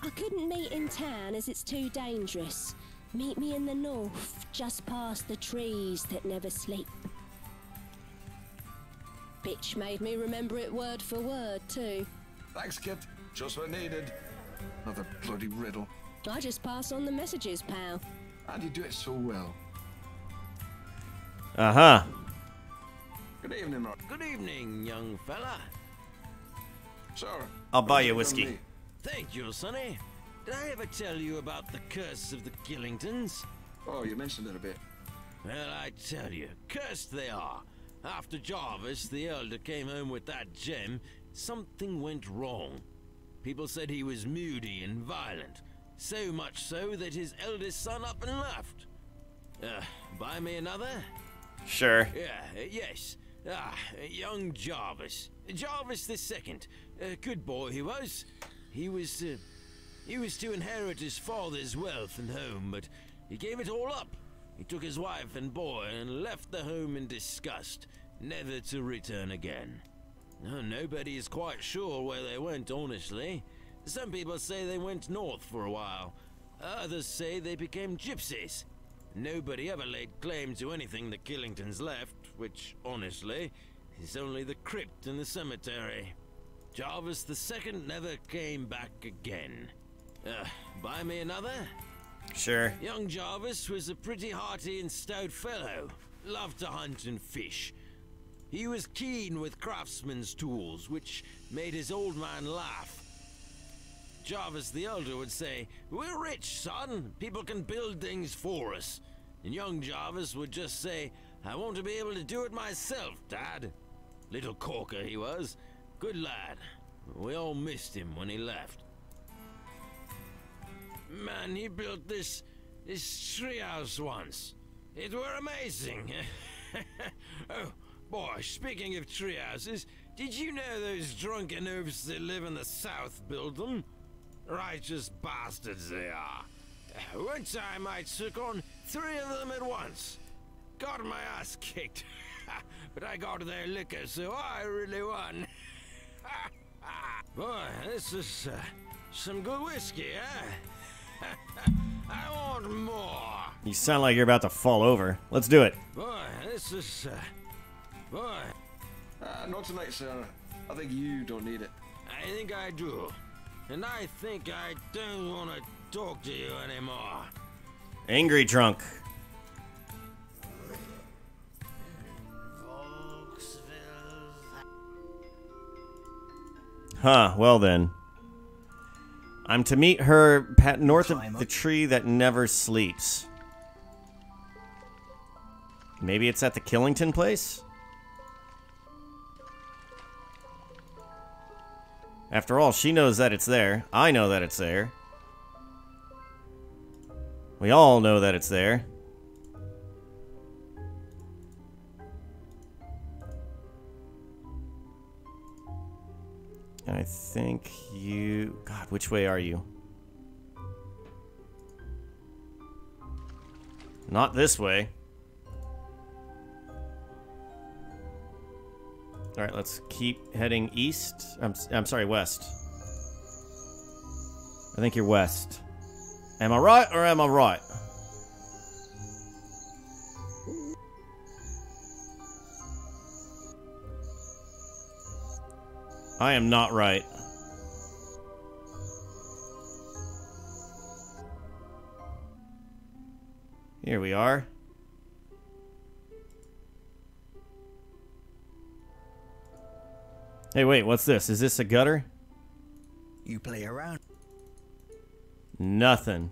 [SPEAKER 13] I couldn't meet in town as it's too dangerous. Meet me in the north, just past the trees that never sleep. Bitch made me remember it word for word, too.
[SPEAKER 3] Thanks, kid. Just what needed. Another bloody riddle.
[SPEAKER 13] I just pass on the messages, pal.
[SPEAKER 3] And you do it so well.
[SPEAKER 1] Uh-huh.
[SPEAKER 3] Good evening, Mark.
[SPEAKER 11] Good evening, young fella.
[SPEAKER 3] Sir.
[SPEAKER 1] I'll buy you whiskey.
[SPEAKER 11] Thank you, Sonny. Did I ever tell you about the curse of the Killingtons?
[SPEAKER 3] Oh, you mentioned it a bit.
[SPEAKER 11] Well, I tell you, cursed they are. After Jarvis, the elder, came home with that gem, something went wrong. People said he was moody and violent. So much so that his eldest son up and left. Buy me another?
[SPEAKER 1] Sure.
[SPEAKER 11] Yes. Young Jarvis. Jarvis the Second. Good boy he was. He was to inherit his father's wealth and home, but he gave it all up. He took his wife and boy and left the home in disgust, never to return again. Nobody is quite sure where they went, honestly. Some people say they went north for a while. Others say they became gypsies. Nobody ever laid claim to anything the Killingtons left, which, honestly, is only the crypt and the cemetery. Jarvis the Second never came back again. Buy me another?
[SPEAKER 1] Sure.
[SPEAKER 11] Young Jarvis was a pretty hearty and stout fellow. Loved to hunt and fish. He was keen with craftsman's tools, which made his old man laugh. Jarvis the elder would say, "We're rich, son. People can build things for us." And young Jarvis would just say, "I want to be able to do it myself, Dad." Little corker he was. Good lad. We all missed him when he left. Man, he built this treehouse once. It were amazing. Oh, boy, speaking of treehouses, did you know those drunken oafs that live in the south build them? Righteous bastards they are. One time I took on 3 of them at once. Got my ass kicked. But I got their liquor, so I really won. Boy, this is some good whiskey, eh? I want more.
[SPEAKER 1] You sound like you're about to fall over. Let's do it.
[SPEAKER 11] Boy, this is... boy.
[SPEAKER 3] Not tonight, sir. I think you don't need it.
[SPEAKER 11] I think I do. And I think I don't want to talk to you anymore.
[SPEAKER 1] Angry drunk. Huh, well then. I'm to meet her north of the tree that never sleeps. Maybe it's at the Killington place? After all, she knows that it's there. I know that it's there. We all know that it's there. I think you... God, which way are you? Not this way. Alright, let's keep heading east. I'm sorry, west. I think you're west. Am I right or am I right? I am not right. Here we are. Hey, wait, what's this? Is this a gutter?
[SPEAKER 2] You play around.
[SPEAKER 1] Nothing.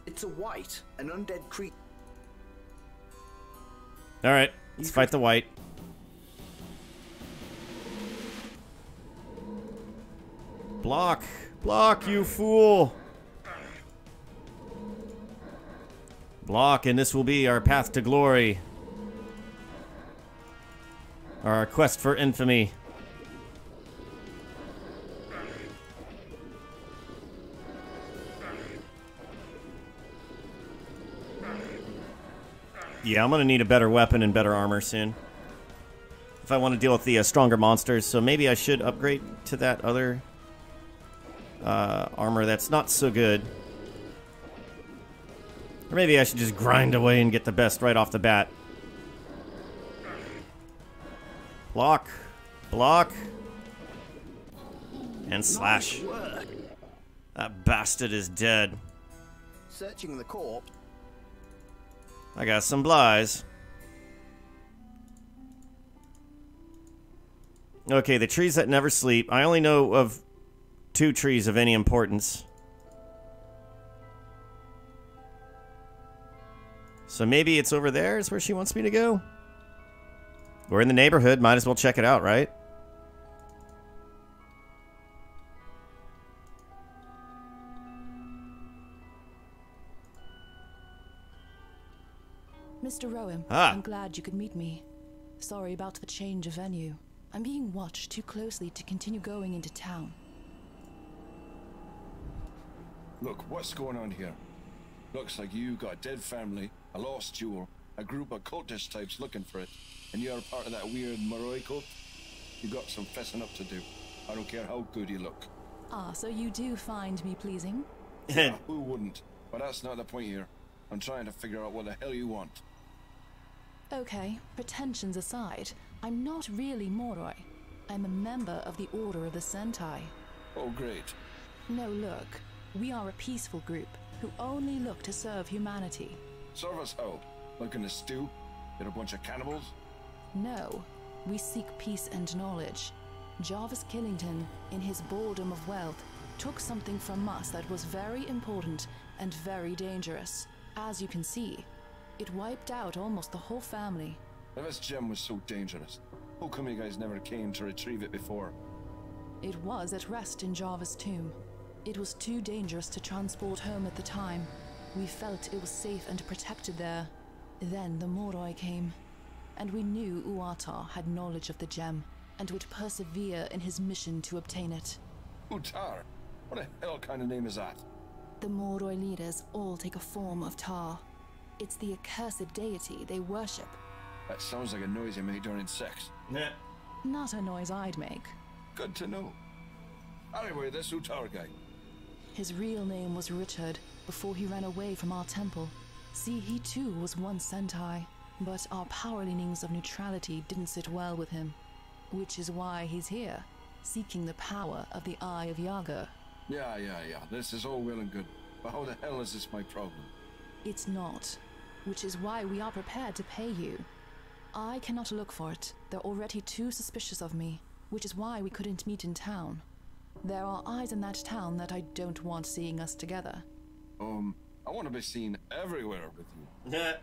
[SPEAKER 7] It's a white, an undead creature.
[SPEAKER 1] Alright, let's fight the white. Block! Block, you fool! Block, and this will be our path to glory. Our quest for infamy. Yeah, I'm gonna need a better weapon and better armor soon. If I want to deal with the stronger monsters, so maybe I should upgrade to that other armor that's not so good. Or maybe I should just grind away and get the best right off the bat. Block. Block. And slash.
[SPEAKER 2] Nice work.
[SPEAKER 1] That bastard is dead.
[SPEAKER 2] Searching the corpse.
[SPEAKER 1] I got some blighs. Okay, the trees that never sleep. I only know of 2 trees of any importance. So maybe it's over there is where she wants me to go? We're in the neighborhood. Might as well check it out, right?
[SPEAKER 14] Mr. Rowan,
[SPEAKER 1] Ah.
[SPEAKER 14] I'm glad you could meet me. Sorry about the change of venue. I'm being watched too closely to continue going into town.
[SPEAKER 3] Look, what's going on here? Looks like you got a dead family, a lost jewel, a group of cultist types looking for it, and you're part of that weird Moroi cult? You got some fessing up to do. I don't care how good you look.
[SPEAKER 14] Ah, so you do find me pleasing?
[SPEAKER 3] Yeah, who wouldn't? But that's not the point here. I'm trying to figure out what the hell you want.
[SPEAKER 14] Okay, pretensions aside, I'm not really Moroi. I'm a member of the Order of the Sentai.
[SPEAKER 3] Oh, great.
[SPEAKER 14] No, look, we are a peaceful group who only look to serve humanity.
[SPEAKER 3] Serve us how? Like in a stew? You're a bunch of cannibals?
[SPEAKER 14] No, we seek peace and knowledge. Jarvis Killington, in his boredom of wealth, took something from us that was very important and very dangerous. As you can see, it wiped out almost the whole family.
[SPEAKER 3] If this gem was so dangerous, how come you guys never came to retrieve it before?
[SPEAKER 14] It was at rest in Jarvis' tomb. It was too dangerous to transport home at the time. We felt it was safe and protected there. Then the Moroi came, and we knew Uatar had knowledge of the gem and would persevere in his mission to obtain it.
[SPEAKER 3] Utar? What the hell kind of name is that?
[SPEAKER 14] The Moroi leaders all take a form of Tar. It's the accursed deity they worship.
[SPEAKER 3] That sounds like a noise you make during sex.
[SPEAKER 1] Nah.
[SPEAKER 14] Not a noise I'd make.
[SPEAKER 3] Good to know. Anyway, this Utar guy.
[SPEAKER 14] His real name was Richard before he ran away from our temple. See, he too was once Sentai, but our power leanings of neutrality didn't sit well with him. Which is why he's here, seeking the power of the Eye of Yaga.
[SPEAKER 3] Yeah. This is all well and good. But how the hell is this my problem?
[SPEAKER 14] It's not. Which is why we are prepared to pay you. I cannot look for it. They're already too suspicious of me, which is why we couldn't meet in town. There are eyes in that town that I don't want seeing us together.
[SPEAKER 3] I want to be seen everywhere with you.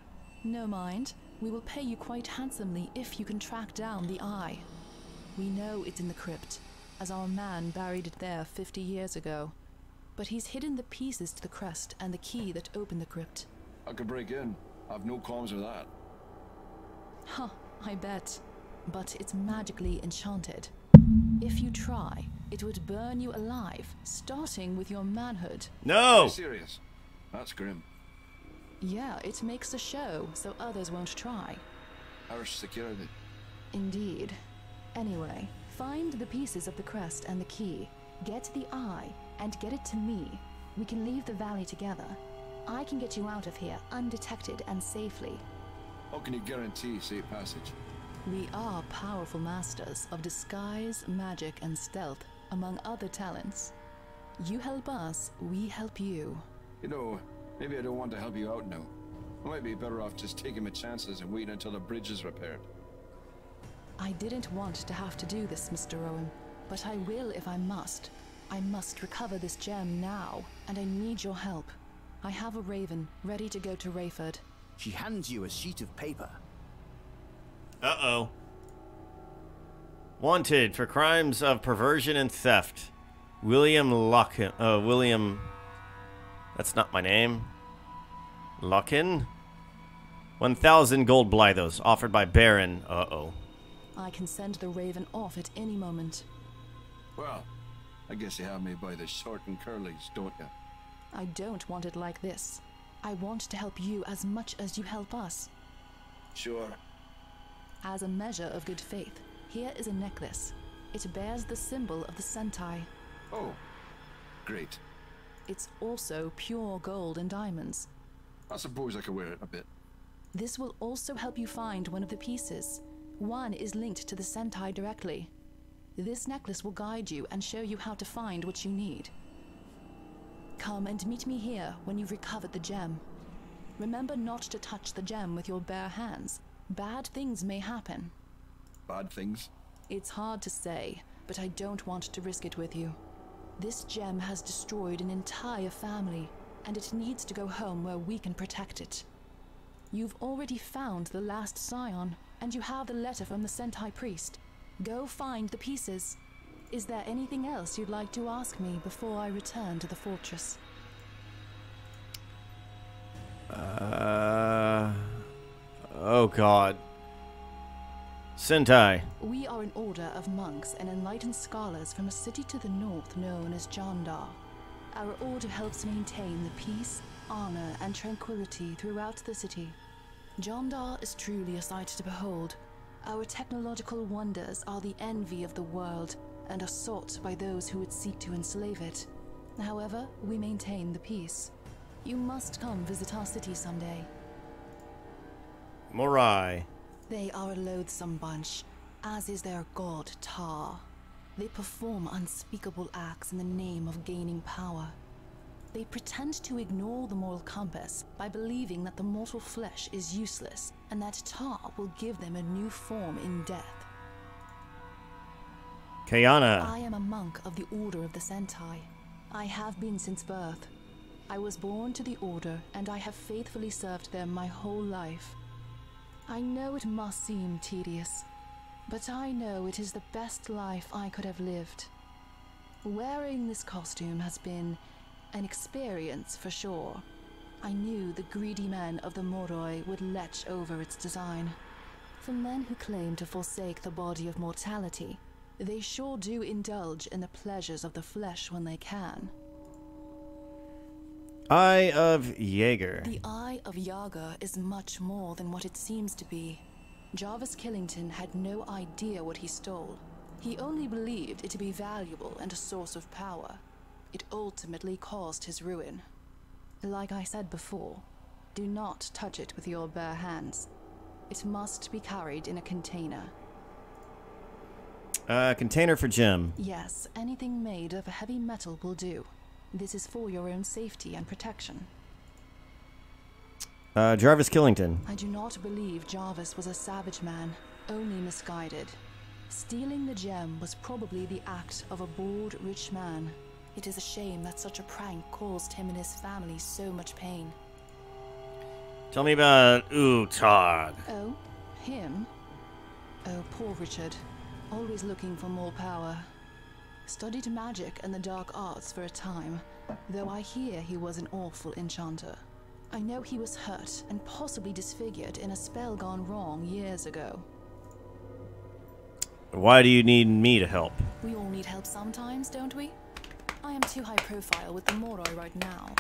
[SPEAKER 14] No mind. We will pay you quite handsomely if you can track down the eye. We know it's in the crypt, as our man buried it there 50 years ago. But he's hidden the pieces to the crest and the key that opened the crypt.
[SPEAKER 3] I could break in. I've no qualms with that.
[SPEAKER 14] Huh, I bet. But it's magically enchanted. If you try, it would burn you alive, starting with your manhood.
[SPEAKER 1] No!
[SPEAKER 3] Are you serious? That's grim.
[SPEAKER 14] Yeah, it makes a show, so others won't try.
[SPEAKER 3] Harsh security.
[SPEAKER 14] Indeed. Anyway, find the pieces of the crest and the key, get the eye, and get it to me. We can leave the valley together. I can get you out of here undetected and safely.
[SPEAKER 3] How can you guarantee safe passage?
[SPEAKER 14] We are powerful masters of disguise, magic, and stealth, among other talents. You help us, we help you.
[SPEAKER 3] You know, maybe I don't want to help you out now. I might be better off just taking my chances and waiting until the bridge is repaired.
[SPEAKER 14] I didn't want to have to do this, Mr. Owen, but I will if I must. I must recover this gem now, and I need your help. I have a raven ready to go to Rayford.
[SPEAKER 2] She hands you a sheet of paper.
[SPEAKER 1] Uh-oh. Wanted for crimes of perversion and theft. William Lockin. William... That's not my name. Lockin? 1,000 gold blythos, offered by Baron. Uh-oh.
[SPEAKER 14] I can send the raven off at any moment.
[SPEAKER 3] Well, I guess you have me by the short and curlies, don't you?
[SPEAKER 14] I don't want it like this. I want to help you as much as you help us.
[SPEAKER 3] Sure.
[SPEAKER 14] As a measure of good faith, here is a necklace. It bears the symbol of the Sentai.
[SPEAKER 3] Oh, great.
[SPEAKER 14] It's also pure gold and diamonds.
[SPEAKER 3] I suppose I could wear it a bit.
[SPEAKER 14] This will also help you find one of the pieces. One is linked to the Sentai directly. This necklace will guide you and show you how to find what you need. Come and meet me here when you've recovered the gem. Remember not to touch the gem with your bare hands. Bad things may happen.
[SPEAKER 3] Bad things?
[SPEAKER 14] It's hard to say, but I don't want to risk it with you. This gem has destroyed an entire family, and it needs to go home where we can protect it. You've already found the last scion, and you have the letter from the Sentai priest. Go find the pieces. Is there anything else you'd like to ask me before I return to the fortress?
[SPEAKER 1] Oh god. Sentai.
[SPEAKER 14] We are an order of monks and enlightened scholars from a city to the north known as Jandar. Our order helps maintain the peace, honor, and tranquility throughout the city. Jandar is truly a sight to behold. Our technological wonders are the envy of the world and are sought by those who would seek to enslave it. However, we maintain the peace. You must come visit our city someday.
[SPEAKER 1] Morai.
[SPEAKER 14] They are a loathsome bunch, as is their god Tar. They perform unspeakable acts in the name of gaining power. They pretend to ignore the moral compass by believing that the mortal flesh is useless and that Tar will give them a new form in death.
[SPEAKER 1] Kayana.
[SPEAKER 14] I am a monk of the Order of the Sentai. I have been since birth. I was born to the Order, and I have faithfully served them my whole life. I know it must seem tedious, but I know it is the best life I could have lived. Wearing this costume has been an experience for sure. I knew the greedy men of the Moroi would lech over its design. For men who claim to forsake the body of mortality, they sure do indulge in the pleasures of the flesh when they can.
[SPEAKER 1] Eye of Jaeger.
[SPEAKER 14] The Eye of Jaeger is much more than what it seems to be. Jarvis Killington had no idea what he stole. He only believed it to be valuable and a source of power. It ultimately caused his ruin. Like I said before, do not touch it with your bare hands. It must be carried in a container.
[SPEAKER 1] Container for gem.
[SPEAKER 14] Yes, anything made of heavy metal will do. This is for your own safety and protection.
[SPEAKER 1] Jarvis Killington.
[SPEAKER 14] I do not believe Jarvis was a savage man, only misguided. Stealing the gem was probably the act of a bored, rich man. It is a shame that such a prank caused him and his family so much pain.
[SPEAKER 1] Tell me about Utag.
[SPEAKER 14] Oh, him? Oh, poor Richard. Always looking for more power. Studied magic and the dark arts for a time, though I hear he was an awful enchanter. I know he was hurt and possibly disfigured in a spell gone wrong years ago.
[SPEAKER 1] Why do you need me to help?
[SPEAKER 14] We all need help sometimes, don't we? I am too high profile with the Moroi right now.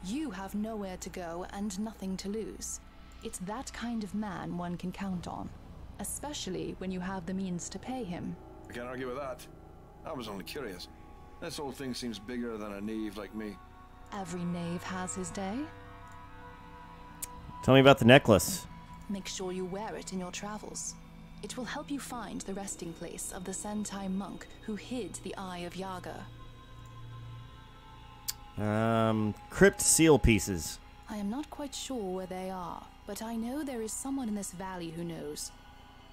[SPEAKER 14] You have nowhere to go and nothing to lose. It's that kind of man one can count on, especially when you have the means to pay him.
[SPEAKER 3] I can't argue with that. I was only curious. This whole thing seems bigger than a knave like me.
[SPEAKER 14] Every knave has his day.
[SPEAKER 1] Tell me about the necklace.
[SPEAKER 14] Make sure you wear it in your travels. It will help you find the resting place of the Sentai monk who hid the Eye of Yaga.
[SPEAKER 1] Crypt seal pieces.
[SPEAKER 14] I am not quite sure where they are, but I know there is someone in this valley who knows.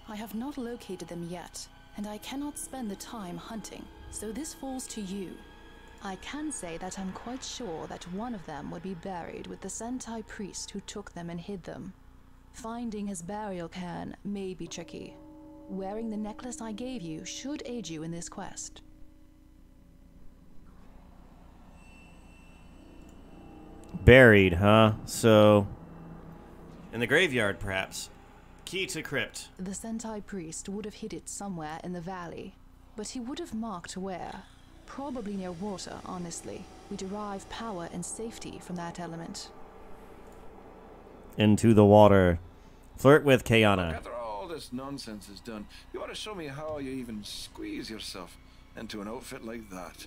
[SPEAKER 14] I have not located them yet, and I cannot spend the time hunting, so this falls to you. I can say that I'm quite sure that one of them would be buried with the Sentai priest who took them and hid them. Finding his burial cairn may be tricky. Wearing the necklace I gave you should aid you in this quest.
[SPEAKER 1] Buried, huh? So, in the graveyard, perhaps. Key to crypt.
[SPEAKER 14] The Sentai priest would have hid it somewhere in the valley, but he would have marked where. Probably near water, honestly. We derive power and safety from that element.
[SPEAKER 1] Into the water. Flirt with Kayana.
[SPEAKER 3] After all this nonsense is done, you want to show me how you even squeeze yourself into an outfit like that.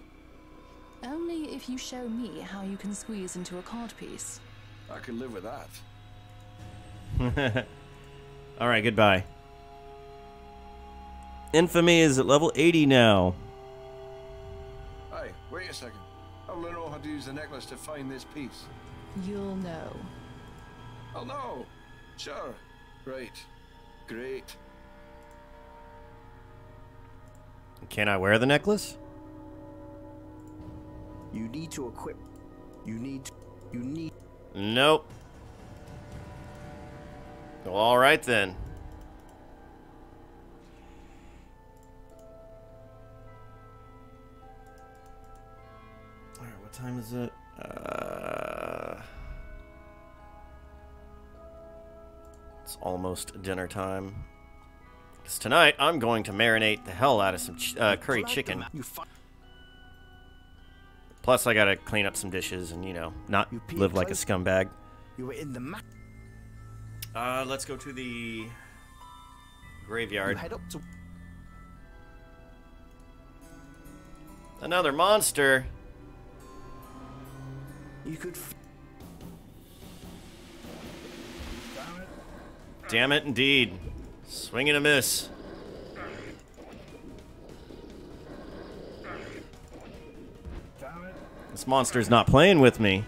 [SPEAKER 14] Only if you show me how you can squeeze into a codpiece.
[SPEAKER 3] I can live with that.
[SPEAKER 1] Alright, goodbye. Infamy is at level 80 now.
[SPEAKER 3] Hey, wait a second. How will I know how to use the necklace to find this piece?
[SPEAKER 14] You'll know.
[SPEAKER 3] I'll know. Sure. Right. Great.
[SPEAKER 1] Can I wear the necklace?
[SPEAKER 7] You need to equip. You need.
[SPEAKER 1] Nope. Well, alright then. Alright, what time is it? It's almost dinner time. Because tonight, I'm going to marinate the hell out of some curry chicken. Plus, I gotta clean up some dishes and, you know, not live like a scumbag.
[SPEAKER 7] You were in the map.
[SPEAKER 1] Let's go to the graveyard.
[SPEAKER 7] You head up to.
[SPEAKER 1] Another monster.
[SPEAKER 7] You could.
[SPEAKER 1] Damn it, indeed. Swing and a miss. This monster's not playing with me.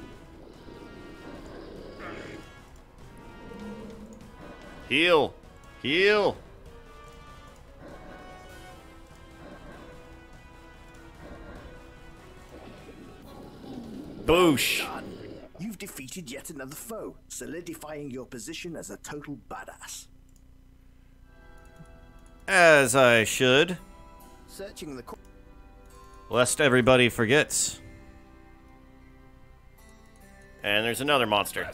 [SPEAKER 1] Heal. Heal. Boosh.
[SPEAKER 7] You've defeated yet another foe, solidifying your position as a total badass.
[SPEAKER 1] As I should.
[SPEAKER 7] Searching the.
[SPEAKER 1] Lest everybody forgets. And there's another monster.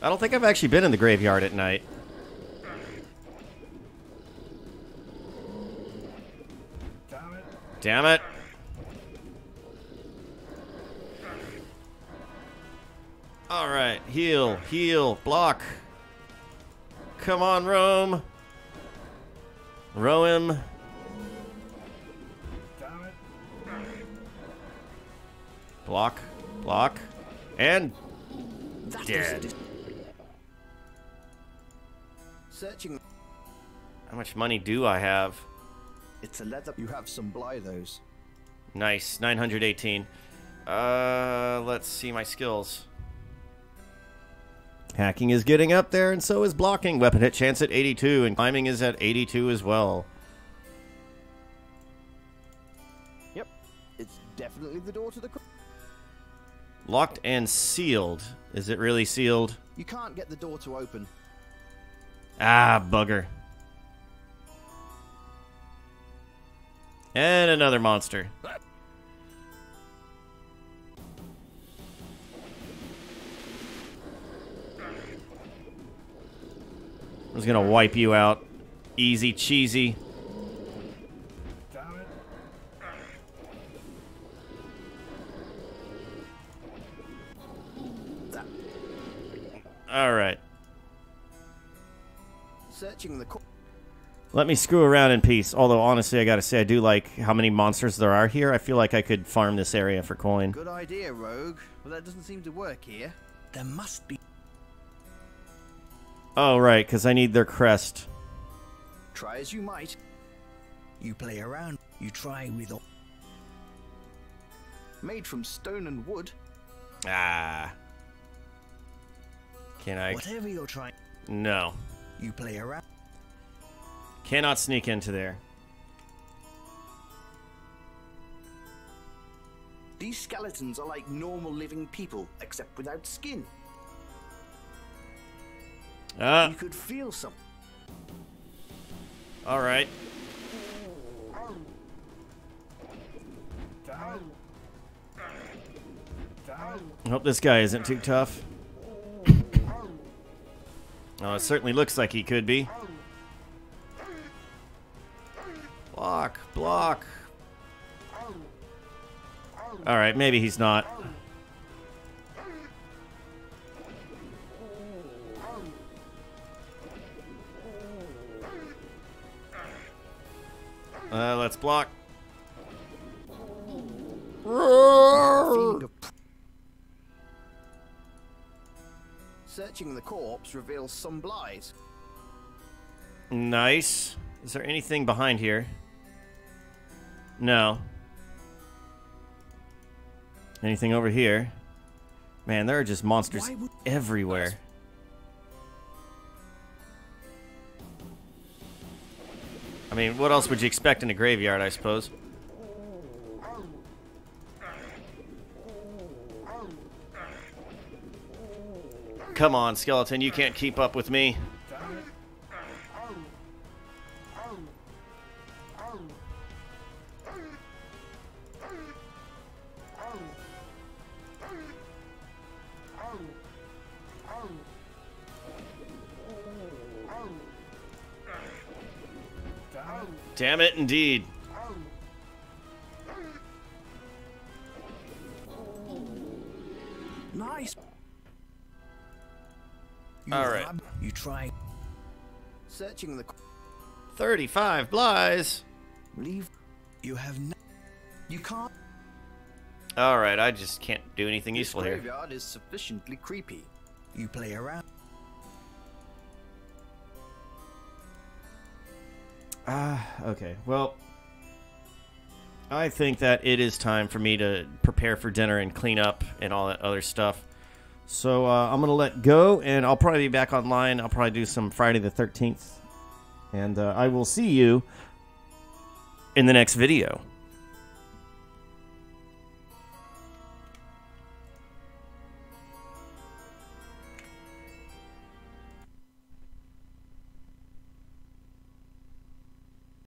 [SPEAKER 1] I don't think I've actually been in the graveyard at night. Damn it. Alright, heal, heal, block. Come on, Rome. Row him. Block, block, and dead.
[SPEAKER 7] Searching.
[SPEAKER 1] How much money do I have?
[SPEAKER 7] It's a leather. You have some blythos.
[SPEAKER 1] Nice, 918. Let's see my skills. Hacking is getting up there, and so is blocking. Weapon hit chance at 82, and climbing is at 82 as well.
[SPEAKER 7] Yep, it's definitely the door to the.
[SPEAKER 1] Locked and sealed. Is it really sealed?
[SPEAKER 7] You can't get the door to open.
[SPEAKER 1] Ah, bugger. And another monster. I was gonna wipe you out. Easy cheesy. Alright.
[SPEAKER 7] Searching the.
[SPEAKER 1] Let me screw around in peace. Although, honestly, I gotta say, I do like how many monsters there are here. I feel like I could farm this area for coin.
[SPEAKER 2] Good idea, Rogue. But that doesn't seem to work here. There must be.
[SPEAKER 1] Oh, right, because I need their crest.
[SPEAKER 2] Try as you might. You play around. You try with all. Made from stone and wood.
[SPEAKER 1] Ah. Can I?
[SPEAKER 2] Whatever you're trying.
[SPEAKER 1] No.
[SPEAKER 2] You play around.
[SPEAKER 1] Cannot sneak into there.
[SPEAKER 7] These skeletons are like normal living people, except without skin. You could feel something.
[SPEAKER 1] All right. I hope this guy isn't too tough. Oh, it certainly looks like he could be. Block, block. All right, maybe he's not. Let's block.
[SPEAKER 2] Searching the corpse reveals some blights.
[SPEAKER 1] Nice. Is there anything behind here? No. Anything over here? Man, there are just monsters everywhere. I mean, what else would you expect in a graveyard, I suppose? Come on, skeleton, you can't keep up with me. Damn it, indeed.
[SPEAKER 2] Nice.
[SPEAKER 1] All right.
[SPEAKER 2] You try. Searching the.
[SPEAKER 1] 35 Blyes.
[SPEAKER 2] Leave. You have no. You can't.
[SPEAKER 1] All right, I just can't do anything
[SPEAKER 2] This
[SPEAKER 1] useful here.
[SPEAKER 2] graveyard is sufficiently creepy. You play around.
[SPEAKER 1] Okay. Well, I think that it is time for me to prepare for dinner and clean up and all that other stuff. So I'm going to let go, and I'll probably be back online. I'll probably do some Friday the 13th. And I will see you in the next video.